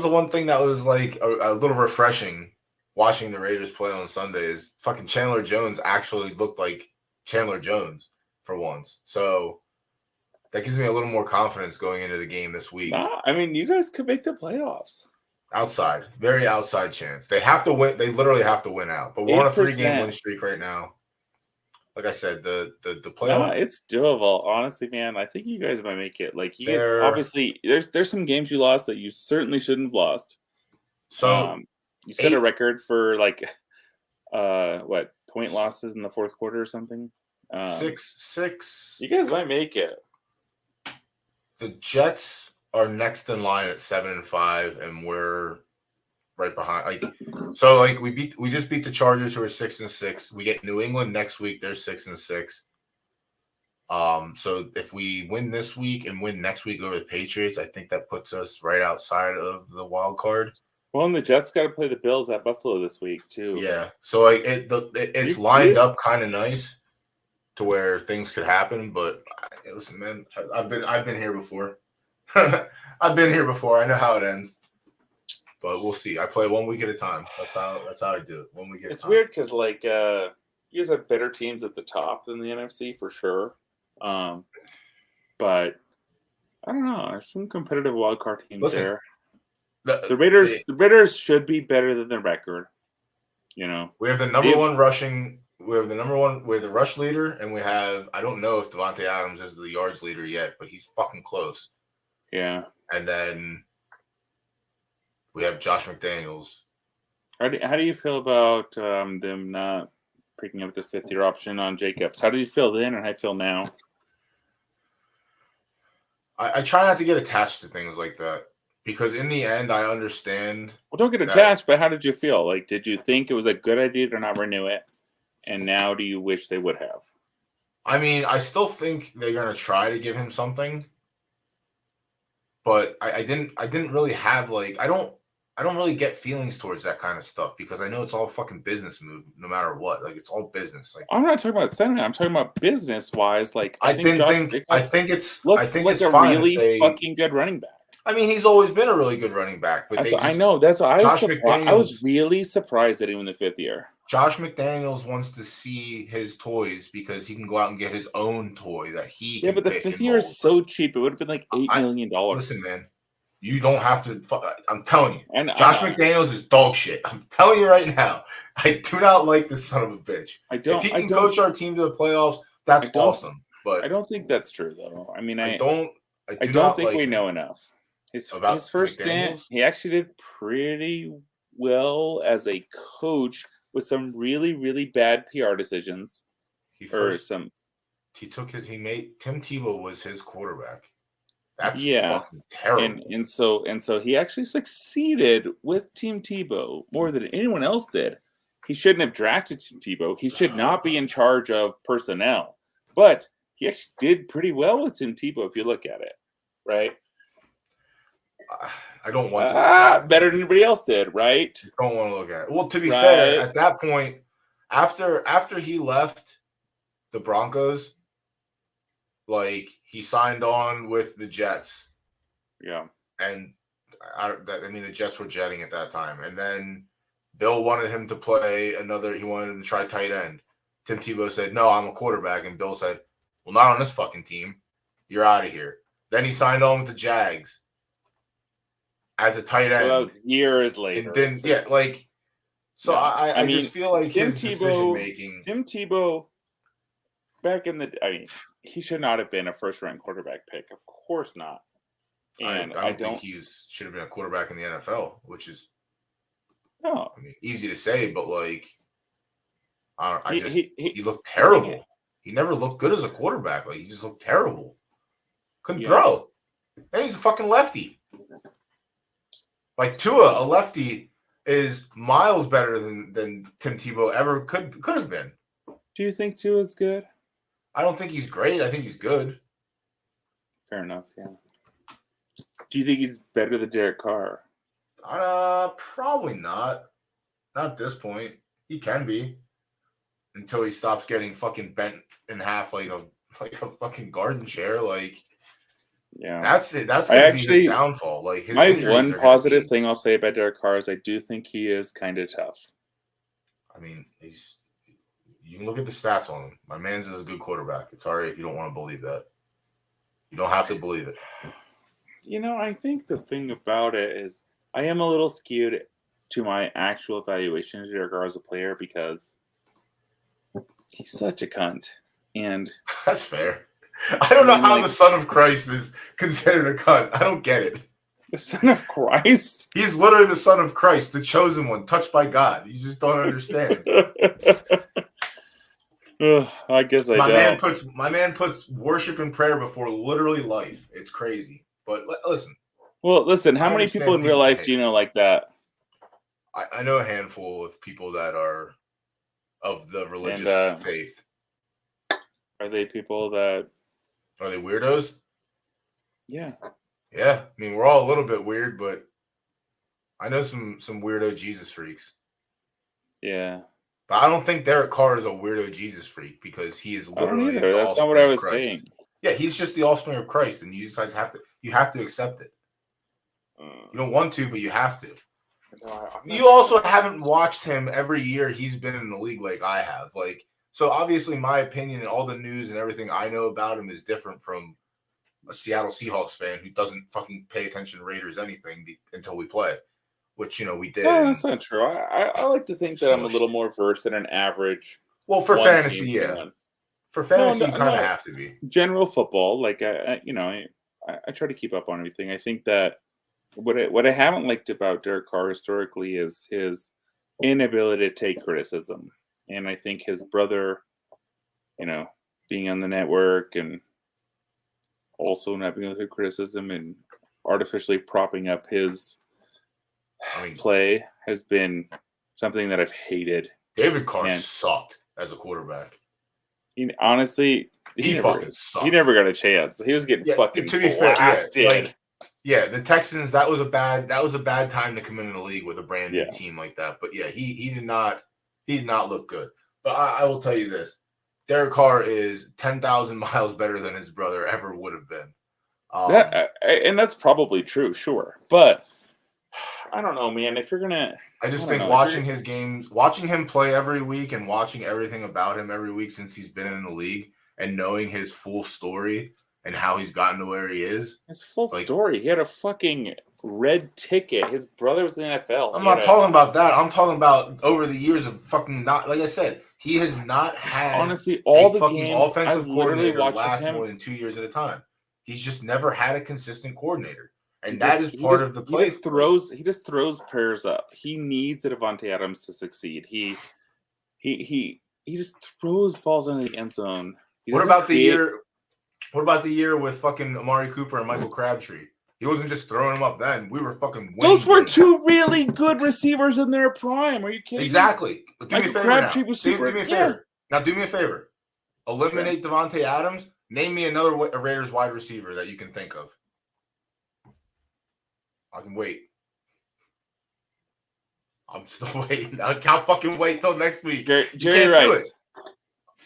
[SPEAKER 2] the one thing that was like a little refreshing watching the Raiders play on Sunday is fucking Chandler Jones actually looked like Chandler Jones for once. So that gives me a little more confidence going into the game this week.
[SPEAKER 1] I mean, you guys could make the playoffs.
[SPEAKER 2] Very outside chance. They have to win. They literally have to win out. But we're on a 3-game win streak right now. Like I said, the playoff.
[SPEAKER 1] It's doable. Honestly, man, I think you guys might make it. Like you guys, obviously, there's some games you lost that you certainly shouldn't have lost.
[SPEAKER 2] So
[SPEAKER 1] you set a record for point losses in the fourth quarter or something.
[SPEAKER 2] 6.
[SPEAKER 1] You guys might make it.
[SPEAKER 2] The Jets are next in line at 7-5, and we're right behind. We just beat the Chargers, who are 6-6. We get New England next week; they're 6-6. So if we win this week and win next week over the Patriots, I think that puts us right outside of the wild card.
[SPEAKER 1] Well, and the Jets got to play the Bills at Buffalo this week too.
[SPEAKER 2] Yeah, so it's lined up kind of nice to where things could happen. But listen, man, I've been here before. I've been here before. I know how it ends. But we'll see. I play 1 week at a time. That's how I do it. 1 week at a time.
[SPEAKER 1] It's weird because you guys have better teams at the top than the NFC for sure. But I don't know. There's some competitive wildcard teams there. The Raiders should be better than their record. We
[SPEAKER 2] have the number one rushing. We're the rush leader, and we have. I don't know if Devontae Adams is the yards leader yet, but he's fucking close.
[SPEAKER 1] Yeah.
[SPEAKER 2] And then we have Josh McDaniels.
[SPEAKER 1] How do you feel about them not picking up the 5th-year option on Jacobs? How did you feel then, and how do you feel now?
[SPEAKER 2] I try not to get attached to things like that because in the end, I understand.
[SPEAKER 1] Well, don't get attached, but how did you feel? Like, did you think it was a good idea to not renew it? And now do you wish they would have?
[SPEAKER 2] I mean, I still think they're going to try to give him something. But I didn't really have I don't really get feelings towards that kind of stuff because I know it's all a fucking business move no matter what. Like it's all business. Like
[SPEAKER 1] I'm not talking about sentiment. I'm talking about business wise. Like
[SPEAKER 2] I think it's
[SPEAKER 1] like a
[SPEAKER 2] fine
[SPEAKER 1] really fucking good running back.
[SPEAKER 2] I mean, he's always been a really good running back, but
[SPEAKER 1] I know that's I was really surprised that he won the 5th year.
[SPEAKER 2] Josh McDaniels wants to see his toys because he can go out and get his own toy that he can.
[SPEAKER 1] Yeah, but the 5th year is so cheap; it would have been like $8 million.
[SPEAKER 2] Listen, man, you don't have to. I'm telling you,
[SPEAKER 1] and
[SPEAKER 2] Josh McDaniels is dog shit. I'm telling you right now. I do not like this son of a bitch. If he can coach our team to the playoffs, that's awesome. But
[SPEAKER 1] I don't think that's true, though. I mean, I
[SPEAKER 2] don't
[SPEAKER 1] think we know enough. His first stint, he actually did pretty well as a coach with some really, really bad PR decisions.
[SPEAKER 2] Tim Tebow was his quarterback. That's fucking terrible.
[SPEAKER 1] And so he actually succeeded with Team Tebow more than anyone else did. He shouldn't have drafted Team Tebow. He should not be in charge of personnel. But he actually did pretty well with Team Tebow if you look at it, right?
[SPEAKER 2] I don't want to.
[SPEAKER 1] Better than anybody else did, right?
[SPEAKER 2] I don't want to look at it. Well, to be fair, at that point, after he left the Broncos, he signed on with the Jets.
[SPEAKER 1] Yeah.
[SPEAKER 2] And the Jets were jetting at that time. And then Bill wanted him to play he wanted him to try tight end. Tim Tebow said, "No, I'm a quarterback." And Bill said, "Well, not on this fucking team. You're out of here." Then he signed on with the Jags as a tight end.
[SPEAKER 1] Well, that was years later.
[SPEAKER 2] And then, I just feel like his decision making.
[SPEAKER 1] Tim Tebow, back in he should not have been a first-round quarterback pick. Of course not. And
[SPEAKER 2] I don't think he should have been a quarterback in the NFL, which is easy to say, but he looked terrible. He never looked good as a quarterback. He just looked terrible. Couldn't throw. And he's a fucking lefty. Tua, a lefty, is miles better than Tim Tebow ever could have been.
[SPEAKER 1] Do you think Tua is good?
[SPEAKER 2] I don't think he's great. I think he's good.
[SPEAKER 1] Fair enough, yeah. Do you think he's better than Derek Carr?
[SPEAKER 2] Probably not. Not at this point. He can be. Until he stops getting fucking bent in half like a fucking garden chair.
[SPEAKER 1] Yeah.
[SPEAKER 2] That's it. That's going to be his downfall. His
[SPEAKER 1] my one positive thing I'll say about Derek Carr is I do think he is kind of tough.
[SPEAKER 2] I mean, you can look at the stats on him. My man's is a good quarterback. It's all right if you don't want to believe that. You don't have to believe it.
[SPEAKER 1] I think the thing about it is I am a little skewed to my actual evaluation of Derek Carr as a player because he's such a cunt. And
[SPEAKER 2] that's fair. I don't know how the Son of Christ is considered a cunt. I don't get it.
[SPEAKER 1] The Son of Christ?
[SPEAKER 2] He's literally the Son of Christ, the chosen one, touched by God. You just don't understand.
[SPEAKER 1] I guess I don't.
[SPEAKER 2] My man puts worship and prayer before literally life. It's crazy. But listen.
[SPEAKER 1] Well, listen, how many people in real life do you know like that?
[SPEAKER 2] I know a handful of people that are of the religious faith.
[SPEAKER 1] Are they people that...
[SPEAKER 2] Are they weirdos?
[SPEAKER 1] Yeah.
[SPEAKER 2] Yeah. I mean, we're all a little bit weird, but I know some weirdo Jesus freaks.
[SPEAKER 1] Yeah.
[SPEAKER 2] But I don't think Derek Carr is a weirdo Jesus freak because he is literally
[SPEAKER 1] the offspring. That's not what I was saying.
[SPEAKER 2] Yeah, he's just the offspring of Christ, and you guys have to accept it. You don't want to, but you have to. You also haven't watched him every year he's been in the league like I have. So obviously my opinion and all the news and everything I know about him is different from a Seattle Seahawks fan who doesn't fucking pay attention to Raiders anything until we play, which, we did.
[SPEAKER 1] No, that's not true. I like to think that I'm a little more versed than an average.
[SPEAKER 2] Well, for fantasy, yeah. For fantasy, you kind of have to be.
[SPEAKER 1] General football, I I try to keep up on everything. I think that what I haven't liked about Derek Carr historically is his inability to take criticism, and I think his brother, being on the network and also not being able to take criticism and artificially propping up his play has been something that I've hated.
[SPEAKER 2] David Carr sucked as a quarterback.
[SPEAKER 1] Honestly,
[SPEAKER 2] he fucking sucked.
[SPEAKER 1] He never got a chance. He was getting fucking blasted.
[SPEAKER 2] The Texans. That was a bad time to come into the league with a brand new team like that. But he did not look good. But I will tell you this: Derek Carr is 10,000 miles better than his brother ever would have been.
[SPEAKER 1] And that's probably true, sure. But I don't know, man. If you're gonna,
[SPEAKER 2] I just think watching his games, watching him play every week, and watching everything about him every week since he's been in the league, and knowing his full story and how he's gotten to where he is.
[SPEAKER 1] His full story. He had a fucking red ticket. His brother was in the NFL.
[SPEAKER 2] I'm not talking about that. I'm talking about over the years of fucking not. Like I said, he has not had
[SPEAKER 1] honestly all the
[SPEAKER 2] fucking
[SPEAKER 1] games
[SPEAKER 2] offensive coordinator last
[SPEAKER 1] him.
[SPEAKER 2] more than 2 years at a time. He's just never had a consistent coordinator. And that is part of the play.
[SPEAKER 1] He just throws prayers up. He needs a Devontae Adams to succeed. He just throws balls into the end zone.
[SPEAKER 2] What about the year? What about the year with fucking Amari Cooper and Michael Crabtree? He wasn't just throwing them up then. We were fucking winning.
[SPEAKER 1] Those were two really good receivers in their prime. Are you kidding?
[SPEAKER 2] Exactly. Do me a favor
[SPEAKER 1] Crabtree
[SPEAKER 2] now.
[SPEAKER 1] Was super,
[SPEAKER 2] do me a favor. Now do me a favor. Eliminate Devontae Adams. Name me another Raiders wide receiver that you can think of. I can wait. I'm still waiting. I can't fucking wait till next week.
[SPEAKER 1] Jerry Rice.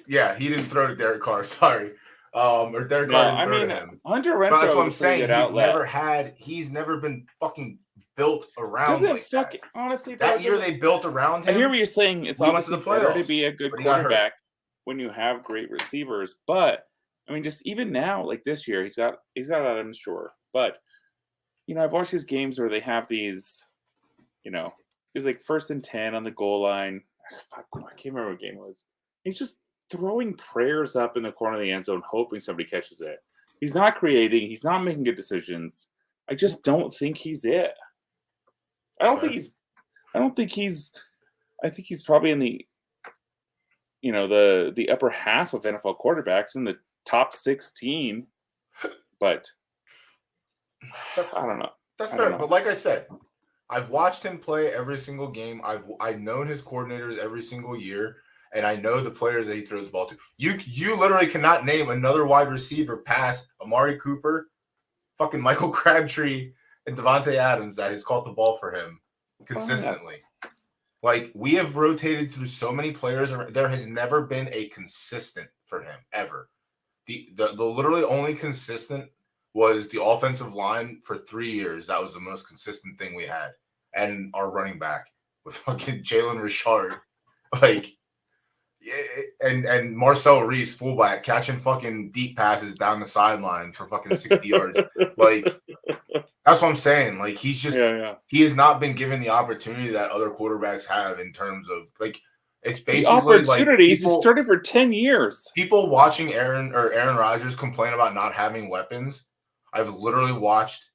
[SPEAKER 2] Yeah, he didn't throw to Derek Carr. Sorry. Or Derek Carr didn't throw to him.
[SPEAKER 1] Hunter Renfrow.
[SPEAKER 2] But that's what I'm saying. He's never been fucking built around that.
[SPEAKER 1] Honestly,
[SPEAKER 2] that year they built around him.
[SPEAKER 1] I hear what you're saying. It's obviously better to be a good quarterback when you have great receivers. But I mean, just even now, like this year, he's got Adams, sure. But I've watched his games where they have these, he's like 1st and 10 on the goal line. Fuck, I can't remember what game it was. He's just throwing prayers up in the corner of the end zone, hoping somebody catches it. He's not creating. He's not making good decisions. I just don't think he's it. I think he's probably in the, the upper half of NFL quarterbacks in the top 16, but I don't know.
[SPEAKER 2] That's fair. But like I said, I've watched him play every single game. I've known his coordinators every single year, and I know the players that he throws the ball to. You literally cannot name another wide receiver past Amari Cooper, fucking Michael Crabtree, and Devontae Adams that has caught the ball for him consistently. Like, we have rotated through so many players. There has never been a consistent for him ever. The literally only consistent was the offensive line for 3 years. That was the most consistent thing we had. And our running back with fucking Jalen Richard. And Marcel Reese, fullback, catching fucking deep passes down the sideline for fucking 60 yards. That's what I'm saying. Like, he's just he has not been given the opportunity that other quarterbacks have in terms of it's basically
[SPEAKER 1] the opportunities. He started for 10 years.
[SPEAKER 2] People watching Aaron Rodgers complain about not having weapons. I've literally watched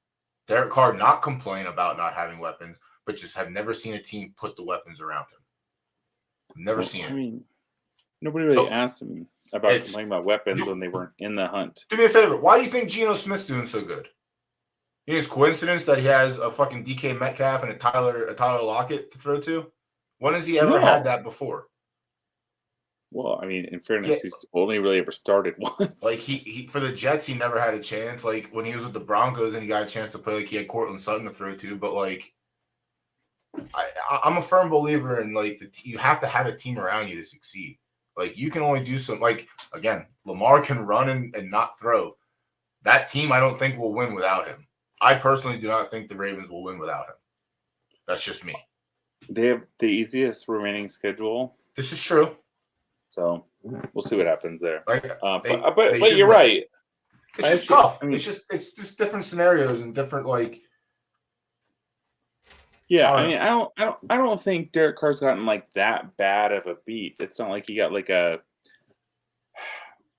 [SPEAKER 2] Derek Carr not complain about not having weapons, but just have never seen a team put the weapons around him. Never seen it.
[SPEAKER 1] I mean, nobody really asked him about complaining about weapons when they weren't in the hunt.
[SPEAKER 2] Do me a favor. Why do you think Geno Smith's doing so good? You think it's coincidence that he has a fucking DK Metcalf and a Tyler Lockett to throw to? When has he ever had that before?
[SPEAKER 1] Well, I mean, in fairness, he's only really ever started once.
[SPEAKER 2] Like, he for the Jets, he never had a chance. Like, when he was with the Broncos and he got a chance to play, he had Cortland Sutton to throw to. But, I'm a firm believer in, you have to have a team around you to succeed. You can only do some, again, Lamar can run and not throw. That team, I don't think, will win without him. I personally do not think the Ravens will win without him. That's just me.
[SPEAKER 1] They have the easiest remaining schedule.
[SPEAKER 2] This is true.
[SPEAKER 1] So we'll see what happens there.
[SPEAKER 2] But
[SPEAKER 1] you're right.
[SPEAKER 2] It's just tough. I mean, it's just different scenarios and different
[SPEAKER 1] Yeah, I mean, I don't think Derek Carr's gotten that bad of a beat. It's not like he got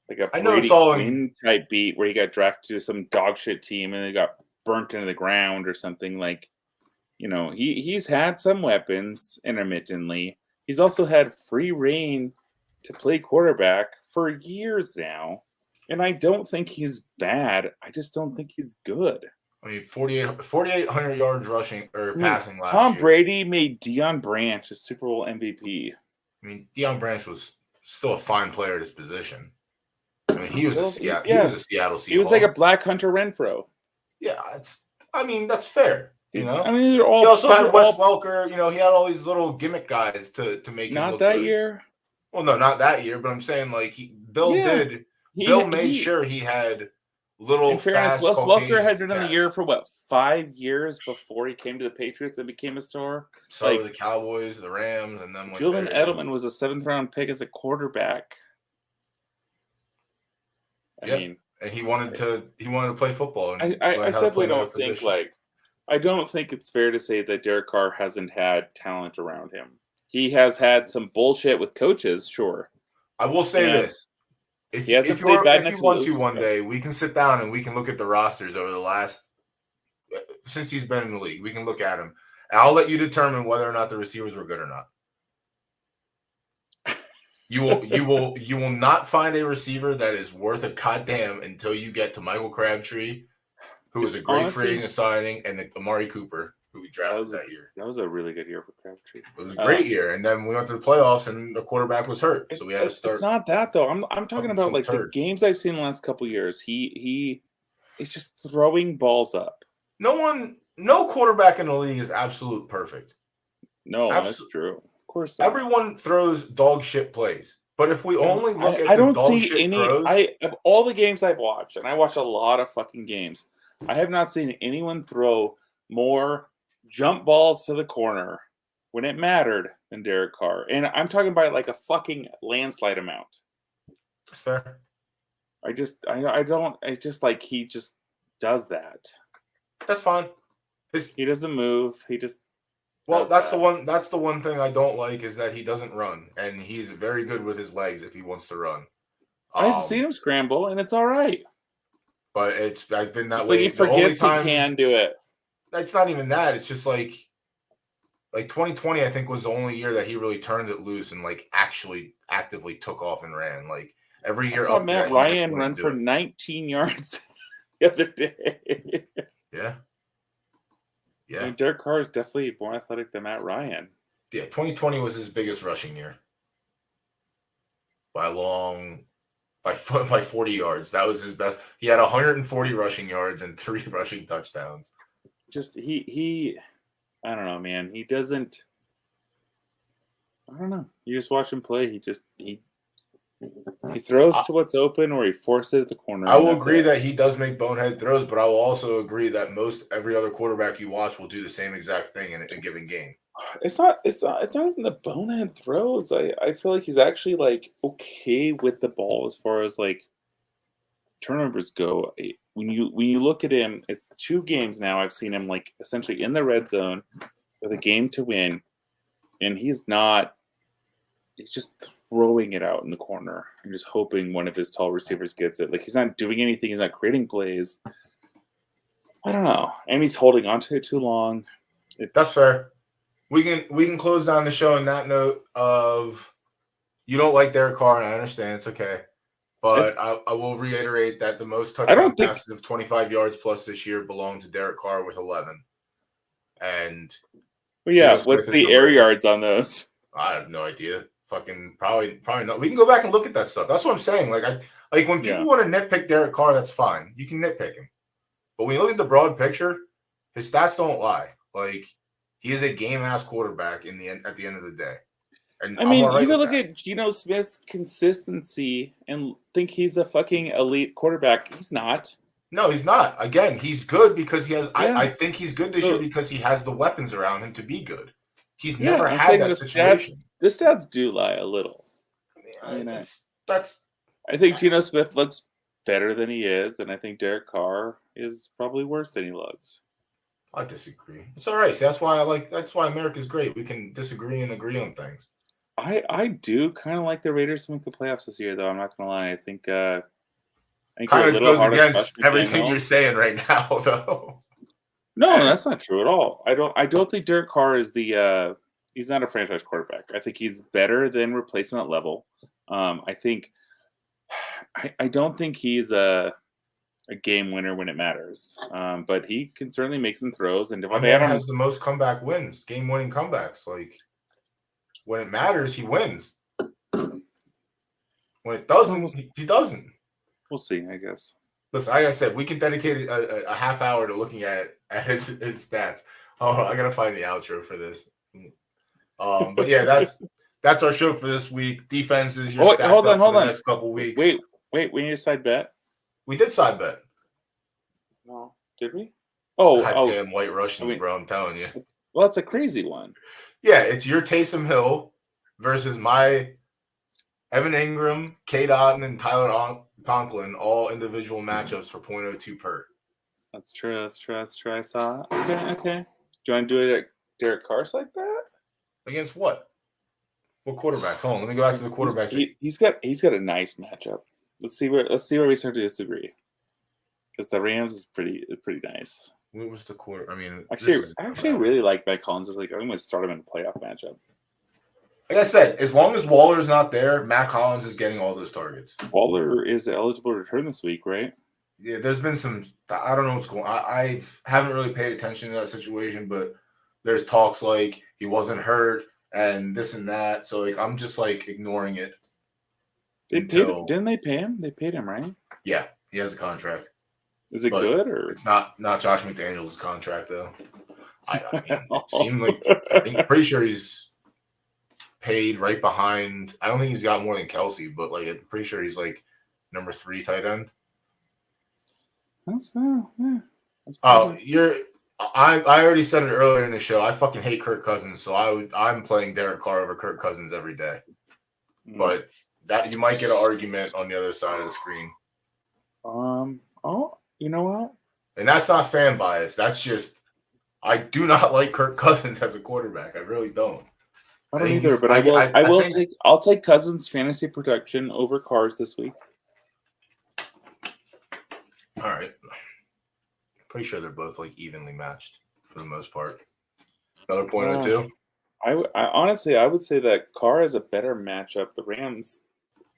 [SPEAKER 1] like a
[SPEAKER 2] I know
[SPEAKER 1] Brady
[SPEAKER 2] it's all
[SPEAKER 1] Quinn type beat where he got drafted to some dog shit team and they got burnt into the ground or something. Like, he's had some weapons intermittently. He's also had free reign to play quarterback for years now. And I don't think he's bad. I just don't think he's good.
[SPEAKER 2] I mean, 4,800 yards rushing or passing last
[SPEAKER 1] Tom
[SPEAKER 2] year.
[SPEAKER 1] Brady made Deion Branch a Super Bowl MVP.
[SPEAKER 2] I mean, Deion Branch was still a fine player at his position. I mean, he was a Seattle Seahawks.
[SPEAKER 1] He was like a Black Hunter Renfro.
[SPEAKER 2] Yeah, that's fair.
[SPEAKER 1] I mean, these are all.
[SPEAKER 2] He also had Wes Welker. He had all these little gimmick guys to make him
[SPEAKER 1] not
[SPEAKER 2] look
[SPEAKER 1] that
[SPEAKER 2] good.
[SPEAKER 1] Year.
[SPEAKER 2] Well, no, not that year. But I'm saying Bill made sure he had little.
[SPEAKER 1] In fairness,
[SPEAKER 2] fast
[SPEAKER 1] Wes Welker had
[SPEAKER 2] Caucasians
[SPEAKER 1] been in the year for 5 years before he came to the Patriots and became a star.
[SPEAKER 2] Started with the Cowboys, the Rams, and then
[SPEAKER 1] Julian Edelman was a 7th round pick as a quarterback. I mean,
[SPEAKER 2] and he wanted to play football. And
[SPEAKER 1] I simply don't think I don't think it's fair to say that Derek Carr hasn't had talent around him. He has had some bullshit with coaches, sure.
[SPEAKER 2] I will say this. If you want to one day, we can sit down and we can look at the rosters over the last since he's been in the league. We can look at them. And I'll let you determine whether or not the receivers were good or not. You will not find a receiver that is worth a goddamn until you get to Michael Crabtree, who was a great free signing, and Amari Cooper, who we drafted that year.
[SPEAKER 1] That was a really good year for Crabtree.
[SPEAKER 2] It was a great year, and then we went to the playoffs, and the quarterback was hurt, so we had to start.
[SPEAKER 1] It's not that though. I'm talking about like the games I've seen in the last couple of years. He's just throwing balls up.
[SPEAKER 2] No quarterback in the league is absolute perfect.
[SPEAKER 1] No, that's true. Of course,
[SPEAKER 2] everyone throws dog shit plays. But if we only look at the dog shit throws,
[SPEAKER 1] of all the games I've watched, and I watch a lot of fucking games, I have not seen anyone throw more jump balls to the corner when it mattered than Derek Carr. And I'm talking about like a fucking landslide amount.
[SPEAKER 2] That's fair.
[SPEAKER 1] He just does that.
[SPEAKER 2] That's fine.
[SPEAKER 1] He doesn't move. He just
[SPEAKER 2] that's the one thing I don't like is that he doesn't run, and he's very good with his legs if he wants to run.
[SPEAKER 1] I've seen him scramble, and it's all right.
[SPEAKER 2] But I've been that
[SPEAKER 1] it's
[SPEAKER 2] way.
[SPEAKER 1] Like he forgets he can do it.
[SPEAKER 2] It's not even that. It's just like 2020, I think, was the only year that he really turned it loose and like actually actively took off and ran. Like every year,
[SPEAKER 1] I saw Matt Ryan run for 19 yards the other day.
[SPEAKER 2] Yeah.
[SPEAKER 1] I mean, Derek Carr is definitely more athletic than Matt Ryan.
[SPEAKER 2] Yeah, 2020 was his biggest rushing year by 40 yards. That was his best. He had 140 rushing yards and 3 rushing touchdowns.
[SPEAKER 1] Just he I don't know, man. He doesn't. I don't know. You just watch him play. He throws to what's open, or he forces it at the corner.
[SPEAKER 2] I will agree that he does make bonehead throws, but I will also agree that every other quarterback you watch will do the same exact thing in a given game.
[SPEAKER 1] It's not even the bonehead throws. I feel like he's actually like okay with the ball as far as like turnovers go. When you look at him, it's 2 games now I've seen him like essentially in the red zone with a game to win, and he's just throwing it out in the corner and just hoping one of his tall receivers gets it. Like he's not doing anything. He's not creating plays. I don't know. And he's holding on to it too long.
[SPEAKER 2] That's fair. We can close down the show on that note of you don't like Derek Carr, and I understand. It's okay. But I will reiterate that the most touchdown passes of 25 yards plus this year belong to Derek Carr with 11. And
[SPEAKER 1] what's the air yards on those?
[SPEAKER 2] I have no idea. Fucking probably not. We can go back and look at that stuff. That's what I'm saying. Like when people want to nitpick Derek Carr, that's fine. You can nitpick him. But when you look at the broad picture, his stats don't lie. Like he is a game-ass quarterback at the end of the day. And
[SPEAKER 1] I mean, you can look at Geno Smith's consistency and think he's a fucking elite quarterback. He's not.
[SPEAKER 2] No, he's not. Again, he's good because he has. Yeah. I think he's good this year because he has the weapons around him to be good. He's never had that situation.
[SPEAKER 1] The stats do lie a little.
[SPEAKER 2] I mean,
[SPEAKER 1] I think Geno Smith looks better than he is, and I think Derek Carr is probably worse than he looks.
[SPEAKER 2] I disagree. It's all right. See, that's why America's great. We can disagree and agree on things.
[SPEAKER 1] I do kind of like the Raiders to make the playoffs this year, though. I'm not gonna lie. I think they're a
[SPEAKER 2] Kind of
[SPEAKER 1] little
[SPEAKER 2] goes
[SPEAKER 1] hard on
[SPEAKER 2] against
[SPEAKER 1] Josh
[SPEAKER 2] everything
[SPEAKER 1] McDaniels.
[SPEAKER 2] you're saying right now, though.
[SPEAKER 1] No, that's not true at all. I don't think Derek Carr is the he's not a franchise quarterback. I think he's better than replacement level. I think I don't think he's a game winner when it matters. But he can certainly make some throws. And
[SPEAKER 2] My
[SPEAKER 1] Devontae
[SPEAKER 2] man has
[SPEAKER 1] Adams,
[SPEAKER 2] the most comeback wins, game-winning comebacks. Like when it matters, he wins. When it doesn't, he doesn't.
[SPEAKER 1] we'll see, I guess.
[SPEAKER 2] Listen, like I said, we can dedicate a half hour to looking at his stats. Oh, I gotta find the outro for this. But yeah, that's our show for this week. Defenses, you're stacked
[SPEAKER 1] hold
[SPEAKER 2] up
[SPEAKER 1] on.
[SPEAKER 2] for the next couple weeks.
[SPEAKER 1] Wait, we need a side bet.
[SPEAKER 2] We did side bet.
[SPEAKER 1] No, did we? Oh,
[SPEAKER 2] Goddamn White Russians, bro! I'm telling you.
[SPEAKER 1] Well, that's a crazy one.
[SPEAKER 2] Yeah, it's your Taysom Hill versus my Evan Ingram, K. Dotton, and Tyler Conklin, all individual matchups for 0.02 per.
[SPEAKER 1] That's true. I saw. Okay. Do you want to do it at Derek Carr's like that?
[SPEAKER 2] Against what? What quarterback? Hold on, let me go back to the quarterbacks.
[SPEAKER 1] He's got a nice matchup. Let's see where we start to disagree. Because the Rams is pretty nice.
[SPEAKER 2] What was the quarter? I mean,
[SPEAKER 1] I actually really like Matt Collins. Like I'm going to start him in a playoff matchup.
[SPEAKER 2] Like I said, as long as Waller's not there, Matt Collins is getting all those targets.
[SPEAKER 1] Waller is eligible to return this week, right?
[SPEAKER 2] Yeah, there's been some. I don't know what's going on. I haven't really paid attention to that situation, but there's talks like he wasn't hurt and this and that. So like I'm just like ignoring it.
[SPEAKER 1] Didn't they pay him? They paid him, right?
[SPEAKER 2] Yeah, he has a contract.
[SPEAKER 1] Is it good or
[SPEAKER 2] it's not Josh McDaniels' contract though? I mean, it seemed like I'm pretty sure he's paid right behind. I don't think he's got more than Kelsey, but like I'm pretty sure he's like number 3 tight end.
[SPEAKER 1] That's
[SPEAKER 2] I already said it earlier in the show. I fucking hate Kirk Cousins, so I'm playing Derek Carr over Kirk Cousins every day. But that you might get an argument on the other side of the screen.
[SPEAKER 1] Oh, you know what?
[SPEAKER 2] And that's not fan bias. That's just I do not like Kirk Cousins as a quarterback. I really don't.
[SPEAKER 1] I don't either, but I'll take Cousins fantasy production over Carr's this week.
[SPEAKER 2] All right. Pretty sure they're both like evenly matched for the most part. Another 0.02.
[SPEAKER 1] I honestly I would say that Carr has a better matchup. The Rams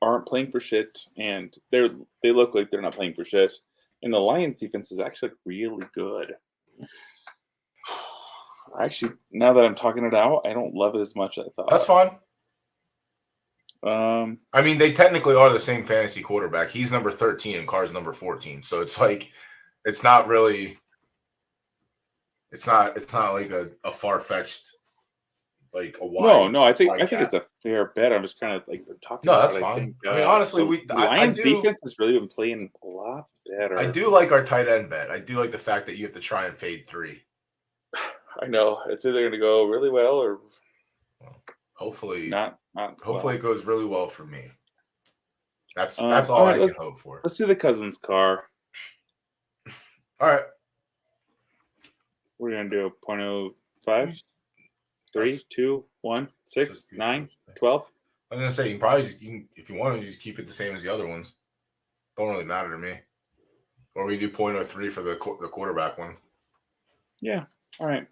[SPEAKER 1] aren't playing for shit, and they look like they're not playing for shit. And the Lions defense is actually really good. Actually, now that I'm talking it out, I don't love it as much as I thought.
[SPEAKER 2] That's fine.
[SPEAKER 1] I
[SPEAKER 2] mean, they technically are the same fantasy quarterback. He's number 13 and Carr's number 14. So it's like it's not really it's not like a far-fetched like a wide.
[SPEAKER 1] No, I think it's a fair bet. I'm just kind of like talking
[SPEAKER 2] No,
[SPEAKER 1] about
[SPEAKER 2] that's fine.
[SPEAKER 1] I
[SPEAKER 2] mean, honestly,
[SPEAKER 1] the Lions defense has really been playing a lot better.
[SPEAKER 2] I do like our tight end bet. I do like the fact that you have to try and fade 3.
[SPEAKER 1] I know it's either going to go really well or
[SPEAKER 2] hopefully
[SPEAKER 1] not.
[SPEAKER 2] Hopefully it goes really well for me. That's all I can hope for.
[SPEAKER 1] Let's do the Cousins Carr.
[SPEAKER 2] All right.
[SPEAKER 1] We're going to do a 0.05, 3, 2, 1, 6, 9, 12.
[SPEAKER 2] I'm going to say you can probably if you want to just keep it the same as the other ones. Don't really matter to me. Or we do 0.03 for the quarterback one.
[SPEAKER 1] Yeah. All right.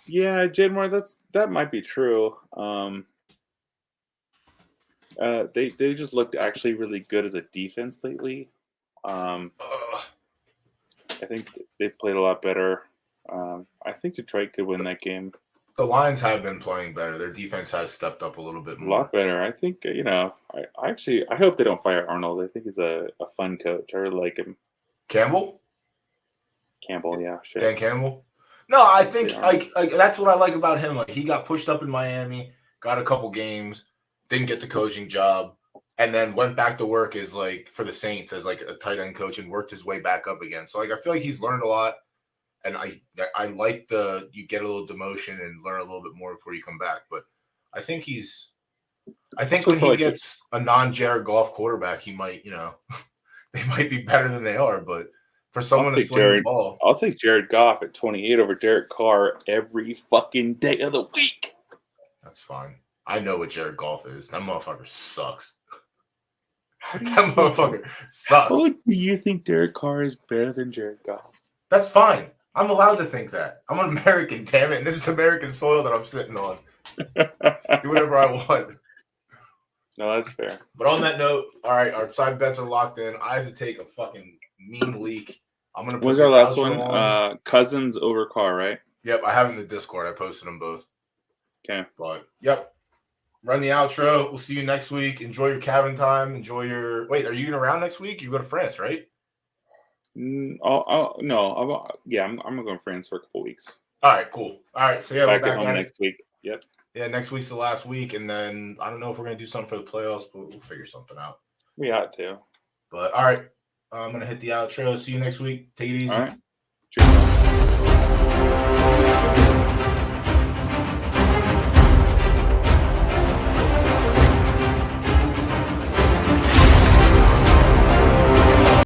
[SPEAKER 1] Yeah, Jadmore, that might be true. They just looked actually really good as a defense lately. I think they played a lot better. I think Detroit could win that game.
[SPEAKER 2] The Lions have been playing better. Their defense has stepped up a little bit more.
[SPEAKER 1] A lot better. I think, I hope they don't fire Arnold. I think he's a fun coach. I really like him.
[SPEAKER 2] Campbell,
[SPEAKER 1] yeah, sure.
[SPEAKER 2] Dan Campbell. No, I think like that's what I like about him. Like he got pushed up in Miami, got a couple games, didn't get the coaching job, and then went back to work as like for the Saints as like a tight end coach and worked his way back up again. So like I feel like he's learned a lot, and I like you get a little demotion and learn a little bit more before you come back. But I think when he gets a non-Jared Goff quarterback, he might they might be better than they are, but for someone to sling the ball.
[SPEAKER 1] I'll take Jared Goff at 28 over Derek Carr every fucking day of the week.
[SPEAKER 2] That's fine. I know what Jared Goff is. That motherfucker sucks.
[SPEAKER 1] That
[SPEAKER 2] motherfucker sucks.
[SPEAKER 1] How do you think Derek Carr is better than Jared Goff?
[SPEAKER 2] That's fine. I'm allowed to think that. I'm an American, damn it. And this is American soil that I'm sitting on. Do whatever I want.
[SPEAKER 1] No, that's fair.
[SPEAKER 2] But on that note, all right, our side bets are locked in. I have to take a fucking mean leak. I'm gonna.
[SPEAKER 1] What was our last one? Cousins over Carr, right?
[SPEAKER 2] Yep, I have it in the Discord. I posted them both.
[SPEAKER 1] Okay.
[SPEAKER 2] But yep. Run the outro. We'll see you next week. Enjoy your cabin time. Enjoy your. Wait, are you around next week? You go to France, right?
[SPEAKER 1] I'm gonna go to France for a couple weeks.
[SPEAKER 2] All right, cool. All right, so yeah,
[SPEAKER 1] back
[SPEAKER 2] we're
[SPEAKER 1] at
[SPEAKER 2] back
[SPEAKER 1] home
[SPEAKER 2] at
[SPEAKER 1] next week. Yep.
[SPEAKER 2] Yeah, next week's the last week, and then I don't know if we're gonna do something for the playoffs, but we'll figure something out.
[SPEAKER 1] We ought to.
[SPEAKER 2] But all right, I'm gonna hit the outro. See you next week. Take it easy.
[SPEAKER 1] All right. Cheers.